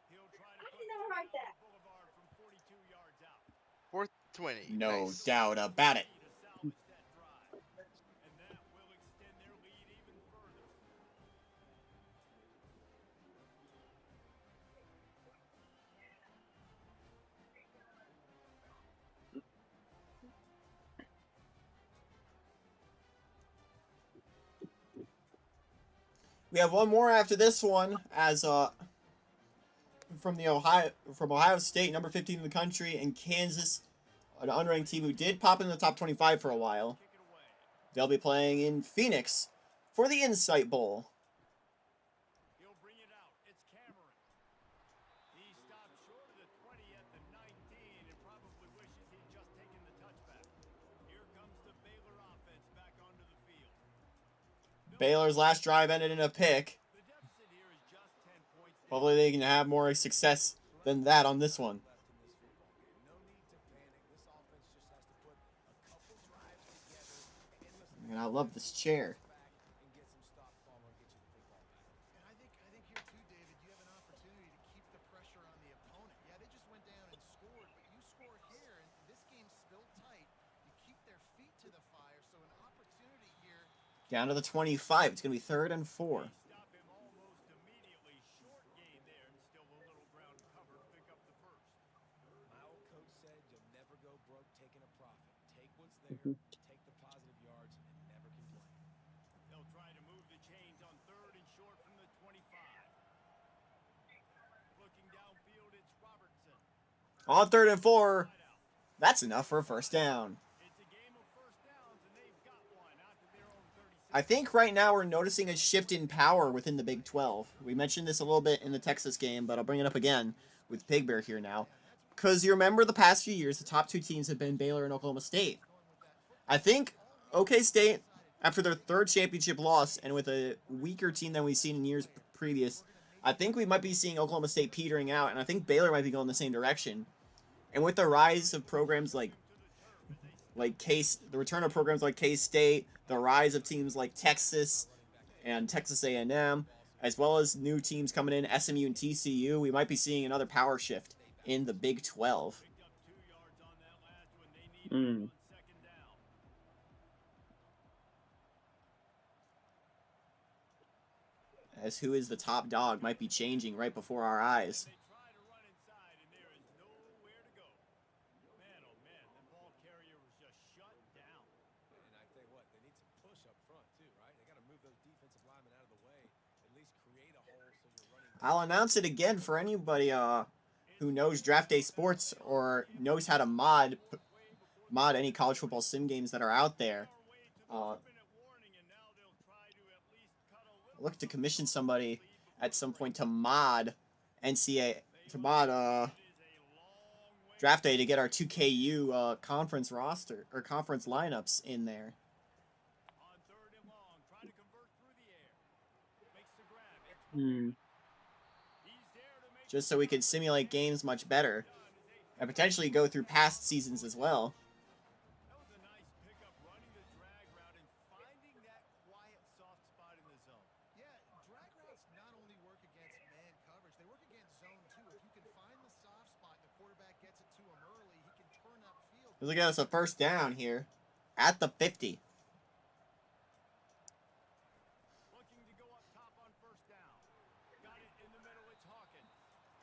Speaker 4: He'll try to put
Speaker 7: never
Speaker 4: it
Speaker 7: write
Speaker 4: on
Speaker 7: that.
Speaker 4: the boulevard from 42 yards out.
Speaker 2: 4th 20.
Speaker 1: No
Speaker 2: Nice.
Speaker 1: doubt about it.
Speaker 4: To salvage that drive. And that will extend their lead even further.
Speaker 1: We have one more after this one, as from Ohio State, number 15 in the country, and Kansas, an unranked team who did pop in the top 25 for a while.
Speaker 4: Kick it away.
Speaker 1: They'll be playing in Phoenix for the Insight Bowl.
Speaker 4: He'll bring it out. It's Cameron. He stopped short of the 20 at the 19 and probably wishes he'd just taken the touchback. Here comes the Baylor offense back onto the field.
Speaker 1: Baylor's last drive ended in a pick.
Speaker 4: The deficit here is just 10 points.
Speaker 1: Hopefully they can have more success than that on this one.
Speaker 3: Left in this football game. No need to panic. This offense just has to put a couple drives together and
Speaker 1: And I love this chair.
Speaker 3: back and get some stop follow and get you the football back.
Speaker 5: And I think here too, David, you have an opportunity to keep the pressure on the opponent. Yeah, they just went down and scored, but you score here, and this game's still tight. You keep their feet to the fire, so an opportunity here.
Speaker 1: Down to the 25. It's going to be 3rd and 4.
Speaker 4: Stop him almost immediately. Short gain there and still a little ground cover to pick up the first.
Speaker 3: My old coach said you'll never go broke taking a profit. Take what's there, take the positive yards, and never complain.
Speaker 4: They'll try to move the chains on third and short from the 25. Looking downfield, it's Robertson.
Speaker 1: On 3rd and 4.
Speaker 4: Right out.
Speaker 1: That's enough for a first down.
Speaker 4: It's a game of first downs, and they've got one out to their own 36.
Speaker 1: I think right now we're noticing a shift in power within the Big 12. We mentioned this a little bit in the Texas game, but I'll bring it up again with Pig Bear here now. Because you remember the past few years, the top 2 teams have been Baylor and Oklahoma State. I think OK State, after their 3rd championship loss and with a weaker team than we've seen in years previous, I think we might be seeing Oklahoma State petering out, and I think Baylor might be going the same direction. And with the rise of programs like the return of programs like K-State, the rise of teams like Texas and Texas A&M, as well as new teams coming in, SMU and TCU, we might be seeing another power shift in the Big 12.
Speaker 4: Picked up 2 yards on that last one. They needed on second down.
Speaker 1: As who is the top dog might be changing right before our eyes.
Speaker 4: They try to run inside, and there is nowhere to go. Man, oh man, that ball carrier was just shut down.
Speaker 3: And I tell you what, they need some push up front too, right? They got to move those defensive linemen out of the way, at least create a hole so you're running.
Speaker 1: I'll announce it again for anybody who knows Draft Day Sports or knows how to mod any college football sim games that are out there.
Speaker 4: Minute warning, and now they'll try to at least cut a little.
Speaker 1: Look to commission somebody at some point to mod Draft Day to get our 2KU conference roster or conference lineups in there.
Speaker 4: On third and long, try to convert through the air. Makes the grab. It's He's there to make
Speaker 1: Just so we can simulate games much better and potentially go through past seasons as well.
Speaker 4: That was a nice pickup, running the drag route and finding that quiet, soft spot in the zone.
Speaker 5: Yeah, drag routes not only work against man coverage,
Speaker 1: This will get us a first down here at the 50.
Speaker 4: Looking to go up top on first down. Got it in the middle. It's Hawkins.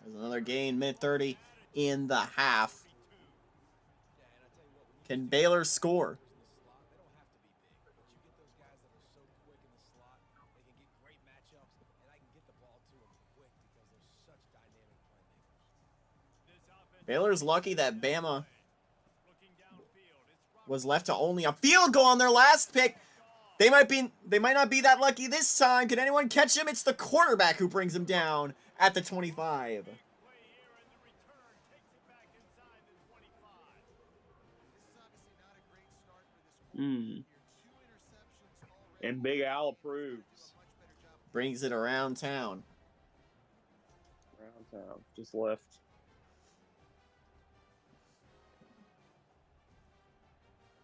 Speaker 1: There's another gain, minute 30 in the half. Can Baylor score?
Speaker 3: In the slot, they don't have to be big, but you get those guys that are so quick in the slot, they can get great matchups, and I can get the ball to them quick because they're such dynamic playmakers.
Speaker 4: This offense
Speaker 1: Baylor's lucky that Bama
Speaker 4: looking downfield. It's
Speaker 1: was left to only a field goal on their last pick. They might not be that lucky this time. Can anyone catch him? It's the quarterback who brings him down at the 25.
Speaker 4: play here, and the return takes it back inside the 25.
Speaker 5: This is obviously not a great start for this
Speaker 6: Hmm.
Speaker 5: Here, 2 interceptions already.
Speaker 6: And Big Al approves.
Speaker 5: Much better job.
Speaker 1: Brings it around town.
Speaker 6: Around town. Just left.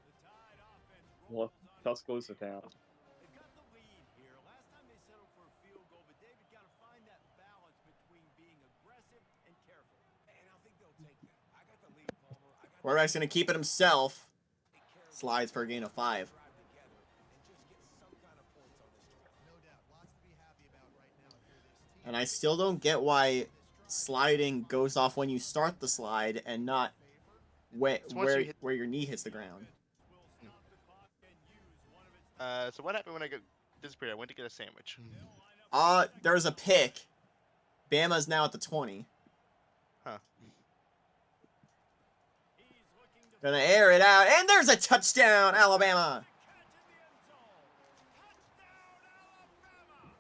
Speaker 4: The Tide offense
Speaker 6: Left
Speaker 4: rolls on.
Speaker 6: Tuscaloosa town.
Speaker 4: They've got the lead here. Last time they settled for a field goal, but David got to find that balance between being aggressive and careful.
Speaker 3: And I think they'll take that. I got the lead, Palmer. I got
Speaker 1: Quarterback's going to keep it himself.
Speaker 3: to take care of
Speaker 1: Slides for a gain of 5.
Speaker 3: drive together and just get some kind of points on this drive.
Speaker 5: No doubt. Lots to be happy about right now for this team.
Speaker 1: And I still don't get why sliding goes off when you start the slide and not
Speaker 2: It's once you hit-
Speaker 1: where your knee hits the ground.
Speaker 4: Will stop the clock and use one of its.
Speaker 2: So what happened when I got disappeared? I went to get a sandwich.
Speaker 1: There's a pick. Bama's now at the 20.
Speaker 2: Huh.
Speaker 4: He's looking to
Speaker 1: Gonna air it out, and there's a touchdown, Alabama!
Speaker 4: catch in the end zone. Touchdown, Alabama!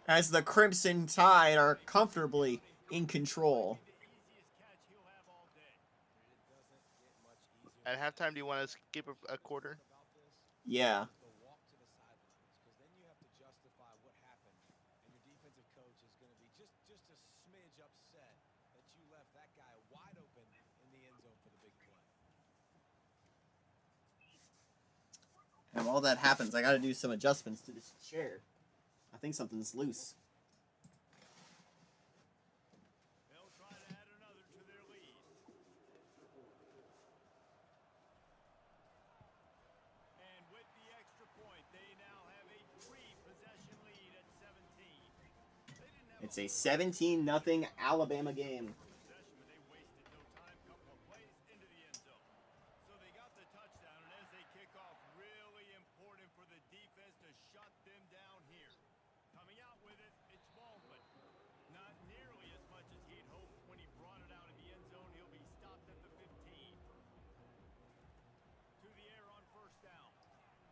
Speaker 1: As the Crimson Tide are comfortably in control.
Speaker 4: The easiest catch he'll have all day.
Speaker 3: It doesn't get much easier
Speaker 2: At halftime, do you want to skip a quarter?
Speaker 3: about this.
Speaker 1: Yeah.
Speaker 3: The walk to the sidelines, because then you have to justify what happened, and your defensive coach is going to be just a smidge upset that you left that guy wide open in the end zone for the big play.
Speaker 1: And while that happens, I gotta do some adjustments to this chair. I think something's loose.
Speaker 4: They'll try to add another to their lead. And with the extra point, they now have a 3-possession lead at 17. They didn't have
Speaker 1: It's a 17-0 Alabama game.
Speaker 4: possession, but they wasted no time. Couple of plays into the end zone. So they got the touchdown, and as they kick off, really important for the defense to shut them down here. Coming out with it, it's Baldwin. Not nearly as much as he'd hoped when he brought it out in the end zone. He'll be stopped at the 15. To the air on first down.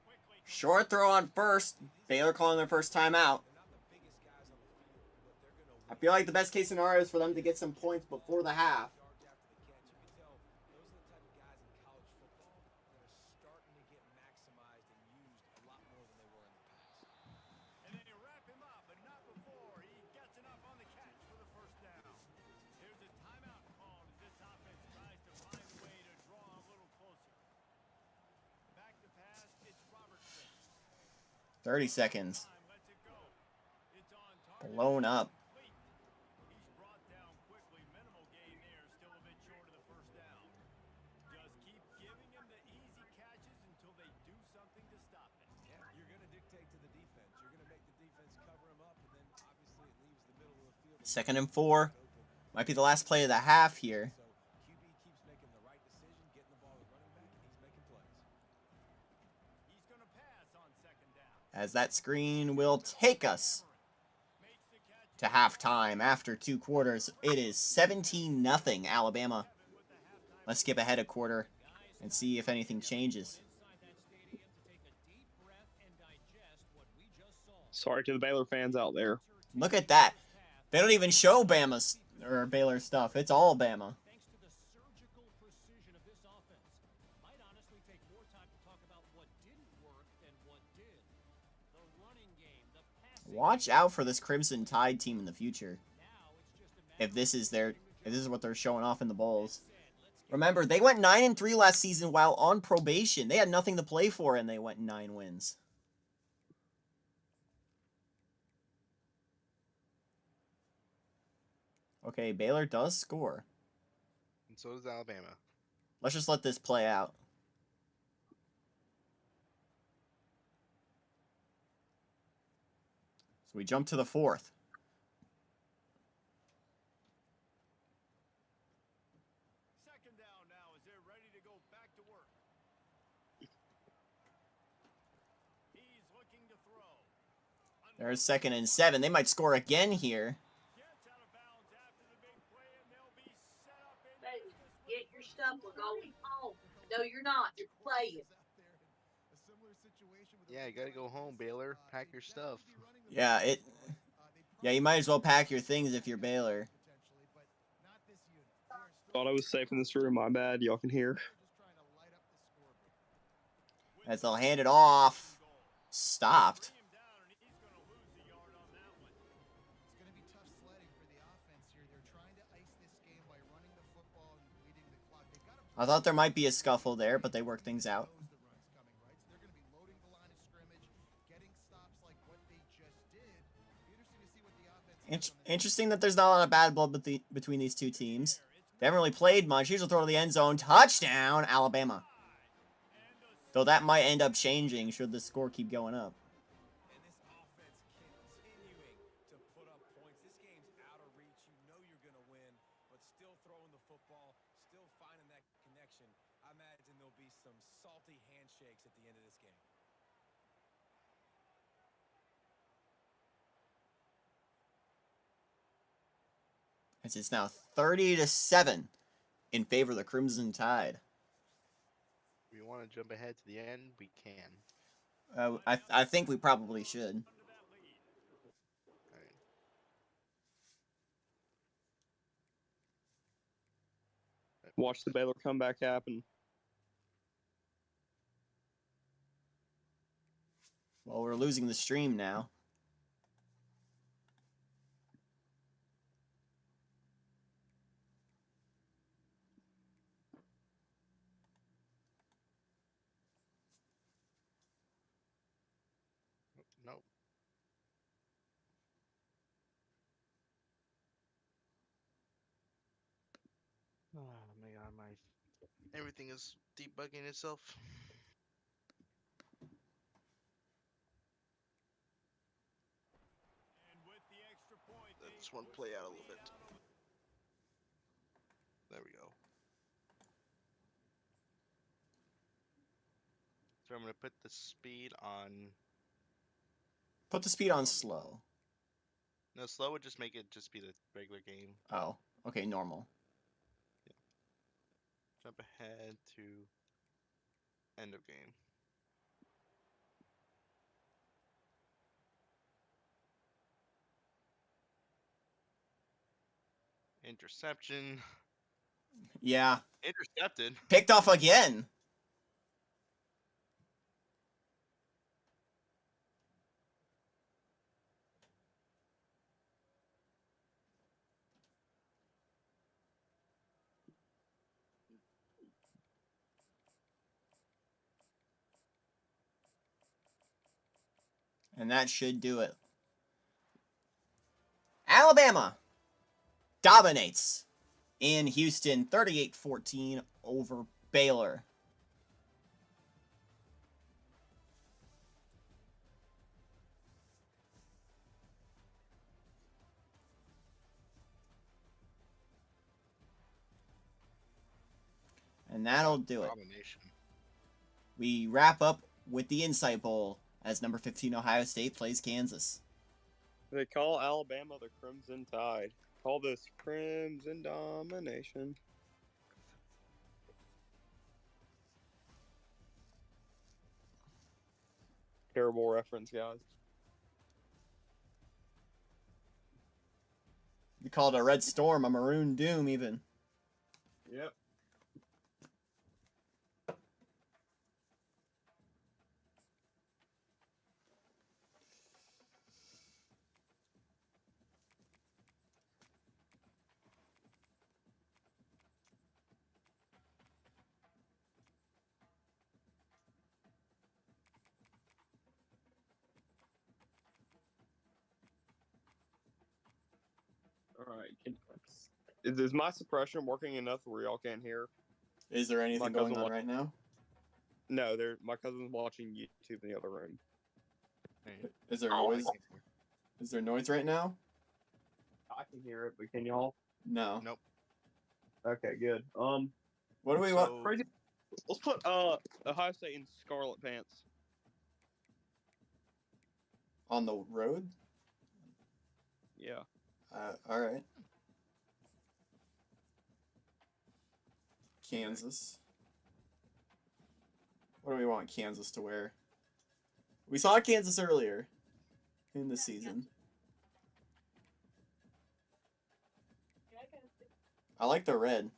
Speaker 4: Quickly.
Speaker 1: Short throw on first. Baylor calling their first timeout.
Speaker 3: They're not the biggest guys on the field, but they're going to
Speaker 1: I feel like the best case scenario is for them to get some points before the half.
Speaker 3: yards after the catch. You can tell those are the type of guys in college football that are starting to get maximized and used a lot more than they were in the past.
Speaker 4: And they wrap him up, but not before he gets enough on the catch for the first down. Here's a timeout called as this offense tries to find a way to draw a little closer. Back to pass, it's Robertson.
Speaker 1: 30 seconds.
Speaker 4: Time lets it go. It's on target.
Speaker 1: Blown up.
Speaker 4: Complete. He's brought down quickly. Minimal gain there, still a bit short of the first down. Just keep giving him the easy catches until they do something to stop it.
Speaker 3: Yeah, you're going to dictate to the defense. You're going to make the defense cover him up, and then obviously it leaves the middle of the field.
Speaker 1: Second and 4.
Speaker 3: Open.
Speaker 1: Might be the last play of the half here.
Speaker 3: So QB keeps making the right decision, getting the ball to running back, and he's making plays.
Speaker 4: He's going to pass on second down.
Speaker 1: As that screen will take us
Speaker 4: Makes the catch.
Speaker 1: to halftime after 2 quarters. It is 17-0 Alabama. Let's skip ahead a quarter and see if anything changes.
Speaker 6: Sorry to the Baylor fans out there.
Speaker 1: Look at that. They don't even show Bama's or Baylor stuff. It's all Bama.
Speaker 7: Thanks to the surgical precision of this offense, might honestly take more time to talk about what didn't work than what did. The running game, the passing.
Speaker 1: Watch out for this Crimson Tide team in the future.
Speaker 7: Now it's just a matter
Speaker 1: If this is what they're showing off in the bowls. Remember, they went 9-3 last season while on probation. They had nothing to play for, and they went 9 wins. Okay, Baylor does score.
Speaker 2: And so does Alabama.
Speaker 1: Let's just let this play out. So we jump to the fourth.
Speaker 4: Second down now as they're ready to go back to work. He's looking to throw.
Speaker 1: There's 2nd and 7. They might score again here.
Speaker 4: Gets out of bounds after the big play, and they'll be set up in
Speaker 8: Baby,
Speaker 4: business with
Speaker 8: get
Speaker 4: the
Speaker 8: your
Speaker 4: first
Speaker 8: stuff. We're going home. No, you're not. You're playing.
Speaker 2: Yeah, you gotta go home, Baylor. Pack your stuff.
Speaker 1: Yeah, Yeah, you might as well pack your things if you're Baylor.
Speaker 6: Thought I was safe in this room. My bad. Y'all can hear.
Speaker 1: As they'll hand it off. Stopped.
Speaker 4: Bring him down, and he's going to lose a yard on that one.
Speaker 5: It's going to be tough sledding for the offense here. They're trying to ice this game by running the football and leading the clock. They got to
Speaker 1: I thought there might be a scuffle there, but they worked things out.
Speaker 5: knows the run's coming, right? So they're going to be loading the line of scrimmage, getting stops like what they just did. Be interesting to see what the offense does on this.
Speaker 1: Interesting that there's not a lot of bad blood between these two teams. They haven't really played much. Here's a throw to the end zone. Touchdown, Alabama. Though that might end up changing should the score keep going up.
Speaker 3: And this offense continuing to put up points. This game's out of reach. You know you're going to win, but still throwing the football, still finding that connection. I imagine there'll be some salty handshakes at the end of this game.
Speaker 1: As it's now 30-7 in favor of the Crimson Tide.
Speaker 2: If we want to jump ahead to the end, we can.
Speaker 1: I think we probably should.
Speaker 2: Alright.
Speaker 6: Watch the Baylor comeback happen.
Speaker 1: Well, we're losing the stream now.
Speaker 2: Nope. Oh my god, everything is debugging itself.
Speaker 4: And with the extra point,
Speaker 2: Let
Speaker 4: they
Speaker 2: this one
Speaker 4: push
Speaker 2: play
Speaker 4: the
Speaker 2: out a little
Speaker 4: lead
Speaker 2: bit.
Speaker 4: out of the-
Speaker 2: There we go. So I'm gonna put the speed on.
Speaker 1: Put the speed on slow.
Speaker 2: No, slow would just make it just be the regular game.
Speaker 1: Oh, okay, normal.
Speaker 2: Jump ahead to end of game. Interception.
Speaker 1: Yeah,
Speaker 2: Intercepted.
Speaker 1: picked off again. And that should do it. Alabama dominates in Houston 38-14 over Baylor. And that'll do it.
Speaker 2: Domination.
Speaker 1: We wrap up with the Insight Bowl as number 15 Ohio State plays Kansas.
Speaker 6: They call Alabama the Crimson Tide. Call this Crimson Domination. Terrible reference, guys.
Speaker 1: We call it a Red Storm, a Maroon Doom even.
Speaker 6: Yep. All right. Is my suppression working enough where y'all can't hear?
Speaker 1: Is there anything
Speaker 6: My
Speaker 1: going
Speaker 6: cousin
Speaker 1: on
Speaker 6: wa-
Speaker 1: right now?
Speaker 6: No, my cousin's watching YouTube in the other room.
Speaker 2: Alright.
Speaker 1: Is there
Speaker 2: Oh, I
Speaker 1: noise?
Speaker 2: can hear.
Speaker 1: Is there noise right now?
Speaker 6: I can hear it, but can y'all?
Speaker 1: No.
Speaker 2: Nope.
Speaker 6: Okay, good.
Speaker 1: What do we want?
Speaker 2: So-
Speaker 6: Crazy. Let's put Ohio State in scarlet pants.
Speaker 1: On the road?
Speaker 6: Yeah.
Speaker 1: All right. Kansas. What do we want Kansas to wear? We saw Kansas earlier in the season. I like the red.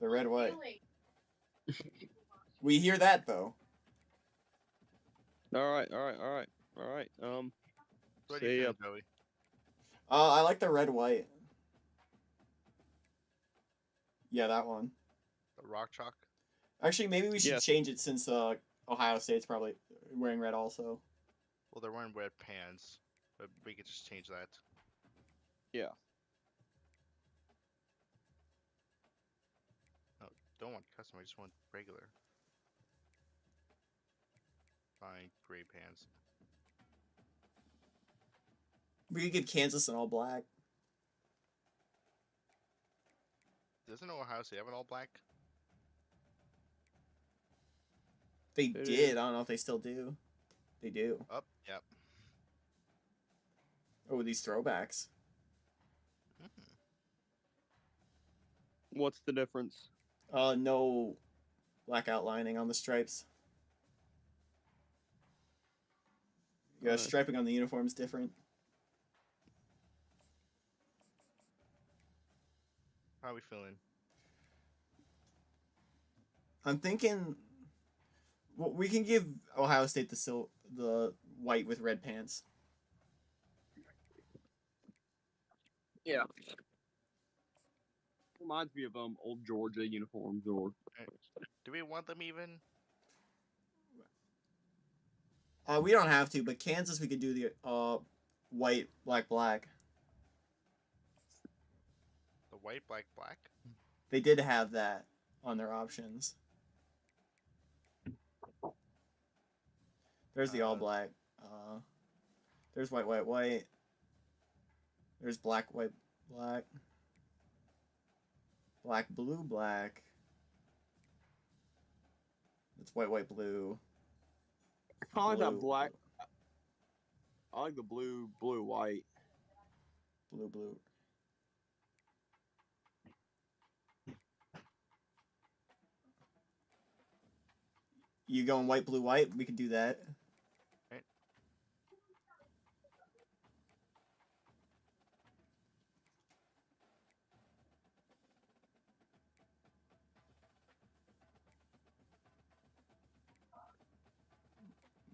Speaker 1: The red white. We hear that though.
Speaker 6: All right.
Speaker 2: What do you
Speaker 6: See
Speaker 2: think, Joey?
Speaker 1: I like the red white. Yeah, that one.
Speaker 2: The rock chalk?
Speaker 1: Actually, maybe we should
Speaker 6: Yes.
Speaker 1: change it since Ohio State's probably wearing red also.
Speaker 2: Well, they're wearing red pants, but we could just change that.
Speaker 6: Yeah.
Speaker 2: Oh, don't want custom. I just want regular. Fine, gray pants.
Speaker 1: We could get Kansas in all black.
Speaker 2: Doesn't Ohio State have an all black?
Speaker 1: They
Speaker 6: It
Speaker 1: did.
Speaker 6: is.
Speaker 1: I don't know if they still do. They do.
Speaker 2: Up, yep.
Speaker 1: Oh, these throwbacks.
Speaker 6: What's the difference?
Speaker 1: No black outlining on the stripes. Yeah,
Speaker 6: Alright.
Speaker 1: striping on the uniform's different.
Speaker 2: How are we feeling?
Speaker 1: I'm thinking well, we can give Ohio State the white with red pants.
Speaker 6: Yeah. Reminds me of old Georgia uniforms or.
Speaker 2: Do we want them even?
Speaker 1: We don't have to, but Kansas we could do the white, black.
Speaker 2: The white, black, black?
Speaker 1: They did have that on their options. There's the all black. There's white, white. There's black, white, black. Black, blue, black. It's white, white, blue.
Speaker 6: I like that
Speaker 1: Blue.
Speaker 6: black. I like the blue, white.
Speaker 1: Blue, blue. You going white, blue, white? We could do that.
Speaker 2: Right.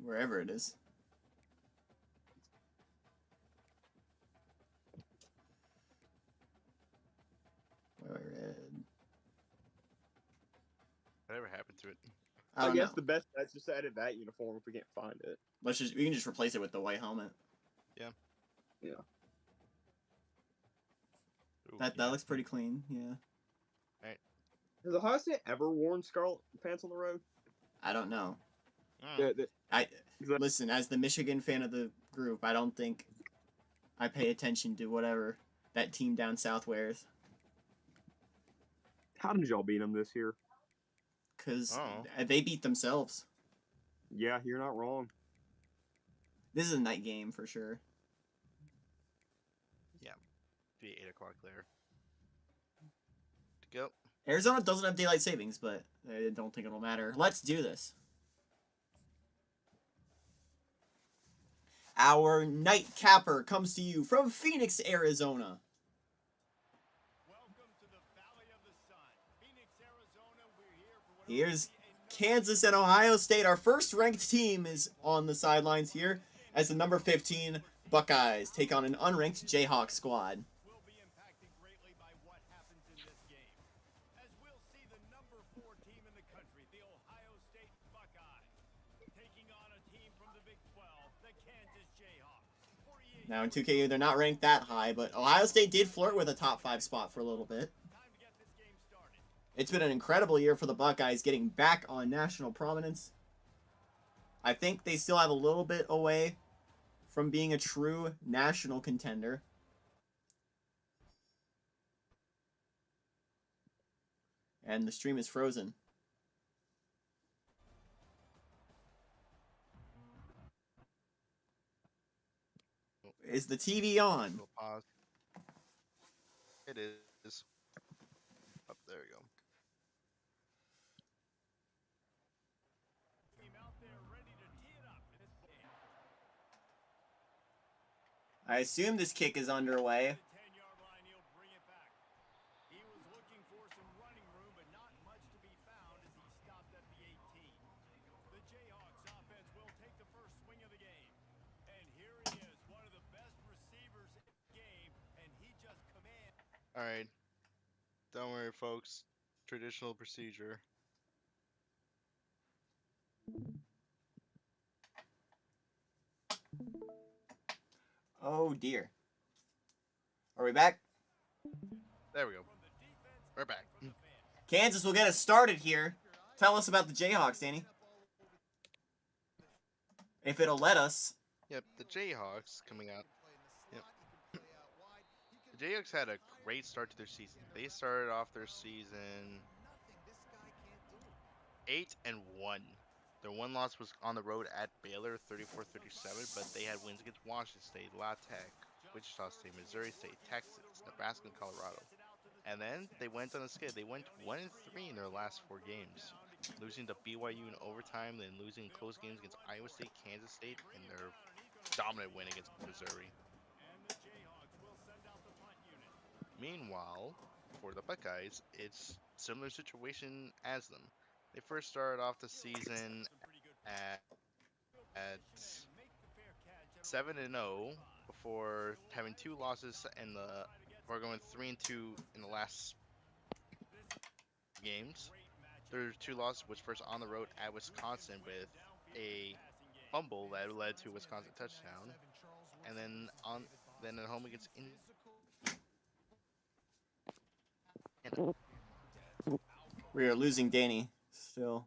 Speaker 1: Wherever it is. White, white, red.
Speaker 2: Whatever happened to it?
Speaker 1: I don't
Speaker 6: guess
Speaker 1: know.
Speaker 6: the best bet's just to edit that uniform if we can't find it.
Speaker 1: We can just replace it with the white helmet.
Speaker 2: Ooh,
Speaker 1: That
Speaker 2: yeah.
Speaker 1: looks pretty clean. Yeah.
Speaker 6: Has Ohio State ever worn scarlet pants on the road?
Speaker 1: I don't know.
Speaker 2: Mm.
Speaker 1: Listen, as the Michigan fan of the group, I don't think I pay attention to whatever that team down south wears.
Speaker 6: How did y'all beat them this year?
Speaker 1: Because
Speaker 2: Oh.
Speaker 1: they beat themselves.
Speaker 6: Yeah, you're not wrong.
Speaker 1: This is a night game for sure.
Speaker 2: Be 8 o'clock there. To go.
Speaker 1: Arizona doesn't have daylight savings, but I don't think it'll matter. Let's do this. Our night capper comes to you from Phoenix, Arizona.
Speaker 4: Welcome to the Valley of the Sun. Phoenix, Arizona, we're here for what will
Speaker 1: Here's
Speaker 4: be another
Speaker 1: Kansas and Ohio State. Our first ranked team is on the sidelines here as the number 15 Buckeyes take on an unranked Jayhawk squad.
Speaker 4: will be impacted greatly by what happens in this game. As we'll see the number 4 team in the country, the Ohio State Buckeyes, taking on a team from the Big 12, the Kansas Jayhawks. 48
Speaker 1: Now in 2K, they're not ranked that high, but Ohio State did flirt with a top 5 spot for a little bit.
Speaker 4: time to get this game started.
Speaker 1: It's been an incredible year for the Buckeyes, getting back on national prominence. I think they still have a little bit away from being a true national contender. And the stream is frozen. Is the TV on?
Speaker 2: We'll pause. It is. Up there we go.
Speaker 4: Team out there ready to tee it up. And it's
Speaker 1: I assume this kick is underway.
Speaker 4: the 10-yard line, he'll bring it back. He was looking for some running room, but not much to be found as he stopped at the 18. The Jayhawks offense will take the first swing of the game. And here he is, one of the best receivers in the game, and he just commands.
Speaker 2: All right. Don't worry, folks. Traditional procedure.
Speaker 1: Oh dear. Are we back?
Speaker 2: There we go. We're back.
Speaker 1: Kansas will get us started here. Tell us about the Jayhawks, Danny. If it'll let us.
Speaker 2: Yep, the Jayhawks coming out. Yep. The Jayhawks had a great start to their season. They started off their season 8-1. Their one loss was on the road at Baylor, 34-37, but they had wins against Washington State, La Tech, Wichita State, Missouri State, Texas, Nebraska, and Colorado. And then they went on a skid. They went 1-3 in their last 4 games, losing to BYU in overtime, then losing close games against Iowa State, Kansas State, and their dominant win against Missouri. Meanwhile, for the Buckeyes, it's similar situation as them. They first started off the season at 7-0 before having 2 losses in the before going 3-2 in the last games. Their 2 losses was first on the road at Wisconsin with a fumble that led to a Wisconsin touchdown, and then at home against Indiana.
Speaker 1: We are losing Danny still.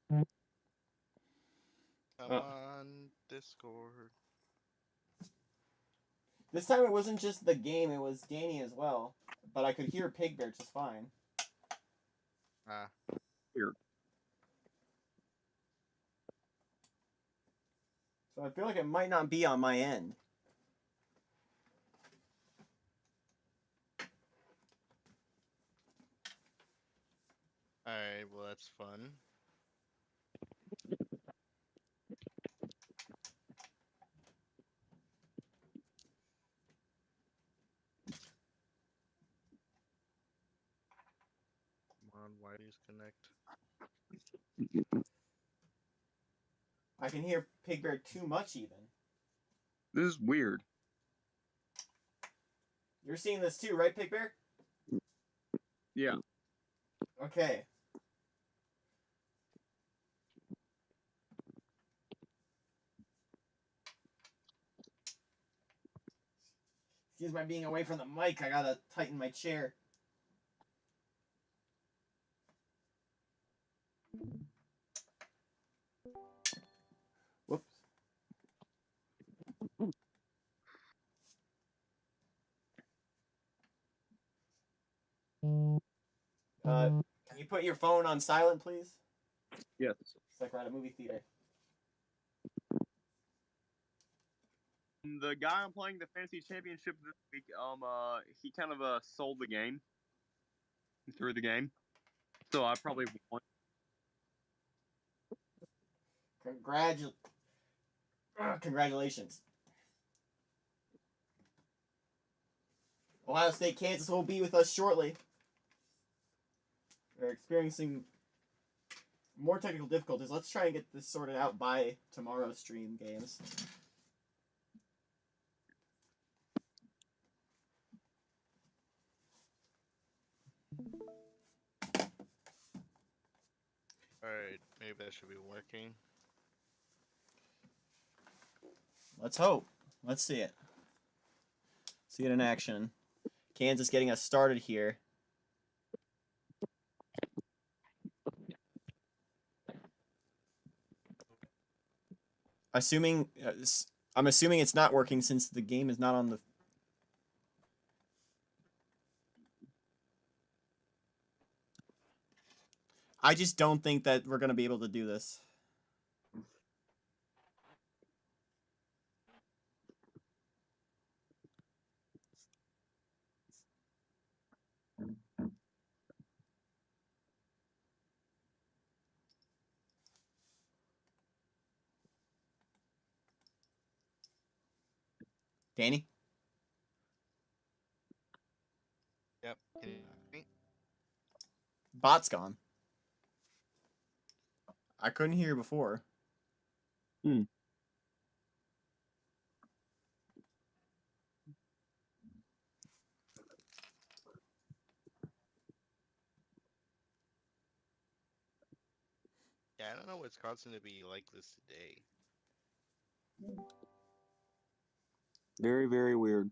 Speaker 2: Come on, Discord.
Speaker 1: This time it wasn't just the game, it was Danny as well. But I could hear Pig Bear just fine.
Speaker 6: Here.
Speaker 1: So I feel like it might not be on my end.
Speaker 2: Alright, well that's fun. Come on, why disconnect?
Speaker 1: I can hear Pig Bear too much even.
Speaker 6: This is weird.
Speaker 1: You're seeing this too, right, Pig Bear?
Speaker 6: Yeah.
Speaker 1: Okay. Excuse my being away from the mic. I gotta tighten my chair. Whoops. Can you put your phone on silent, please?
Speaker 6: Yes.
Speaker 1: It's like we're at a movie theater.
Speaker 6: The guy I'm playing the fantasy championship this week, he kind of sold the game through the game, so I probably won.
Speaker 1: Congratulations. Ohio State, Kansas will be with us shortly. We're experiencing more technical difficulties. Let's try and get this sorted out by tomorrow's stream games.
Speaker 2: Alright, maybe that should be working.
Speaker 1: Let's hope. Let's see it. See it in action. Kansas getting us started here. Assuming, I'm assuming it's not working since the game is not on the. I just don't think that we're gonna be able to do this. Danny?
Speaker 2: Yep. Can you hear me?
Speaker 1: Bot's gone. I couldn't hear before.
Speaker 2: Yeah, I don't know what's causing to be like this today.
Speaker 6: Very, very weird.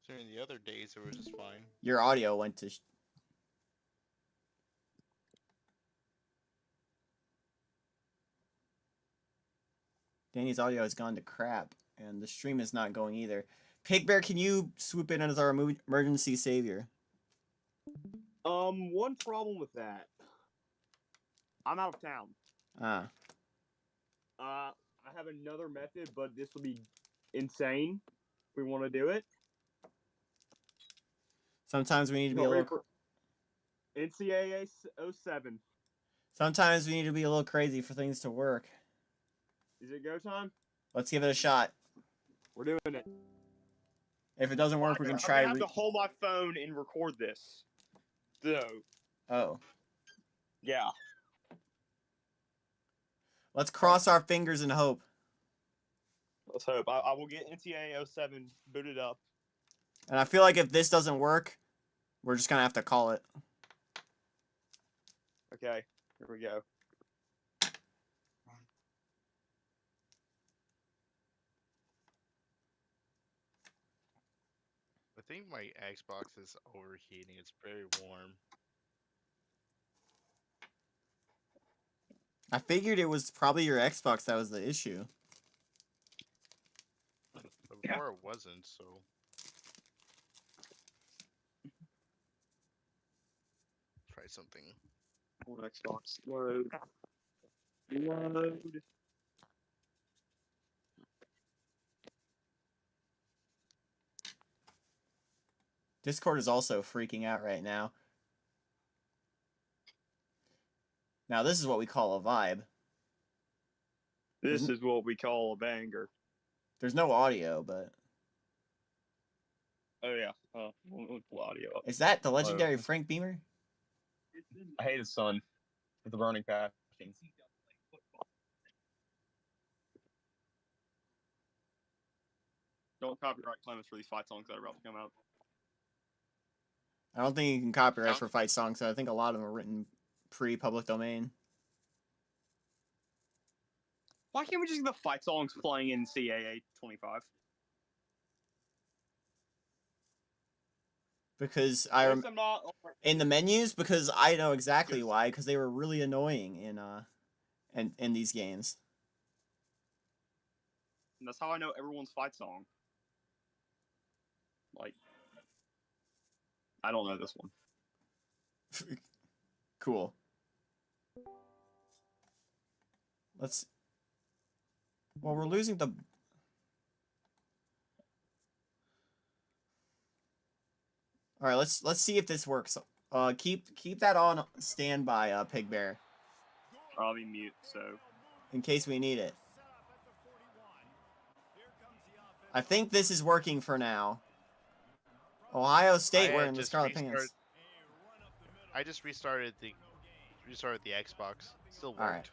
Speaker 2: During the other days, it was just fine.
Speaker 1: Your audio went to. Danny's audio has gone to crap, and the stream is not going either. Pig Bear, can you swoop in as our emergency savior?
Speaker 6: One problem with that. I'm out of town.
Speaker 1: Ah.
Speaker 6: I have another method, but this will be insane if we want to do it.
Speaker 1: Sometimes we need to be a little.
Speaker 6: NCAA 07.
Speaker 1: Sometimes we need to be a little crazy for things to work.
Speaker 6: Is it go time?
Speaker 1: Let's give it a shot.
Speaker 6: We're doing it.
Speaker 1: If it doesn't work, we can
Speaker 6: I'm
Speaker 1: try.
Speaker 6: gonna have to hold my phone and record this. So.
Speaker 1: Oh.
Speaker 6: Yeah.
Speaker 1: Let's cross our fingers and hope.
Speaker 6: Let's hope. I will get NCAA 07 booted up.
Speaker 1: And I feel like if this doesn't work, we're just gonna have to call it.
Speaker 6: Okay. Here we go.
Speaker 2: I think my Xbox is overheating. It's very warm.
Speaker 1: I figured it was probably your Xbox that was the issue.
Speaker 2: But before it wasn't, so. Try something.
Speaker 6: Hold Xbox. Load. Load.
Speaker 1: Discord is also freaking out right now. Now this is what we call a vibe.
Speaker 6: This is what we call a banger.
Speaker 1: There's no audio, but
Speaker 6: Oh yeah. We'll pull audio up.
Speaker 1: is that the legendary Frank Beamer?
Speaker 6: I hate his son with the burning passion. Don't copyright claim us for these fight songs that are about to come out.
Speaker 1: I don't think you can copyright for fight songs. So I think a lot of them are written pre-public domain.
Speaker 6: Why can't we just get the fight songs playing in CAA 25?
Speaker 1: Because in the menus, because I know exactly why, because they were really annoying in these games.
Speaker 6: And that's how I know everyone's fight song. Like, I don't know this one.
Speaker 1: Cool. Let's. Well, we're losing the. All right, let's see if this works. Keep that on standby, Pig Bear,
Speaker 6: I'll be mute, so.
Speaker 1: in case we need it. I think this is working for now. Ohio State wearing the Scarlet Pants.
Speaker 2: I just restarted the Xbox. Still worked.
Speaker 1: All right.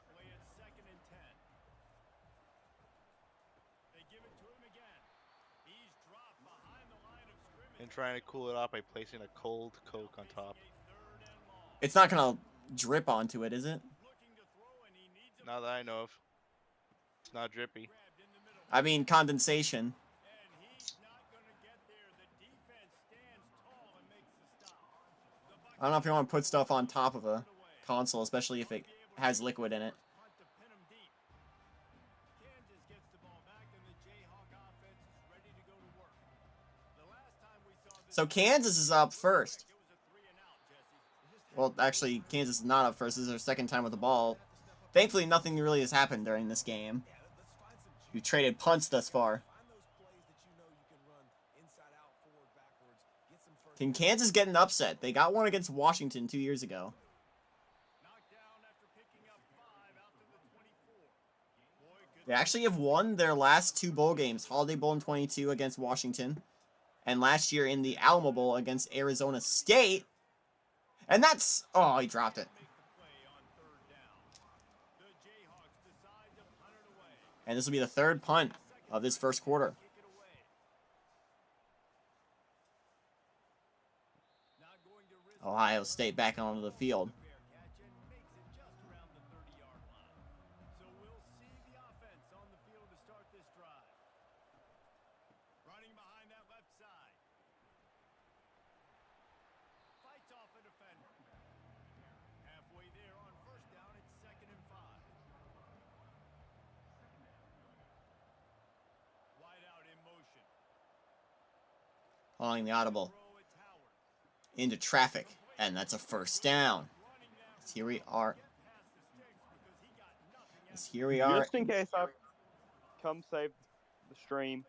Speaker 2: And trying to cool it off by placing a cold Coke on top.
Speaker 1: It's not gonna drip onto it, is it?
Speaker 2: Not that I know of. It's not drippy.
Speaker 1: I mean condensation. I don't know if you want to put stuff on top of a console, especially if it has liquid in it. So Kansas is up first. Well, actually, Kansas is not up first. This is their second time with the ball. Thankfully, nothing really has happened during this game. We traded punts thus far. Can Kansas get an upset? They got one against Washington 2 years ago. They actually have won their last 2 bowl games. Holiday Bowl in 22 against Washington. And last year in the Alamo Bowl against Arizona State. And that's... Oh, he dropped it. And this will be the 3rd punt of this first quarter. Ohio State back onto the field. Calling the audible into traffic, and that's a first down. So here we are.
Speaker 6: Just in case I come save the stream.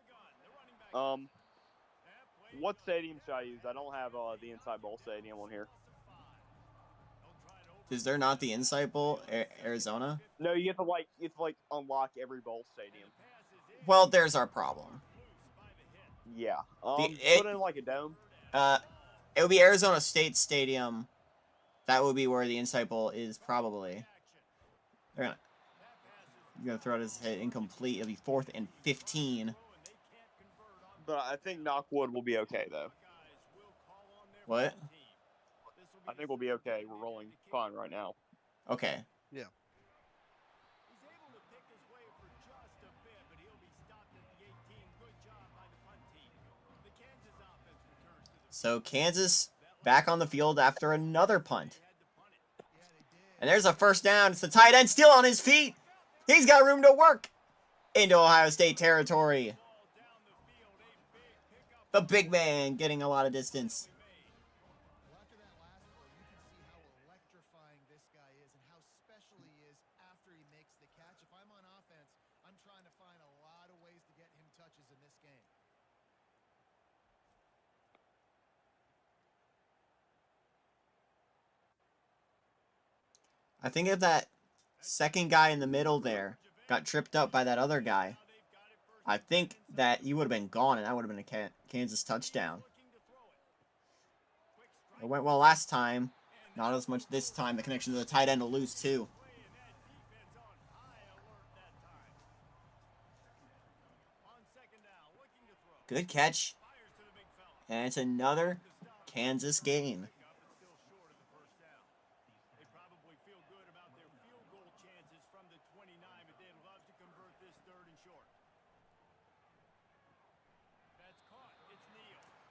Speaker 6: What stadium should I use? I don't have the Insight Bowl stadium on here.
Speaker 1: Is there not the Insight Bowl, Arizona?
Speaker 6: No, you have to unlock every bowl stadium.
Speaker 1: Well, there's our problem.
Speaker 6: Yeah.
Speaker 1: Put
Speaker 6: in like a dome.
Speaker 1: It would be Arizona State Stadium. That would be where the Insight Bowl is probably. You're gonna throw this hit incomplete. It'll be 4th and 15.
Speaker 6: But I think Knockwood will be okay though.
Speaker 1: What?
Speaker 6: I think we'll be okay. We're rolling fine right now.
Speaker 1: Okay.
Speaker 2: Yeah.
Speaker 1: So Kansas back on the field after another punt. And there's a first down. It's the tight end still on his feet. He's got room to work into Ohio State territory. The big man getting a lot of distance.
Speaker 5: Well, after that last play, you can see how electrifying this guy is and how special he is after he makes the catch. If I'm on offense, I'm trying to find a lot of ways to get him touches in this game.
Speaker 1: I think if that second guy in the middle there got tripped up by that other guy, I think that he would have been gone, and that would have been a Kansas touchdown. It went well last time. Not as much this time. The connection to the tight end will lose, too. Good catch. And it's another Kansas gain.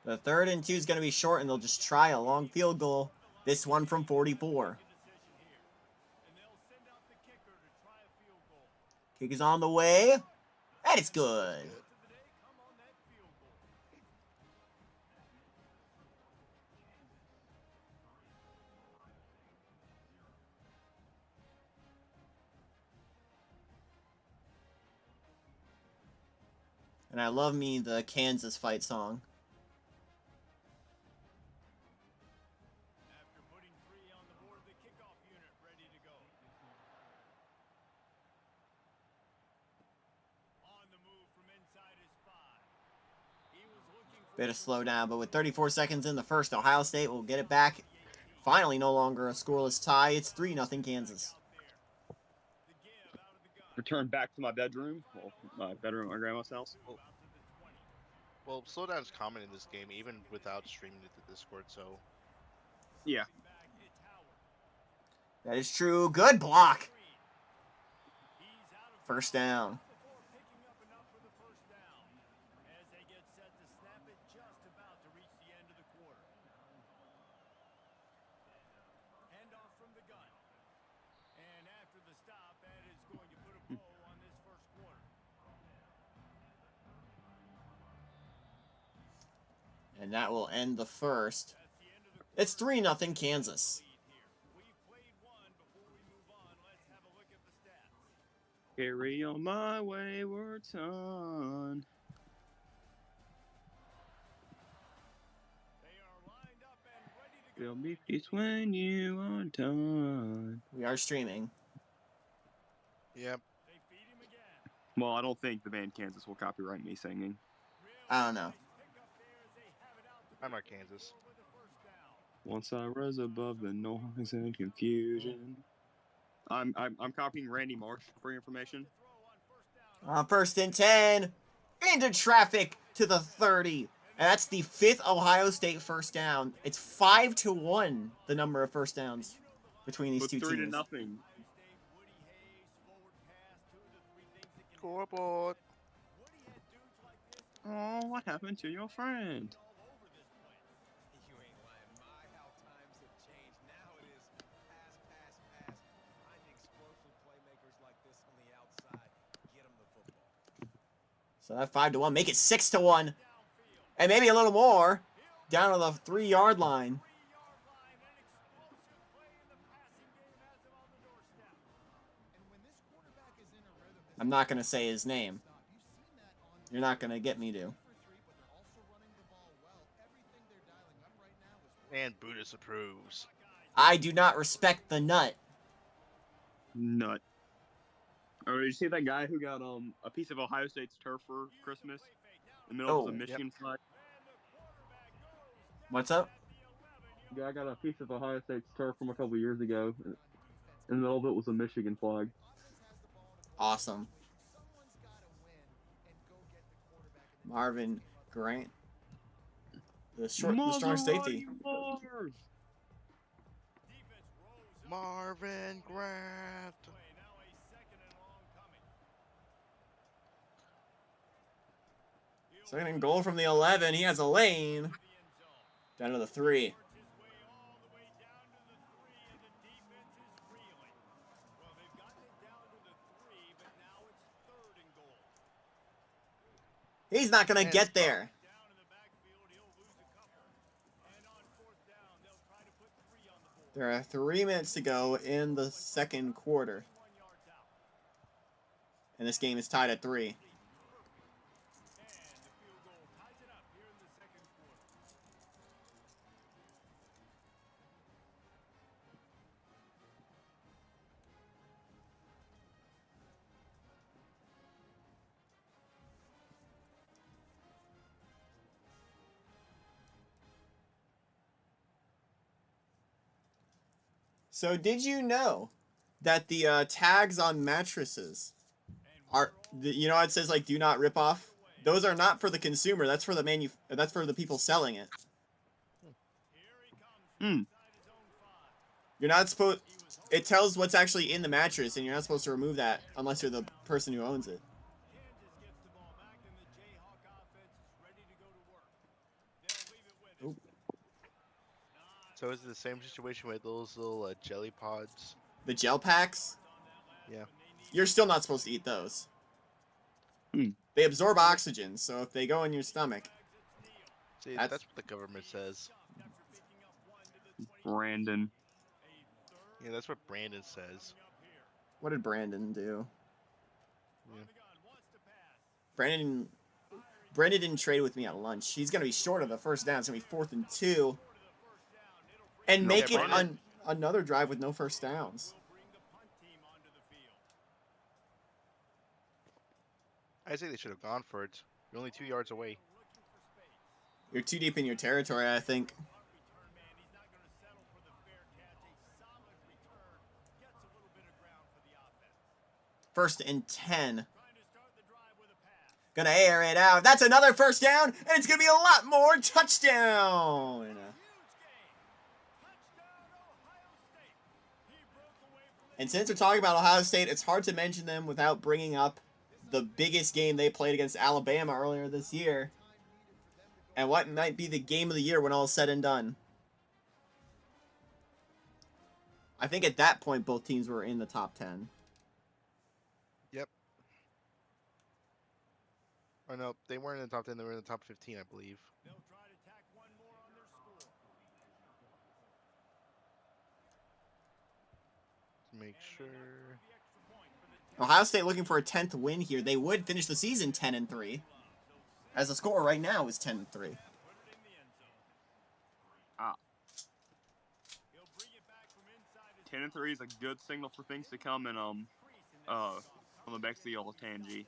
Speaker 1: The 3rd and 2 is going to be short, and they'll just try a long field goal. This one from 44. Kick is on the way, and it's good. And I love me the Kansas fight song. Bit of slowdown, but with 34 seconds in the first, Ohio State will get it back. Finally, no longer a scoreless tie. It's 3-0 Kansas.
Speaker 6: Return back to my bedroom. Well, my bedroom at my grandma's house.
Speaker 2: Well, slowdown is common in this game, even without streaming it to Discord, so...
Speaker 6: Yeah.
Speaker 1: That is true. Good block. First down. And that will end the first. It's 3-0 Kansas.
Speaker 6: Carry on my wayward son. There'll be peace when you are done.
Speaker 1: We are streaming.
Speaker 2: Yep.
Speaker 6: Well, I don't think the band Kansas will copyright me singing.
Speaker 1: I don't know.
Speaker 2: I'm Kansas.
Speaker 6: Once I rose above the noise and confusion. I'm copying Randy Marsh for your information.
Speaker 1: First and 10. Into traffic to the 30. And that's the 5th Ohio State first down. It's 5-1, the number of first downs between these
Speaker 6: But
Speaker 1: two
Speaker 6: 3 to
Speaker 1: teams.
Speaker 6: nothing.
Speaker 2: Scoreboard.
Speaker 6: Oh, what happened to your friend?
Speaker 3: You ain't lying. My, how times have changed. Now it is pass. Finding explosive playmakers like this on the outside. Get them the football.
Speaker 1: So that 5-1. Make it 6-1. And maybe a little more. Down to the 3-yard line. I'm not going to say his name. You're not going to get me to.
Speaker 2: And Buddhist approves.
Speaker 1: I do not respect the nut.
Speaker 6: Nut. Oh, did you see that guy who got a piece of Ohio State's turf for Christmas? In the middle of
Speaker 1: Oh.
Speaker 6: the Michigan flag.
Speaker 1: What's up?
Speaker 6: The guy got a piece of Ohio State's turf from a couple years ago. In the middle of it was a Michigan flag.
Speaker 1: Awesome. Marvin Grant. The strong safety.
Speaker 2: Marvin Grant.
Speaker 1: Second and goal from the 11. He has a lane. Down to the 3. He's not going to get there. There are 3 minutes to go in the second quarter. And this game is tied at 3. So did you know that the tags on mattresses are, you know, it says like "do not rip off"? Those are not for the consumer. That's for the That's for the people selling it. You're not supposed. It tells what's actually in the mattress, and you're not supposed to remove that unless you're the person who owns it. Ooh.
Speaker 2: So is it the same situation with those little jelly pods?
Speaker 1: The gel packs?
Speaker 2: Yeah.
Speaker 1: You're still not supposed to eat those. They absorb oxygen, so if they go in your stomach...
Speaker 2: See, that's what the government says.
Speaker 6: Brandon.
Speaker 2: Yeah, that's what Brandon says.
Speaker 1: What did Brandon do?
Speaker 2: Yeah.
Speaker 1: Brandon didn't trade with me at lunch. He's going to be short of the first down. It's going to be 4th and 2. And make it another drive with no first downs.
Speaker 2: I say they should have gone for it. You're only 2 yards away.
Speaker 1: You're too deep in your territory, I think. First and 10. Gonna air it out. That's another first down, and it's gonna be a lot more. Touchdown! And since we're talking about Ohio State, it's hard to mention them without bringing up the biggest game they played against Alabama earlier this year. And what might be the game of the year when all is said and done. I think at that point, both teams were in the top 10.
Speaker 2: Yep. Oh, no, they weren't in the top 10. They were in the top 15, I believe. make sure.
Speaker 1: Ohio State looking for a 10th win here. They would finish the season 10-3. As the score right now is 10-3.
Speaker 6: Ah. 10-3 is a good signal for things to come in on the backfield of Tangi.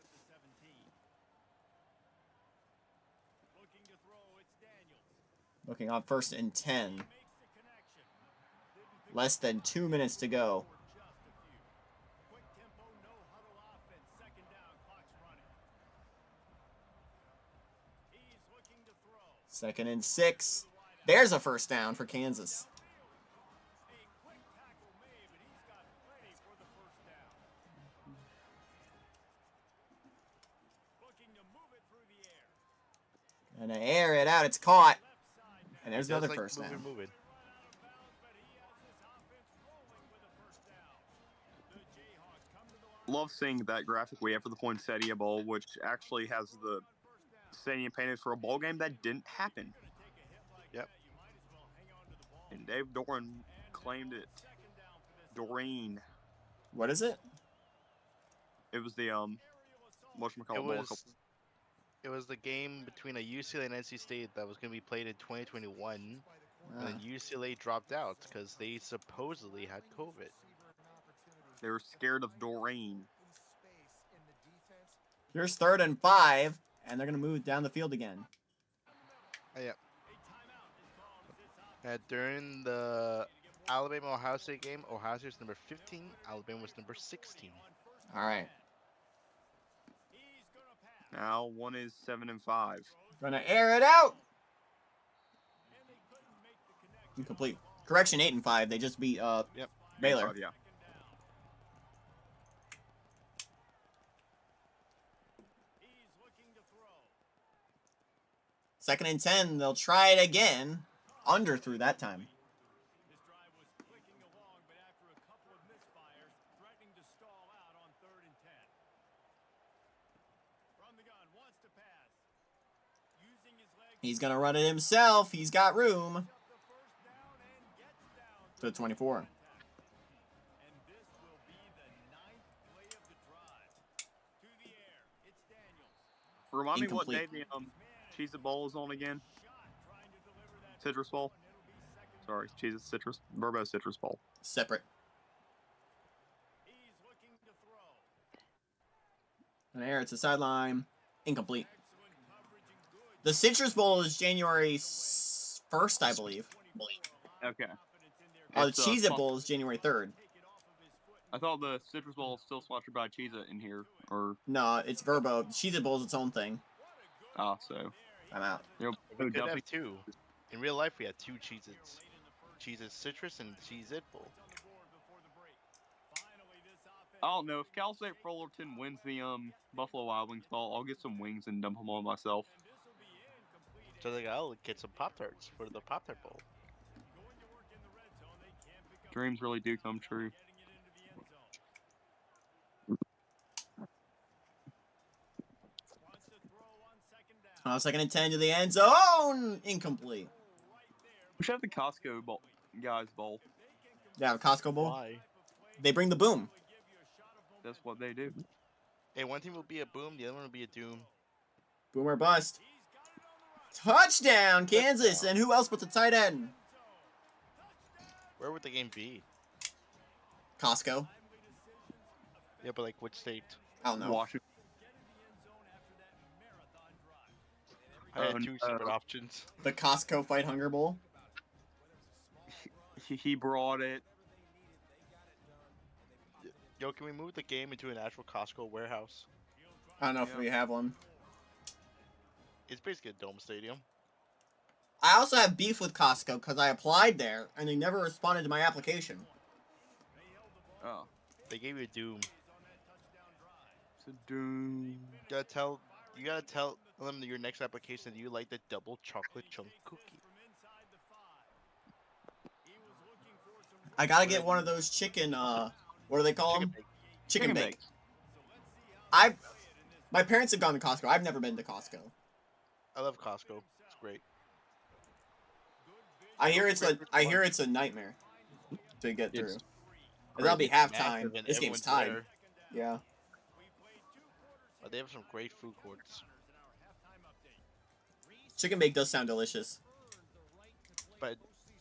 Speaker 1: Looking on 1st and 10. Less than 2 minutes to go. Second and 6. There's a first down for Kansas. And I air it out. It's caught. And there's another first down.
Speaker 2: Move it.
Speaker 6: Love seeing that graphic we have for the Poinsettia Bowl, which actually has the stadium painted for a bowl game that didn't happen.
Speaker 2: Yep.
Speaker 6: And Dave Doran claimed it. Doreen.
Speaker 1: What is it?
Speaker 6: It was the whatchamacallit.
Speaker 2: It was the game between a UCLA and NC State that was going to be played in 2021, and then UCLA dropped out because they supposedly had COVID.
Speaker 6: They were scared of Doreen.
Speaker 1: Here's 3rd and 5, and they're going to move down the field again.
Speaker 2: Yeah. During the Alabama-Ohio State game, Ohio State was number 15, Alabama was number 16.
Speaker 1: All right.
Speaker 6: Now one is 7 and 5.
Speaker 1: Gonna air it out. Incomplete. Correction, 8 and 5. They just beat Baylor.
Speaker 6: 5, yeah.
Speaker 1: Second and 10. They'll try it again. Under through that time. He's going to run it himself. He's got room. To the 24.
Speaker 6: Remind me what
Speaker 1: Incomplete.
Speaker 6: day the Cheez-It Bowl is on again? Citrus Bowl? Sorry, Cheez-It Citrus. Burbo Citrus Bowl.
Speaker 1: Separate. And air, it's a sideline. Incomplete. The Citrus Bowl is January 1st, I believe.
Speaker 6: Okay.
Speaker 1: Oh, the
Speaker 6: It's,
Speaker 1: Cheez-It Bowl is January 3rd.
Speaker 6: I thought the Citrus Bowl is still sponsored by Cheez-It in here, or
Speaker 1: No, it's Verbo. Cheez-It Bowl is its own thing.
Speaker 6: so.
Speaker 1: I'm out.
Speaker 6: You know,
Speaker 2: We could
Speaker 6: definitely-
Speaker 2: have two. In real life, we had two Cheez-Its. Cheez-It Citrus and Cheez-It Bowl.
Speaker 6: I don't know if Cal State Fullerton wins the Buffalo Wild Wings Bowl, I'll get some wings and dump them on myself.
Speaker 2: So like, I'll get some Pop-Tarts for the Pop-Tart Bowl.
Speaker 6: Dreams really do come true.
Speaker 1: Second and 10 to the end zone. Incomplete.
Speaker 6: We should have the Costco bowl, guys bowl.
Speaker 1: Yeah, Costco Bowl.
Speaker 2: Why?
Speaker 1: They bring the boom.
Speaker 6: That's what they do.
Speaker 2: Hey, one team will be a boom, the other one will be a doom.
Speaker 1: Boom or bust. Touchdown, Kansas. And who else but the tight end?
Speaker 2: Where would the game be?
Speaker 1: Costco.
Speaker 2: Yeah, but like which state?
Speaker 1: I don't know.
Speaker 6: Washington.
Speaker 2: I had
Speaker 6: Oh,
Speaker 2: two separate options.
Speaker 1: The Costco Fight Hunger Bowl.
Speaker 6: He brought it.
Speaker 2: Yo, can we move the game into an actual Costco warehouse?
Speaker 1: I don't know if we have one.
Speaker 2: It's basically a dome stadium.
Speaker 1: I also have beef with Costco because I applied there and they never responded to my application.
Speaker 6: Oh.
Speaker 2: They gave you a doom.
Speaker 6: It's a doom.
Speaker 2: You gotta tell them that your next application that you like the double chocolate chunk cookie.
Speaker 1: I gotta get one of those chicken, what do they call them?
Speaker 2: Chicken
Speaker 1: Chicken bake.
Speaker 6: bakes.
Speaker 1: My parents have gone to Costco. I've never been to Costco.
Speaker 2: I love Costco. It's great.
Speaker 1: I hear it's a nightmare to get through. That'll be
Speaker 2: Crazy,
Speaker 1: halftime.
Speaker 2: massive, and
Speaker 1: This game's
Speaker 2: everyone's
Speaker 1: tied.
Speaker 2: there.
Speaker 1: Yeah.
Speaker 2: But they have some great food courts.
Speaker 1: Chicken bake does sound delicious.
Speaker 2: But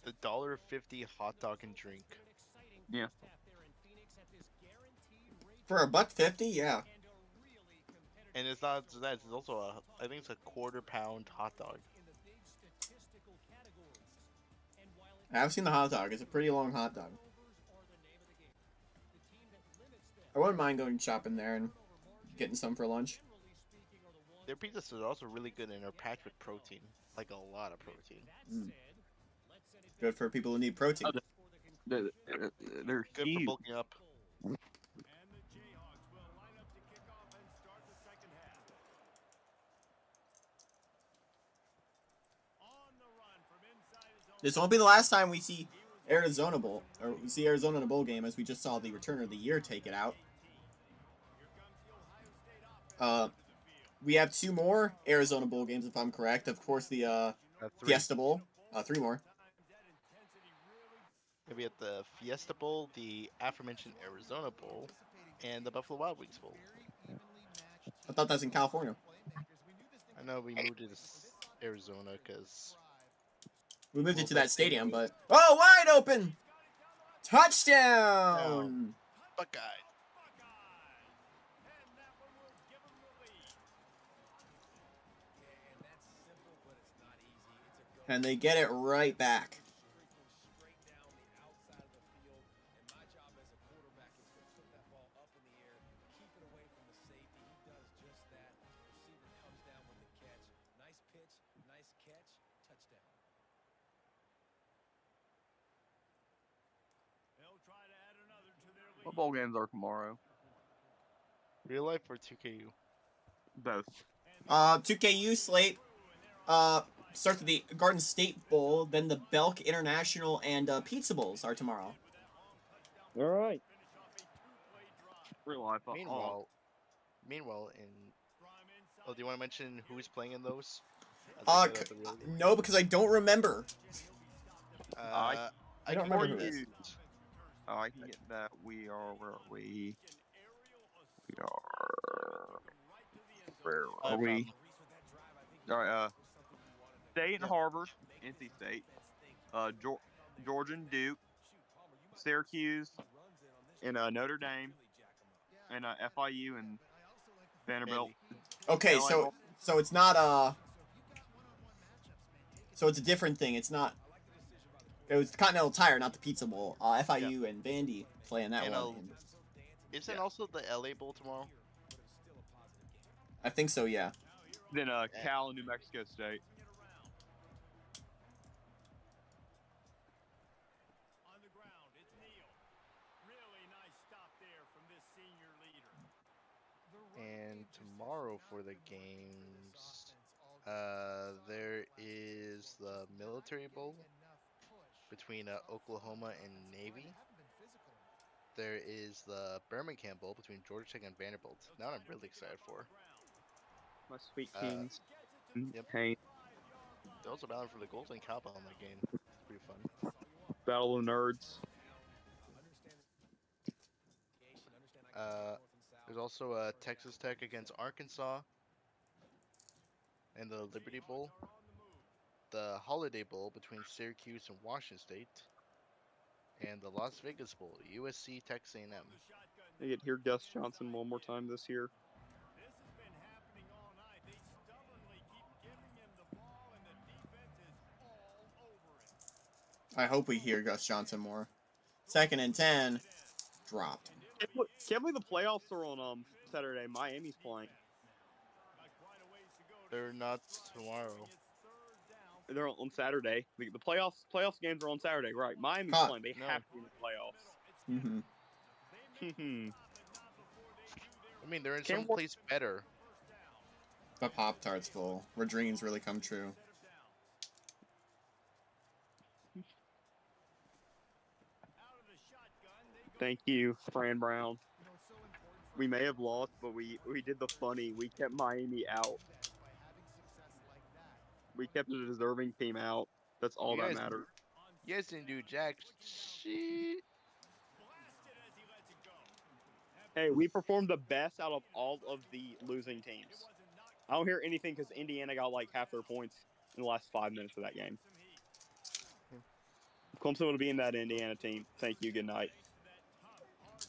Speaker 2: the $1.50 hot dog and drink.
Speaker 6: Yeah.
Speaker 1: For $1.50, yeah.
Speaker 2: And it's not just that, it's also I think it's a quarter-pound hot dog.
Speaker 1: I've seen the hot dog. It's a pretty long hot dog. I wouldn't mind going shopping there and getting some for lunch.
Speaker 2: Their pizzas are also really good and are packed with protein. Like a lot of protein.
Speaker 1: Mm. Good for people who need protein.
Speaker 6: Oh, They're
Speaker 2: Good for
Speaker 6: huge.
Speaker 2: bulking up.
Speaker 4: And the Jayhawks will line up to kick off and start the second half. On the run from inside his own.
Speaker 1: This won't be the last time we see Arizona Bowl, or we see Arizona in a bowl game, as we just saw the returner of the year take it out. We have 2 more Arizona Bowl games, if I'm correct. Of course, the
Speaker 2: Three.
Speaker 1: Fiesta Bowl. 3 more.
Speaker 2: Maybe at the Fiesta Bowl, the aforementioned Arizona Bowl, and the Buffalo Wild Wings Bowl.
Speaker 1: I thought that's in California.
Speaker 2: I know we moved it to Arizona because
Speaker 1: We moved it
Speaker 2: Well,
Speaker 1: to that
Speaker 2: that's
Speaker 1: stadium,
Speaker 2: anyway.
Speaker 1: but... Oh, wide open! Touchdown!
Speaker 2: Buckeye.
Speaker 4: And that one will give him the lead.
Speaker 3: Yeah, and that's simple, but it's not easy. It's a go.
Speaker 1: And they get it right back.
Speaker 3: Straight down the outside of the field, and my job as a quarterback is to put that ball up in the air, keep it away from the safety. He does just that. Receiver comes down with the catch. Nice pitch, nice catch, touchdown.
Speaker 4: They'll try to add another to their lead.
Speaker 6: What bowl games are tomorrow?
Speaker 2: Real life or 2KU?
Speaker 6: Both.
Speaker 1: 2KU slate. Starts with the Garden State Bowl, then the Belk International and Pizza Bowls are tomorrow.
Speaker 6: All right. Real life.
Speaker 2: Meanwhile, in oh, do you want to mention who's playing in those?
Speaker 1: No, because I don't remember.
Speaker 2: I
Speaker 1: I don't
Speaker 2: can
Speaker 1: remember
Speaker 2: read
Speaker 1: who it
Speaker 2: it.
Speaker 1: is.
Speaker 6: I can get that. We are. Where are we? We are. Where
Speaker 2: I
Speaker 6: are
Speaker 2: found
Speaker 6: we?
Speaker 2: them.
Speaker 6: All right. State and Harvard, NC State, Georgia and Duke, Syracuse, and Notre Dame, and FIU and Vanderbilt.
Speaker 1: Okay,
Speaker 6: LA
Speaker 1: so it's not so it's a different thing. It's not. It was Continental Tire, not the Pizza Bowl. FIU and Vandy playing that
Speaker 2: And
Speaker 1: one.
Speaker 2: Isn't also the LA Bowl tomorrow?
Speaker 1: I think so. Yeah.
Speaker 6: Then Cal and New Mexico State.
Speaker 4: On the ground, it's Neal. Really nice stop there from this senior leader.
Speaker 2: And tomorrow for the games, there is the Military Bowl between Oklahoma and Navy. There is the Birmingham Bowl between Georgia Tech and Vanderbilt. Now I'm really excited for.
Speaker 6: My sweet
Speaker 2: Uh,
Speaker 6: Kings.
Speaker 2: yep.
Speaker 6: Hey,
Speaker 2: They're also battling for the Golden Cowbell in that game. It's pretty fun.
Speaker 6: Battle of Nerds.
Speaker 2: There's also Texas Tech against Arkansas, and the Liberty Bowl, the Holiday Bowl between Syracuse and Washington State, and the Las Vegas Bowl, USC Texas A&M.
Speaker 6: I get to hear Gus Johnson one more time this year.
Speaker 4: This has been happening all night. They stubbornly keep giving him the ball, and the defense is all over it.
Speaker 1: I hope we hear Gus Johnson more. 2nd and 10, dropped.
Speaker 6: Can't believe the playoffs are on Saturday. Miami's playing.
Speaker 4: Got quite a ways to go to
Speaker 2: They're not tomorrow.
Speaker 4: it's third down.
Speaker 6: They're on Saturday. The playoffs games are on Saturday, right? Miami's
Speaker 1: Huh.
Speaker 6: playing. They
Speaker 2: No.
Speaker 6: have to be in the playoffs.
Speaker 1: Mm-hmm.
Speaker 2: I mean, they're in
Speaker 6: Can't
Speaker 2: some
Speaker 6: work-
Speaker 2: place better.
Speaker 1: The Pop-Tart's full, where dreams really come true.
Speaker 4: Out of the shotgun, they go
Speaker 6: Thank you, Fran Brown. We may have lost, but we did the funny. We kept Miami out. We kept a deserving team out. That's all
Speaker 2: You
Speaker 6: that
Speaker 2: guys-
Speaker 6: matters.
Speaker 2: You guys didn't do jack shit.
Speaker 4: blasted as
Speaker 6: Hey, we performed the best out of all of the losing teams. I don't hear anything because Indiana got like half their points in the last 5 minutes of that game. Clemson would be in that Indiana team. Thank you. Good night.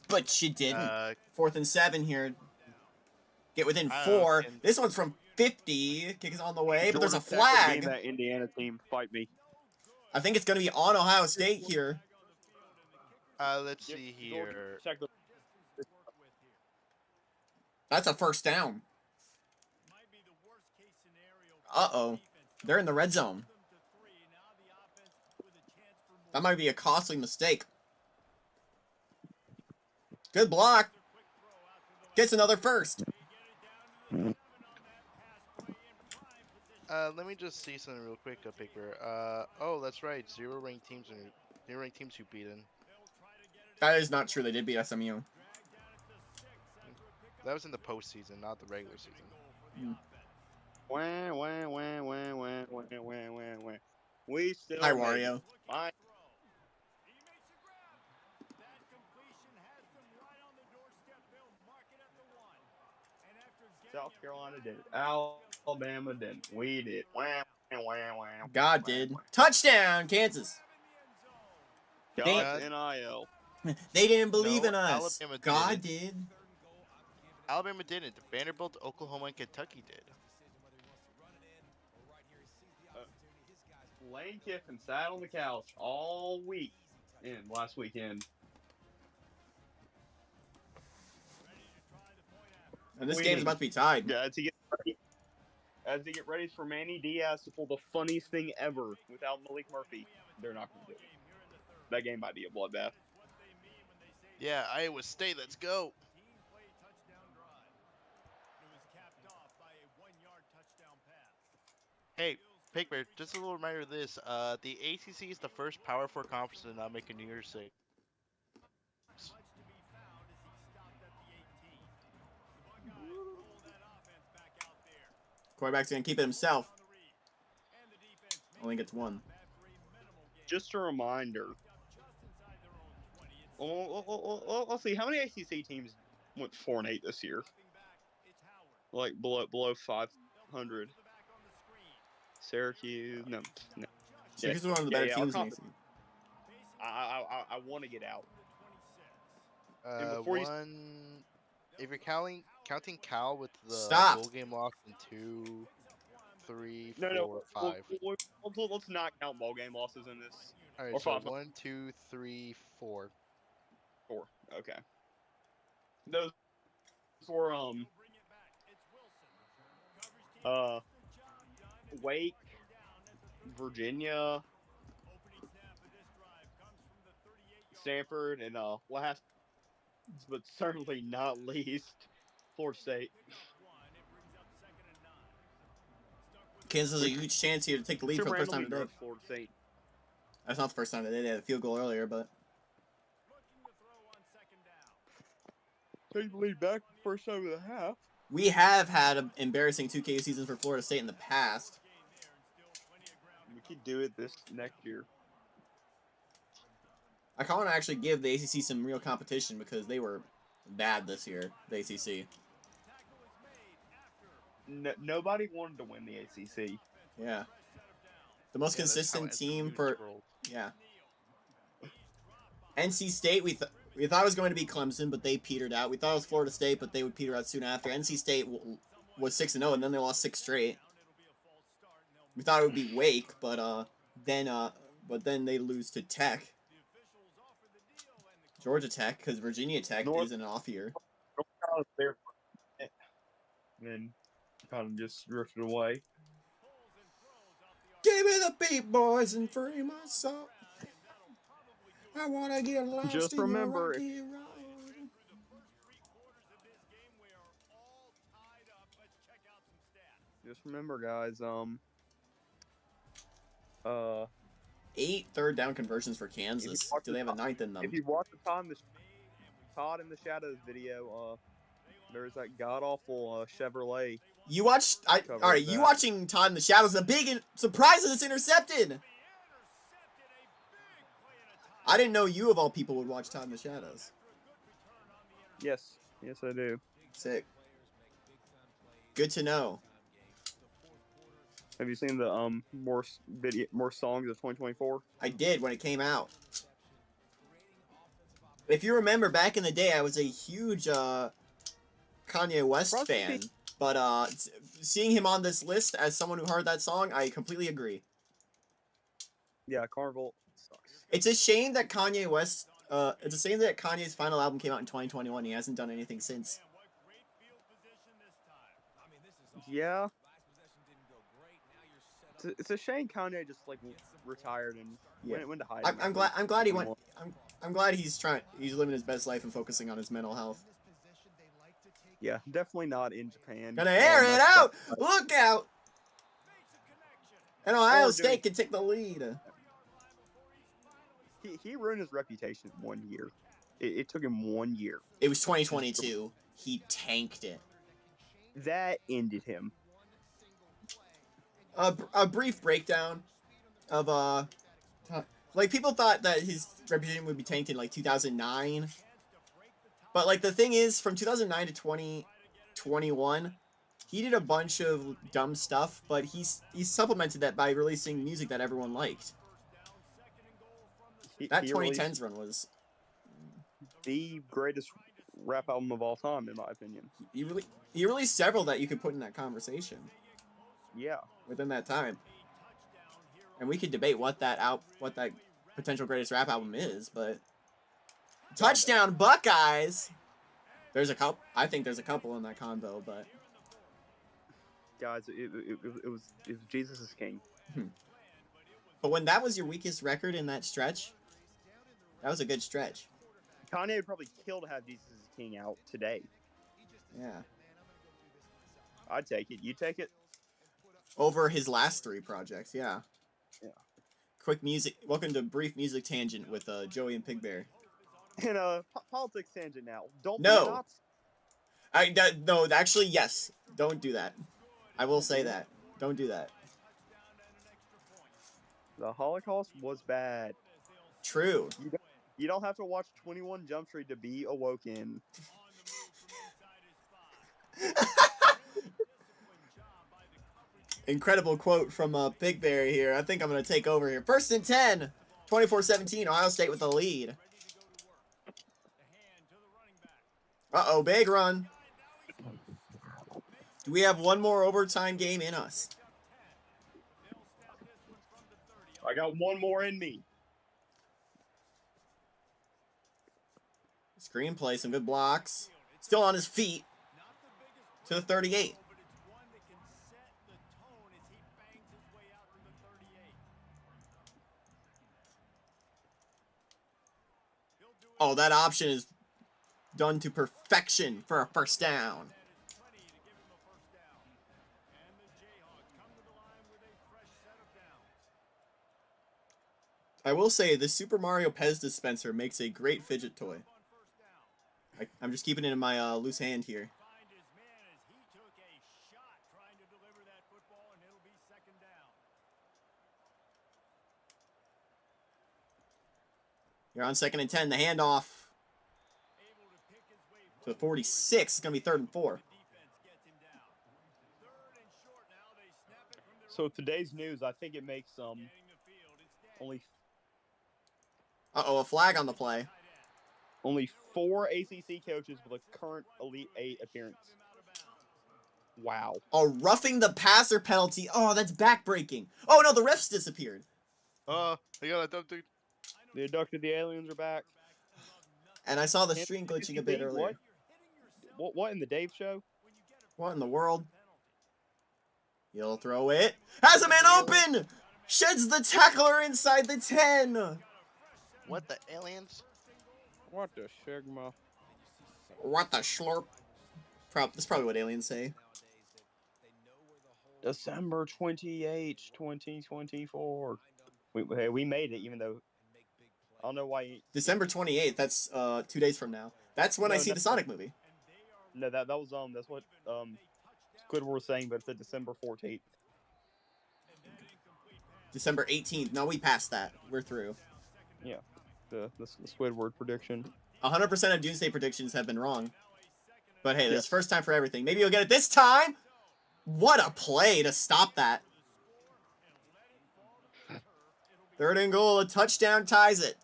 Speaker 1: But she didn't.
Speaker 2: Uh,
Speaker 1: 4th and 7 here. Get within
Speaker 2: I don't know,
Speaker 1: 4.
Speaker 2: can-
Speaker 1: This one's from 50. Kick is on the way, but there's a
Speaker 6: Georgia Tech would be in
Speaker 1: flag.
Speaker 6: that Indiana team. Fight me.
Speaker 1: I think it's going to be on Ohio State here.
Speaker 2: let's see
Speaker 6: Georgia
Speaker 2: here.
Speaker 6: Tech,
Speaker 1: That's a first down. Uh-oh. They're in the red zone. That might be a costly mistake. Good block. Gets another first.
Speaker 2: Let me just see something real quick, Picker. Oh, that's right. Zero ranked teams you beaten.
Speaker 1: That is not true. They did beat SMU.
Speaker 2: That was in the postseason, not the regular season.
Speaker 6: Wah, wah, wah, wah, wah, wah, wah, wah, wah. We still.
Speaker 1: Hi,
Speaker 6: made it.
Speaker 1: Wario.
Speaker 6: Fine. South Carolina did it. Alabama didn't. We did. Wah, wah, wah, wah,
Speaker 1: God
Speaker 6: wah,
Speaker 1: did.
Speaker 6: wah.
Speaker 1: Touchdown, Kansas.
Speaker 6: God's NIL.
Speaker 1: They didn't believe
Speaker 2: No,
Speaker 1: in us.
Speaker 2: Alabama
Speaker 1: God
Speaker 2: did.
Speaker 1: did.
Speaker 2: Alabama didn't. Vanderbilt, Oklahoma, and Kentucky did.
Speaker 6: Lane Kiffin sat on the couch all week and last weekend.
Speaker 1: And this
Speaker 6: We
Speaker 1: game's
Speaker 6: need-
Speaker 1: about to be tied.
Speaker 6: Yeah, as they get ready for Manny Diaz to pull the funniest thing ever without Malik Murphy, they're not going to do it. That game might be a bloodbath.
Speaker 2: Yeah, Iowa State, let's go. Hey, Pickbear, just a little reminder of this. The ACC is the first Power 4 conference to not make a New Year's Six.
Speaker 1: Quarterback's going to keep it himself. Only gets one.
Speaker 6: Just a reminder. Let's see. How many ACC teams went 4-8 this year? Like below 500. Syracuse. No.
Speaker 1: Syracuse is one of the better
Speaker 6: yeah,
Speaker 1: teams
Speaker 6: our
Speaker 1: in the ACC.
Speaker 6: I want to get out. And before you-
Speaker 2: If you're counting Cal with the
Speaker 1: Stop.
Speaker 2: bowl game loss in 2, 3, 4,
Speaker 6: No.
Speaker 2: 5.
Speaker 6: Let's not count ball game losses in this.
Speaker 2: All right,
Speaker 6: or
Speaker 2: so
Speaker 6: 5.
Speaker 2: 1, 2, 3, 4.
Speaker 6: 4. Okay. Those were Wake, Virginia, Stanford, and last but certainly not least, Florida State.
Speaker 1: Kansas has a huge chance here to take the lead for the first time today.
Speaker 6: Florida State.
Speaker 1: That's not the first time they did. They had a field goal earlier, but
Speaker 6: Take the lead back first time of the half.
Speaker 1: we have had an embarrassing 2K seasons for Florida State in the past.
Speaker 6: We could do it this next year.
Speaker 1: I kind of want to actually give the ACC some real competition because they were bad this year, the ACC.
Speaker 6: Nobody wanted to win the ACC.
Speaker 1: Yeah. The most
Speaker 2: Yeah, that's how
Speaker 1: consistent
Speaker 2: SMU
Speaker 1: team
Speaker 2: is
Speaker 1: for...
Speaker 2: rolled.
Speaker 1: Yeah. NC State, we thought it was going to be Clemson, but they petered out. We thought it was Florida State, but they would peter out soon after. NC State was 6-0, and then they lost 6 straight. We thought it would be Wake, but then they lose to Tech. Georgia Tech, because Virginia Tech is in an off year.
Speaker 6: And then kind of just drifted away.
Speaker 1: Give me the beat, boys, and free my soul. I want to get lost
Speaker 6: Just
Speaker 1: in your
Speaker 6: remember,
Speaker 1: rocky road.
Speaker 6: Just remember, guys.
Speaker 1: 8 third down conversions for Kansas.
Speaker 6: watch
Speaker 1: Do they have a ninth in them?
Speaker 6: If you watch the Todd in the Shadows video, there's that god awful Chevrolet.
Speaker 1: You watched. All right, you
Speaker 6: that.
Speaker 1: watching Todd in the Shadows? The big surprise is it's intercepted. I didn't know you of all people would watch Todd in the Shadows.
Speaker 6: Yes, Yes, I do.
Speaker 1: Sick. Good to know.
Speaker 6: Have you seen the more songs of 2024?
Speaker 1: I did when it came out. If you remember, back in the day, I was a huge Kanye West
Speaker 6: Frosty
Speaker 1: fan.
Speaker 6: P-
Speaker 1: But seeing him on this list as someone who heard that song, I completely agree.
Speaker 6: Yeah, Carnival sucks.
Speaker 1: It's a shame that Kanye West. It's a shame that Kanye's final album came out in 2021. He hasn't done anything since.
Speaker 6: Yeah. It's a shame Kanye just like retired and
Speaker 1: Yeah.
Speaker 6: went to hiding.
Speaker 1: I'm glad. I'm glad he went. I'm glad he's trying. He's living his best life and focusing on his mental health.
Speaker 6: Yeah, definitely not in Japan.
Speaker 1: Gonna air it
Speaker 6: That's-
Speaker 1: out. Look out! And Ohio
Speaker 6: Or
Speaker 1: State
Speaker 6: doing-
Speaker 1: can take the lead.
Speaker 6: He ruined his reputation in 1 year. It took him 1 year.
Speaker 1: It was 2022. He tanked it.
Speaker 6: That ended him.
Speaker 1: A brief breakdown of like people thought that his reputation would be tanked in like 2009, but like the thing is, from 2009 to 2021, he did a bunch of dumb stuff, but he's supplemented that by releasing music that everyone liked. That
Speaker 6: He
Speaker 1: 2010s run was
Speaker 6: the greatest rap album of all time, in my opinion.
Speaker 1: he released several that you could put in that conversation
Speaker 6: Yeah.
Speaker 1: within that time, and we could debate what that potential greatest rap album is, but touchdown Buckeyes. There's a couple. I think there's a couple in that combo, but
Speaker 6: Guys, it was Jesus is King.
Speaker 1: but when that was your weakest record in that stretch, that was a good stretch.
Speaker 6: Kanye would probably kill to have Jesus is King out today.
Speaker 1: Yeah.
Speaker 6: I'd take it. You take it?
Speaker 1: Over his last three projects, yeah.
Speaker 6: Yeah.
Speaker 1: Quick music. Welcome to Brief Music Tangent with Joey and Pigberry.
Speaker 6: And politics tangent now. Don't
Speaker 1: No.
Speaker 6: be nuts.
Speaker 1: No, actually, yes. Don't do that. I will say that. Don't do that.
Speaker 6: The Holocaust was bad.
Speaker 1: True.
Speaker 6: You don't have to watch 21 Jump Street to be awoken.
Speaker 1: Incredible quote from Pigberry here. I think I'm going to take over here. 1st and 10. 24-17. Ohio State with the lead. Uh-oh, big run. Do we have one more overtime game in us?
Speaker 6: I got one more in me.
Speaker 1: Screenplay, some good blocks. Still on his feet. To the 38. Oh, that option is done to perfection for a first down. I will say the Super Mario Pez dispenser makes a great fidget toy. I'm just keeping it in my loose hand here. You're on 2nd and 10. The handoff to the 46. It's going to be 3rd and 4.
Speaker 6: So today's news, I think it makes only
Speaker 1: Uh-oh, a flag on the play.
Speaker 6: only 4 ACC coaches with a current Elite 8 appearance. Wow.
Speaker 1: Oh, roughing the passer penalty. Oh, that's backbreaking. Oh, no, the refs disappeared.
Speaker 2: They got a dumb dude.
Speaker 6: The abducted the aliens are back.
Speaker 1: And I saw the stream glitching a bit earlier.
Speaker 6: What in the Dave show?
Speaker 1: What in the world? He'll throw it. Has a man open! Sheds the tackler inside the 10.
Speaker 2: What the aliens?
Speaker 6: What the Sigma?
Speaker 1: What the schlorp? That's probably what aliens say.
Speaker 6: December 28th, 2024. We made it, even though I don't know why.
Speaker 1: December 28th. That's 2 days from now. That's when I see the Sonic movie.
Speaker 6: No, that was that's what Squidward was saying, but it's December 14th.
Speaker 1: December 18th. No, we passed that. We're through.
Speaker 6: Yeah, the Squidward prediction.
Speaker 1: 100% of Doomsday predictions have been wrong. But hey, there's first time for everything. Maybe you'll get it this time. What a play to stop that. 3rd and goal, a touchdown ties it.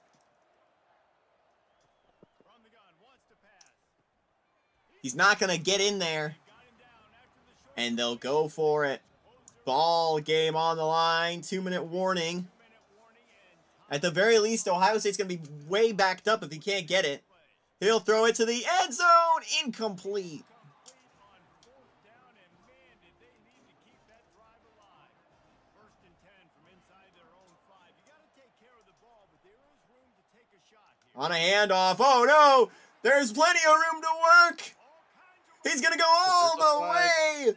Speaker 1: He's not going to get in there. And they'll go for it. Ball game on the line. 2-minute warning. At the very least, Ohio State's going to be way backed up if he can't get it. He'll throw it to the end zone. Incomplete. On a handoff. Oh, no. There's plenty of room to work. He's going to go all the way.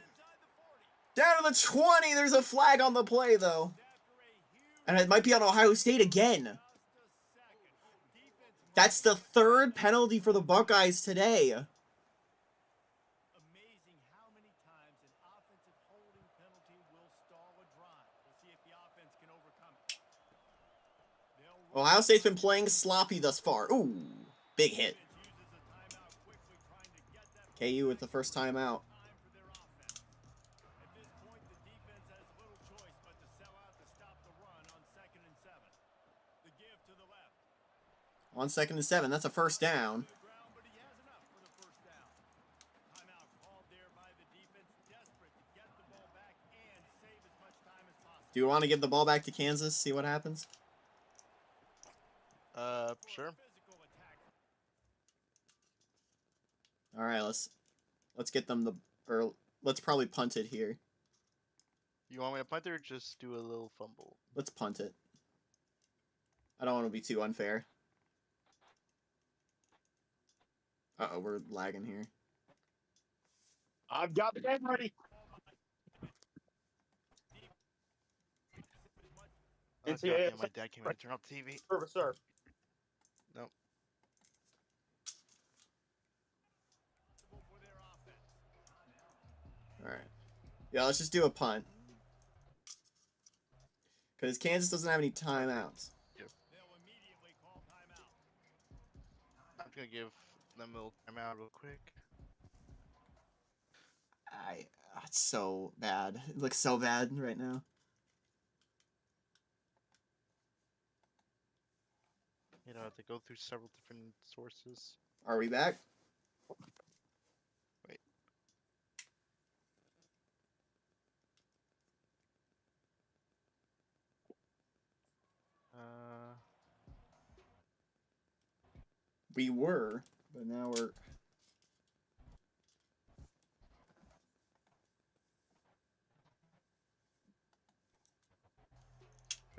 Speaker 1: Down to the 20. There's a flag on the play, though. And it might be on Ohio State again. That's the 3rd penalty for the Buckeyes today.
Speaker 4: Amazing how many times an offensive holding penalty will stall a drive. We'll see if the offense can overcome it.
Speaker 1: Ohio State's been playing sloppy thus far. Ooh, big hit. KU with the first timeout. On 2nd and 7, that's a first down. Do you want to give the ball back to Kansas? See what happens?
Speaker 2: Sure.
Speaker 1: All right, let's get them let's probably punt it here.
Speaker 2: You want me to punt it or just do a little fumble?
Speaker 1: Let's punt it. I don't want to be too unfair. Uh-oh, we're lagging here.
Speaker 9: I've got the game ready.
Speaker 2: Oh,
Speaker 9: NCAA
Speaker 2: goddamn, my dad came in to turn off the TV.
Speaker 9: Service, sir.
Speaker 2: Nope.
Speaker 1: Alright. Yeah, let's just do a punt. Because Kansas doesn't have any timeouts.
Speaker 2: Yep. I'm going to give them a little timeout real quick.
Speaker 1: It's so bad. It looks so bad right now.
Speaker 2: You know, I have to go through several different sources.
Speaker 1: Are we back?
Speaker 2: Wait.
Speaker 1: We were, but now we're...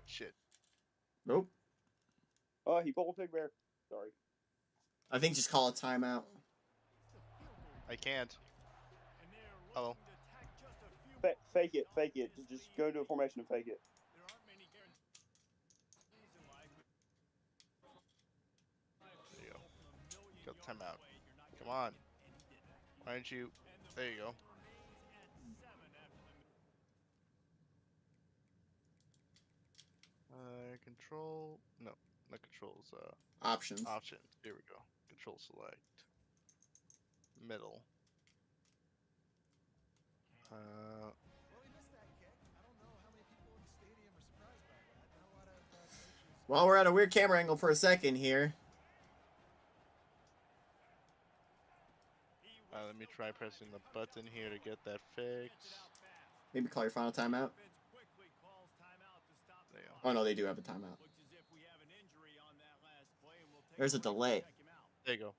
Speaker 2: Shit.
Speaker 1: Nope.
Speaker 9: Oh, he pulled Big Bear. Sorry.
Speaker 1: I think just call a timeout.
Speaker 2: I can't. Oh.
Speaker 9: Fake it. Fake it. Just go into a formation and fake it.
Speaker 2: There you go. Got timeout. Come on. Why don't you... There you go. Control... No, not controls.
Speaker 1: Options.
Speaker 2: Options. Here we go. Control select. Middle.
Speaker 1: Well, we're at a weird camera angle for a second here.
Speaker 2: Let me try pressing the button here to get that fixed.
Speaker 1: Maybe call your final timeout.
Speaker 2: There you go.
Speaker 1: Oh no, they do have a timeout. There's a delay.
Speaker 2: There you go.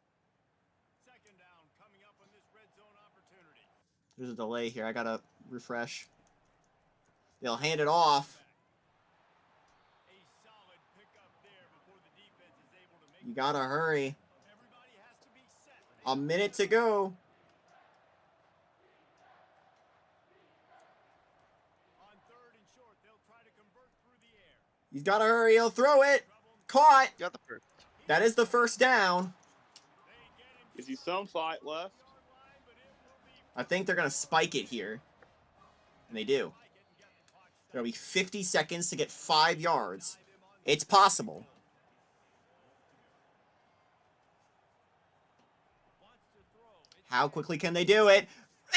Speaker 1: There's a delay here. I gotta refresh. They'll hand it off. You gotta hurry. A minute to go. He's gotta hurry. He'll throw it. Caught.
Speaker 2: Got the first.
Speaker 1: That is the first down.
Speaker 9: Gives you some fight left.
Speaker 1: I think they're going to spike it here. And they do. There'll be 50 seconds to get 5 yards. It's possible. How quickly can they do it?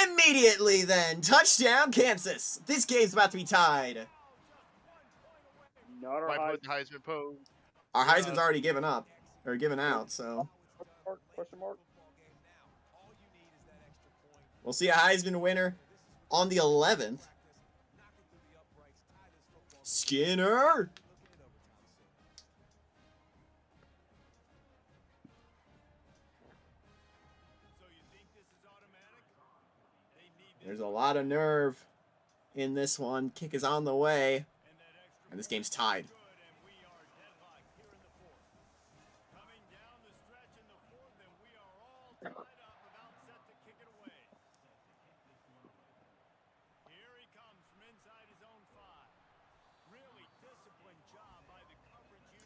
Speaker 1: Immediately then. Touchdown, Kansas. This game's about to be tied.
Speaker 6: Not our
Speaker 2: By
Speaker 6: high.
Speaker 2: put Heisman pose.
Speaker 1: Our Heisman's already given up. Or given out, so.
Speaker 6: Question mark?
Speaker 1: We'll see a Heisman winner on the 11th. Skinner. There's a lot of nerve in this one. Kick is on the way. And this game's tied.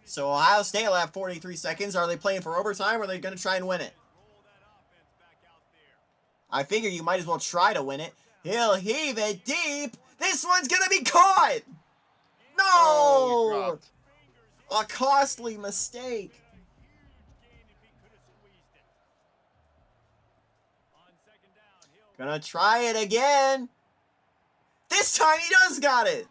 Speaker 1: So Ohio State will have 43 seconds. Are they playing for overtime or are they going to try and win it? I figure you might as well try to win it. He'll heave it deep. This one's going to be caught. No!
Speaker 2: Oh,
Speaker 1: A costly mistake. Gonna try it again. This time he does got it.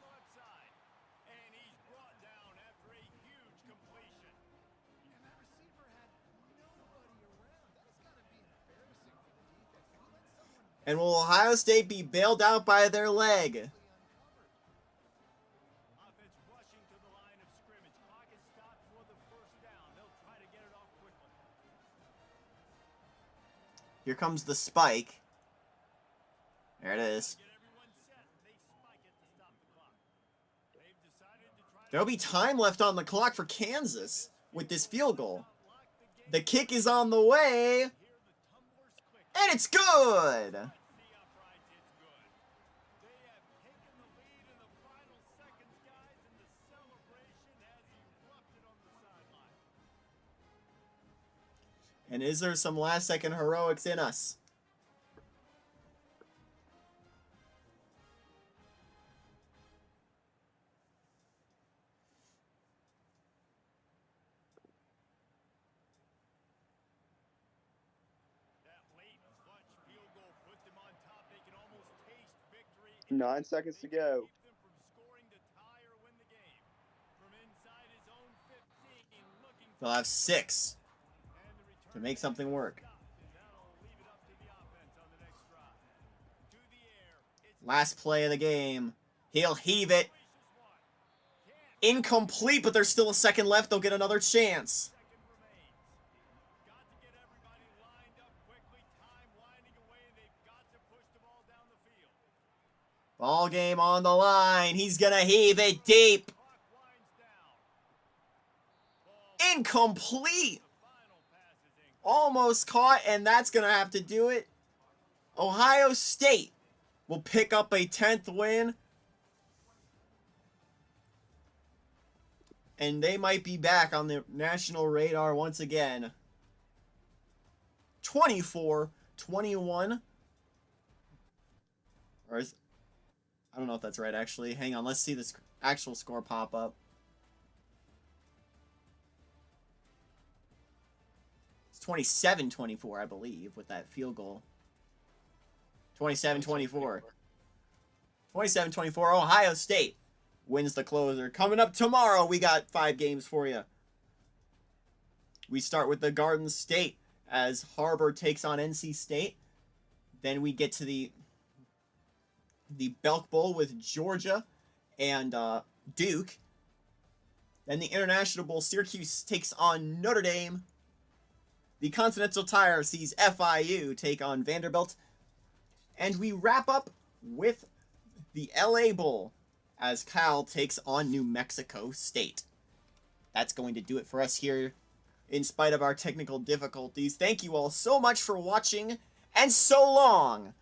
Speaker 1: And will Ohio State be bailed out by their leg? Here comes the spike. There it is. There'll be time left on the clock for Kansas with this field goal. The kick is on the way. And it's good! And is there some last-second heroics in us?
Speaker 6: – 9 seconds to go.
Speaker 1: They'll have 6 to make something work. Last play of the game. He'll heave it. Incomplete, but there's still a second left. They'll get another chance. Ball game on the line. He's gonna heave it deep. Incomplete. Almost caught, and that's gonna have to do it. Ohio State will pick up a 10th win. And they might be back on the national radar once again. 24-21. Or is... I don't know if that's right, actually. Hang on, let's see this actual score pop up. It's 27-24, I believe, with that field goal. 27-24. 27-24, Ohio State wins the closer. Coming up tomorrow, we got 5 games for you. We start with the Garden State as Harbor takes on NC State. Then we get to the Belk Bowl with Georgia and Duke. Then the International Bowl, Syracuse takes on Notre Dame. The Continental Tire sees FIU take on Vanderbilt. And we wrap up with the LA Bowl as Cal takes on New Mexico State. That's going to do it for us here in spite of our technical difficulties. Thank you all so much for watching, and so long